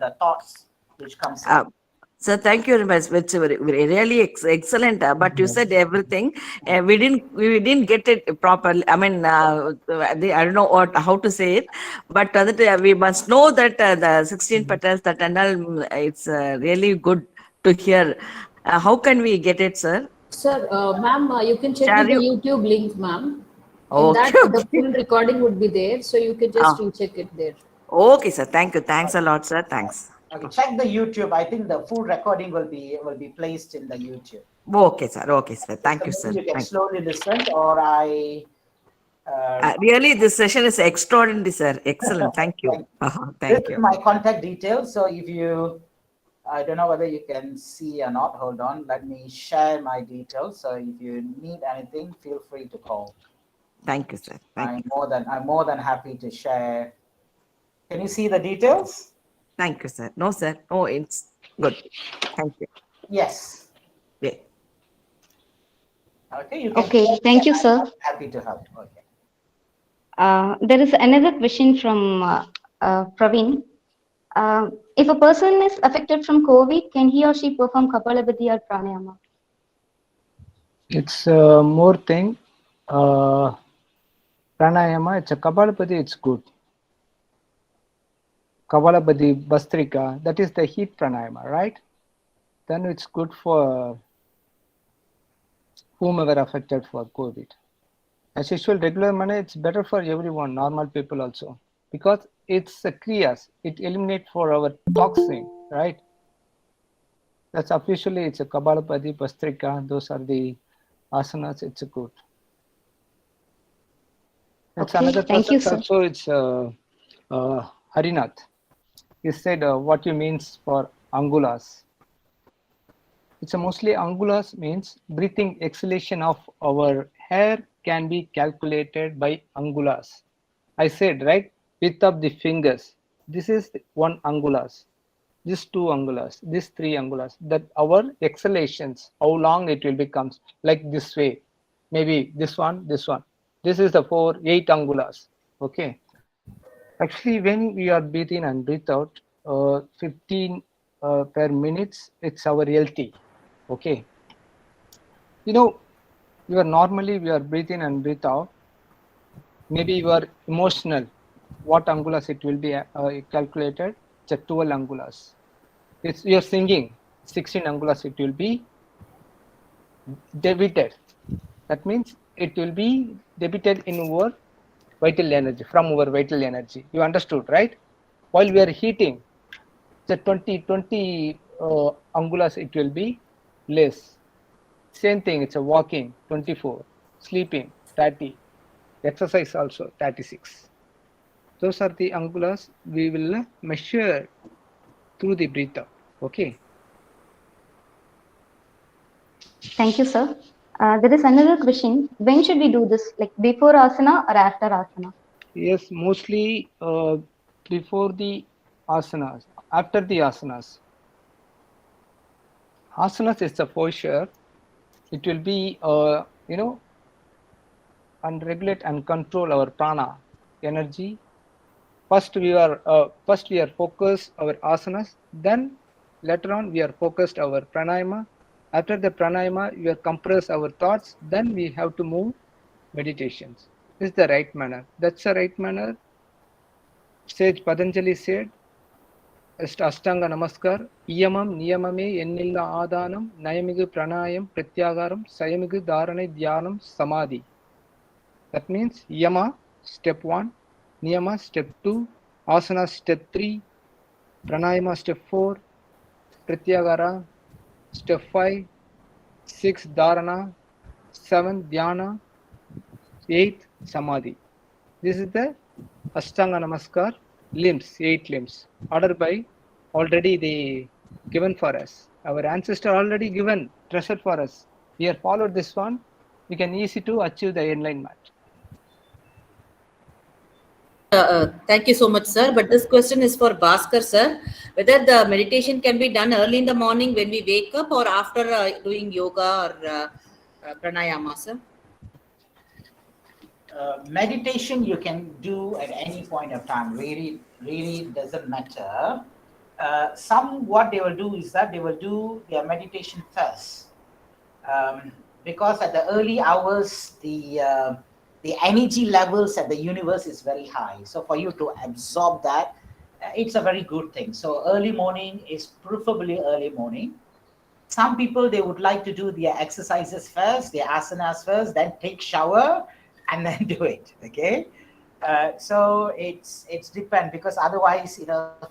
the thoughts which comes in. Uh, so thank you very much. It's really excellent. But you said everything. We didn't get it properly. I mean, I don't know how to say it, but we must know that the 16 petals that and all. It's really good to hear. How can we get it, sir? Sir, ma'am, you can check with Shall the you? YouTube link, ma'am. In Okay, that, the okay. full recording would be there, so you can just Ah, recheck it there. okay, sir. Thank you. Thanks a lot, sir. Thanks. Okay, check the YouTube. I think the full recording will be placed in the YouTube. Okay, sir. Okay, sir. Thank So you, sir. maybe you can Thank you. slowly listen, or I. Really, this session is extraordinary, sir. Excellent. Thank you. Thank This Thank is you. my contact details. So I don't know whether you can see or not. Hold on. Let me share my details. So if you need anything, feel free to call. Thank you, sir. Thank you. I'm more than happy to share. Can you see the details? Thank you, sir. No, sir. Oh, it's good. Thank you. Yes. Yeah. Okay, you can Okay, call me thank and you, I'm sir. happy to help. Okay. There is another question from Praveen. If a person is affected from COVID, can he or she perform Kapalabhati or Pranayama? It's more thing. Pranayama, it's a Kapalapati, it's good. Kapalapati, Bastrika, that is the heat pranayama, right? Then it's good for whomever affected for COVID. As usual, regular manner, it's better for everyone, normal people also, because it's a kriyas. It eliminates for our toxin, right? That's officially it's a Kapalapati, Bastrika. Those are the asanas. It's a good. That's Okay, another thank person you, sir. also. It's Harinath. He said what you means for angulas. It's a mostly angulas means breathing exhalation of our hair can be calculated by angulas. I said right, width of the fingers. This is one angulas. This two angulas. This three angulas. That our exhalations, how long it will become like this way. Maybe this one, this one. This is the 8 angulas. Okay. Actually, when we are breathe in and breathe out, 15 per minutes, it's our LT. Okay. We are normally we are breathe in and breathe out. Maybe you are emotional. What angulas it will be calculated? It's a 12 angulas. It's you're singing 16 angulas. It will be debited. That means it will be debited in our vital energy from our vital energy. You understood, right? While we are heating, the 20 angulas it will be less. Same thing, it's a walking 24, sleeping 30, exercise also 36. Those are the angulas we will measure through the breath out. Okay. Thank you, sir. There is another question. When should we do this? Like before asana or after asana? Yes, mostly before the asanas, after the asanas. Asanas is the posture. It will be, and regulate and control our prana, energy. First we are focused our asanas, then later on we are focused our pranayama. After the pranayama, we are compress our thoughts, then we have to move meditations. This is the right manner. That's the right manner. Sage Patanjali said, Ashtanga Namaskar, Iyamam Niyamame Ennilla Adanam, Nayamigu Pranayam Pratyagaram, Sayamigu Dharane Dhyanam Samadhi. That means Yama, step 1, Niyama, step 2, Asana, step 3, Pranayama, step 4, Pratyagara, step 5, 6, Dharana, 7, Dhyana, 8, Samadhi. This is the Ashtanga Namaskar limbs, 8 limbs, ordered by already they given for us. Our ancestor already given, treasured for us. We have followed this one, we can easy to achieve the enlightenment. Thank you so much, sir. But this question is for Bhaskar, sir. Whether the meditation can be done early in the morning when we wake up or after doing yoga or pranayama, sir? Meditation you can do at any point of time. Really doesn't matter. Some what they will do is that they will do their meditation first, because at the early hours the energy levels at the universe is very high. So for you to absorb that, it's a very good thing. So early morning is preferably early morning. Some people, they would like to do their exercises first, their asanas first, then take shower and then do it. Okay. So it's depend, because otherwise,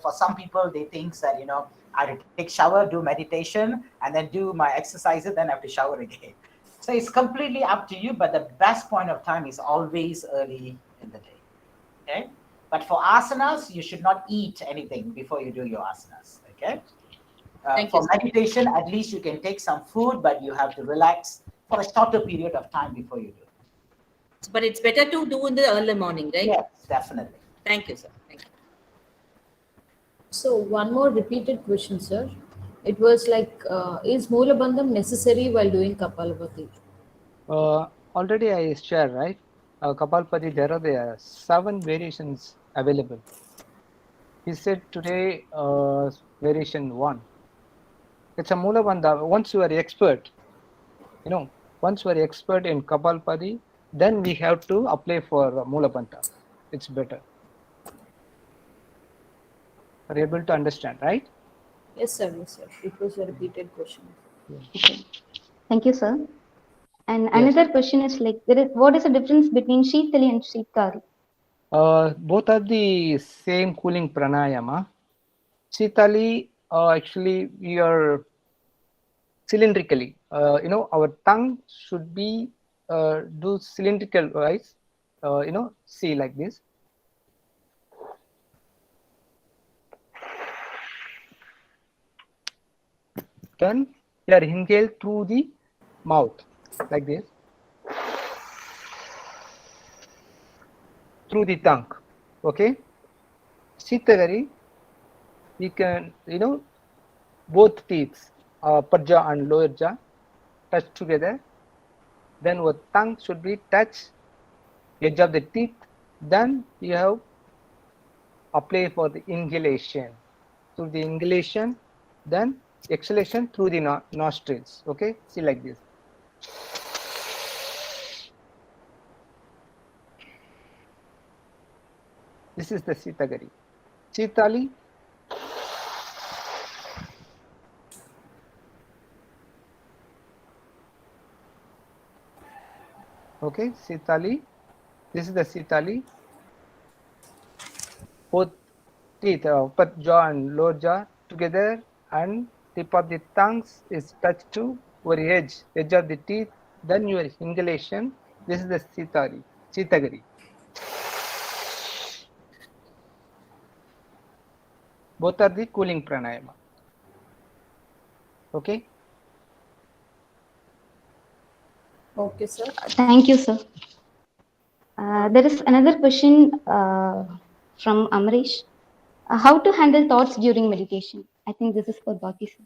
for some people they think that I have to take shower, do meditation, and then do my exercises, then I have to shower again. So it's completely up to you, but the best point of time is always early in the day. Okay. But for asanas, you should not eat anything before you do your asanas. Okay. For meditation, at least you can take some food, but you have to relax for a shorter period of time before you do it. But it's better to do in the early morning, right? Yes, definitely. Thank you, sir. Thank you. So one more repeated question, sir. It was like, is Moola Bandham necessary while doing Kapalabhati? Already I shared, right? Kapalpati, there are 7 variations available. He said today variation 1. It's a Moola Bandha. Once you are expert, once you are expert in Kapalpadi, then we have to apply for Moola Bandha. It's better. Are you able to understand, right? Yes, sir. Yes, sir. It was a repeated question. Okay. Thank you, sir. And another question is like, what is the difference between Sheetali and Sheetari? Both are the same cooling pranayama. Sheetali, actually, we are cylindrically. Our tongue should be do cylindrical wise. See like this. Then you are inhale through the mouth like this, through the tongue. Okay. Shitagari, we can both teeth, upper jaw and lower jaw, touch together. Then our tongue should be touch edge of the teeth. Then you have apply for the inhalation through the inhalation, then exhalation through the nostrils. Okay, see like this. This is the Sitagari. Chitali. Okay, Sitali. This is the Sitali. Both teeth, upper jaw and lower jaw together, and tip of the tongues is touched to or edge of the teeth. Then your inhalation. This is the Sitagari. Both are the cooling pranayama. Okay. Okay, sir. Thank you, sir. There is another question from Amrish. How to handle thoughts during meditation? I think this is for Baki sir.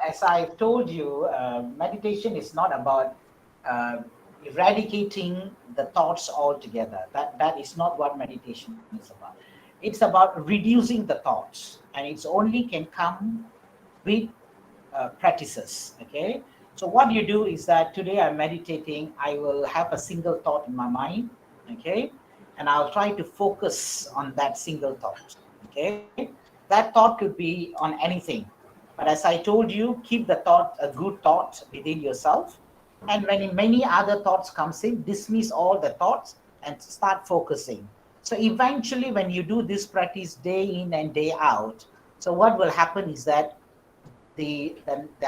As I told you, meditation is not about eradicating the thoughts altogether. That is not what meditation is about. It's about reducing the thoughts, and it's only can come with practices. Okay, so what you do is that today I'm meditating, I will have a single thought in my mind. Okay, and I'll try to focus on that single thought. Okay, that thought could be on anything, but as I told you, keep the thought a good thought within yourself, and when many other thoughts comes in, dismiss all the thoughts and start focusing. So eventually when you do this practice day in and day out, so what will happen is that the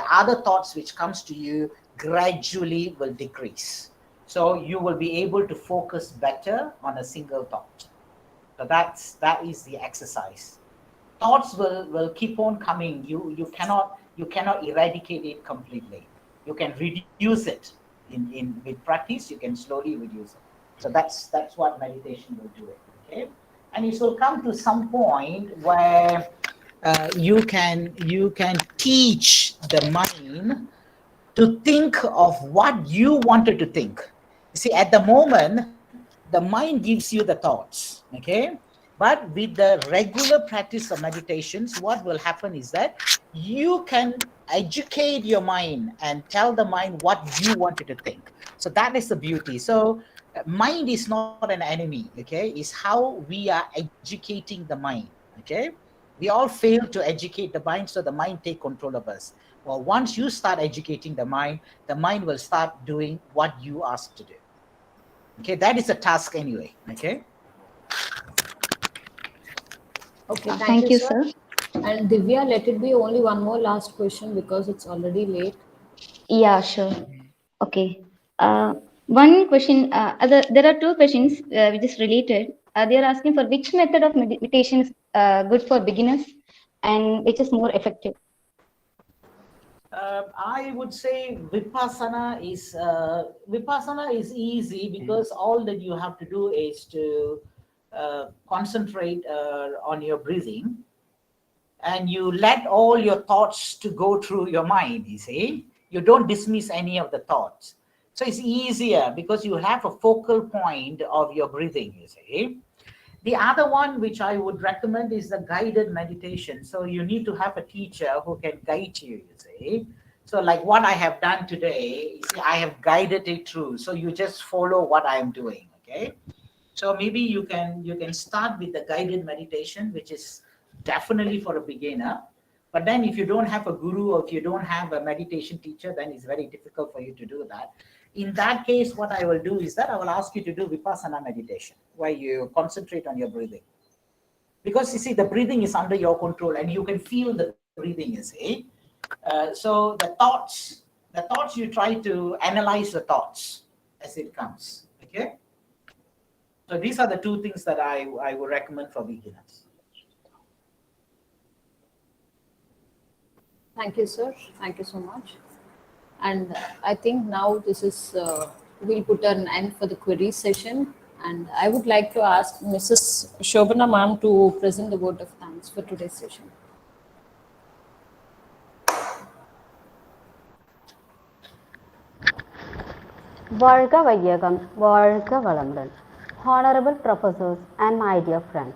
other thoughts which comes to you gradually will decrease, so you will be able to focus better on a single thought. So that is the exercise. Thoughts will keep on coming. You cannot eradicate it completely. You can reduce it in with practice. You can slowly reduce it. So that's what meditation will do it. Okay, and it will come to some point where you can teach the mind to think of what you wanted to think. See, at the moment, the mind gives you the thoughts, okay? But with the regular practice of meditations, what will happen is that you can educate your mind and tell the mind what you wanted to think. So that is the beauty. So mind is not an enemy, okay? It's how we are educating the mind, okay? We all fail to educate the mind, so the mind take control of us. Well, once you start educating the mind will start doing what you ask to do. Okay, that is a task anyway. Okay. Okay, thank Thank you, you, sir. sir. And Divya, let it be only one more last question because it's already late. Yeah, sure. Okay. One question. There are two questions which is related. They are asking for which method of meditation is good for beginners and which is more effective. I would say vipassana is easy because all that you have to do is to concentrate on your breathing, and you let all your thoughts to go through your mind. You see, you don't dismiss any of the thoughts, so it's easier because you have a focal point of your breathing. You see. The other one which I would recommend is the guided meditation. So you need to have a teacher who can guide you, you see. So like what I have done today, you see, I have guided it through. So you just follow what I am doing, okay? So maybe you can start with the guided meditation, which is definitely for a beginner. But then if you don't have a guru or if you don't have a meditation teacher, then it's very difficult for you to do that. In that case, what I will do is that I will ask you to do vipassana meditation, where you concentrate on your breathing. Because you see, the breathing is under your control and you can feel the breathing, you see. So the thoughts you try to analyze the thoughts as it comes. Okay. So these are the two things that I would recommend for beginners. Thank you, sir. Thank you so much. And I think now this is, we'll put an end for the query session. And I would like to ask Mrs. Shobana ma'am to present the vote of thanks for today's session. வாழ்க வையகம், வாழ்க வளமுடன். Honorable professors and my dear friends,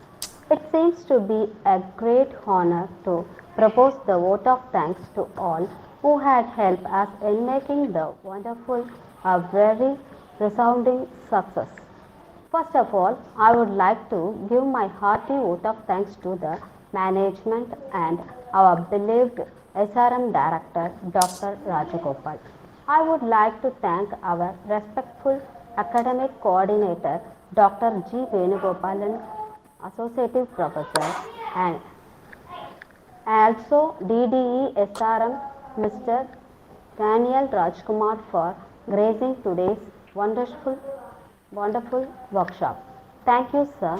it seems to be a great honor to propose the vote of thanks to all who had helped us in making the wonderful a very resounding success. First of all, I would like to give my hearty vote of thanks to the management and our beloved SRM Director, Dr. Rajagopal. I would like to thank our respectful academic coordinator, Dr. G. Venugopalan, Associate Professor, and also DDE SRM, Mr. Daniel Rajkumar, for gracing today's wonderful workshop. Thank you, sir,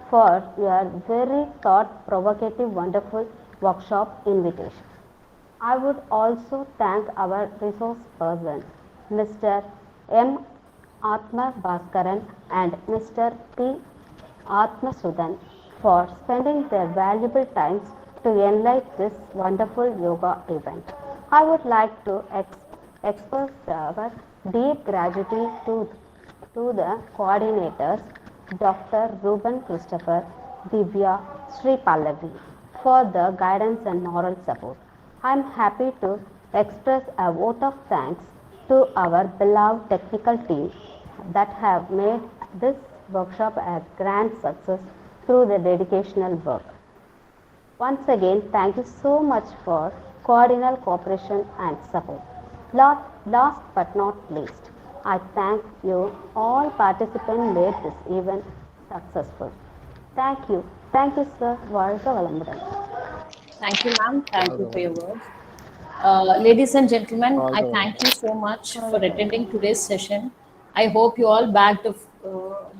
for your very thought-provocative, wonderful workshop invitation. I would also thank our resource person, Mr. M. Atma Bhaskaran and Mr. P. Atma Sudan, for spending their valuable times to enlighten this wonderful yoga event. I would like to express our Deep gratitude to the coordinators, Dr. Ruben Christopher, Divya, Sri Pallavi, for the guidance and moral support. I am happy to express a vote of thanks to our beloved technical team that have made this workshop a grand success through the dedicational work. Once again, thank you so much for cordial cooperation and support. Last but not least, I thank you all participants made this event successful. Thank you. Thank you, sir. வாழ்க வளமுடன். Thank you, ma'am. Thank you for your words. Ladies and gentlemen, I thank you so much for attending today's session. I hope you all bagged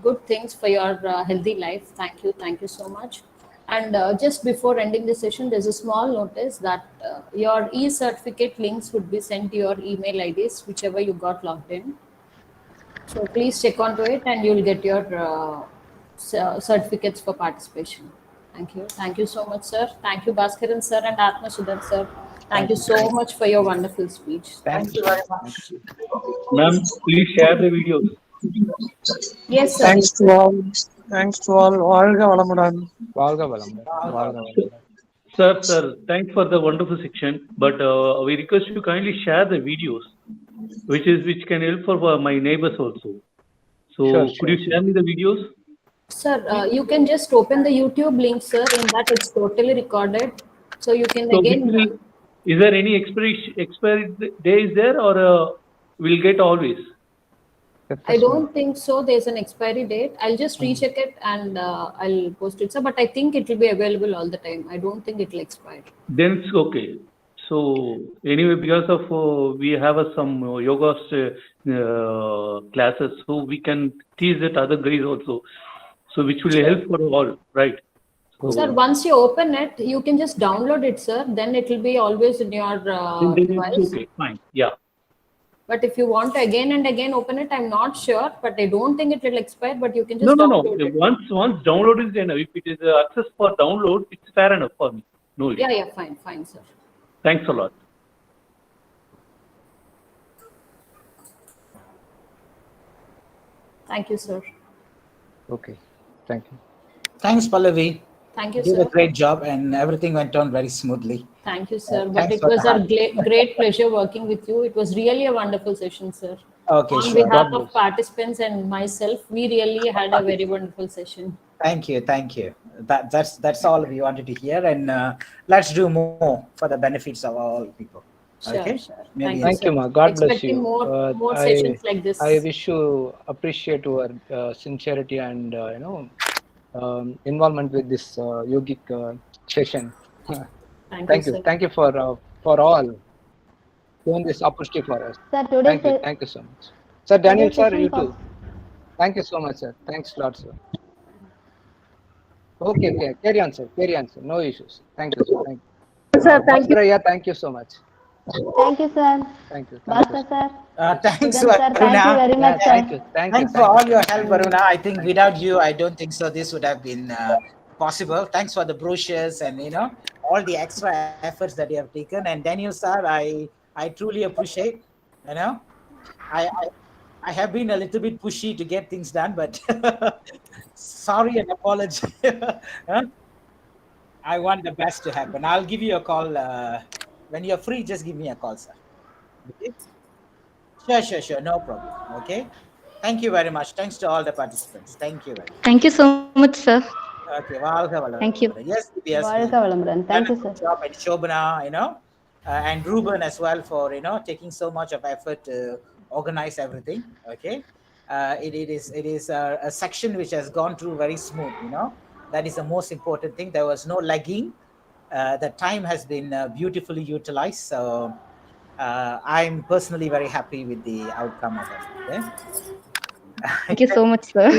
good things for your healthy life. Thank you so much. And just before ending the session, there's a small notice that your e-certificate links would be sent to your email IDs, whichever you got logged in. So please check onto it and you'll get your certificates for participation. Thank you. Thank you so much, sir. Thank you, Bhaskaran sir and Atma Sudan sir. Thank you so much for your wonderful speech. Thank you very much. Ma'am, please share the videos. Yes, sir. Thanks to all. Thanks to all. வாழ்க வளமுடன். வாழ்க வளமுடன். வாழ்க வளமுடன். Sir, thanks for the wonderful section. But we request you kindly share the videos, which can help for my neighbors also. So could you share me the videos? Sir, you can just open the YouTube link, sir. In that, it's totally recorded. So you can So again. is there any expiry day is there, or we'll get always? I don't think so. There's an expiry date. I'll just recheck it and I'll post it, sir. But I think it will be available all the time. I don't think it will expire. Then it's okay. So anyway, because of we have some yoga classes, so we can teach it other guys also. So which will help for all, right? So, Sir, once you open it, you can just download it, sir. Then it will be always in your device. Okay, fine. Yeah. But if you want to again and again open it, I'm not sure. But I don't think it will expire. But you can just download it. Once download is enough. If it is access for download, it's fair enough for me. No issue. Yeah, fine, sir. Thanks a lot. Thank you, sir. Okay, thank you. Thanks, Pallavi. Thank you, You did sir. a great job, and everything went on very smoothly. Thank you, sir. But Thanks it for was the a great pleasure working with you. It was really a wonderful session, sir. Okay, On sure. behalf of participants and myself, we really had a very wonderful session. Thank you. That's all we wanted to hear, and let's do more for the benefits of all people. Sure, Okay. sure. Maybe Thank you, ma. God bless Expecting you. more sessions like this. I wish you appreciate your sincerity and involvement with this yogic session. Thank you, sir. Thank you for all doing this opportunity for us. Sir, today Thank you so much. Sir, Daniel, sir, session you was- too. Thank you so much, sir. Thanks a lot, sir. Okay, carry on, sir. No issues. Thank you, sir. Thank you. Sir, thank you. Yeah, thank you so much. Thank you, sir. Thank you. Bhaskar, sir. Thanks, Sudan, sir. Thank you very much, sir. Thanks for all your help, Varuna. I think without you, I don't think so. This would have been possible. Thanks for the brochures and all the extra efforts that you have taken. And Daniel, sir, I truly appreciate. I have been a little bit pushy to get things done, but sorry and apology. I want the best to happen. I'll give you a call when you're free. Just give me a call, sir. Okay? Sure. No problem. Okay. Thank you very much. Thanks to all the participants. Thank you very much. Thank you so much, sir. Okay. Welcome. Thank you. Yes. வாழ்க வளமுடன். Thank you, sir. Good job, and Shobana, and Ruben as well for taking so much of effort to organize everything. Okay. It is a section which has gone through very smooth. That is the most important thing. There was no lagging. The time has been beautifully utilized. So I'm personally very happy with the outcome of it. Okay? Thank you so much, sir.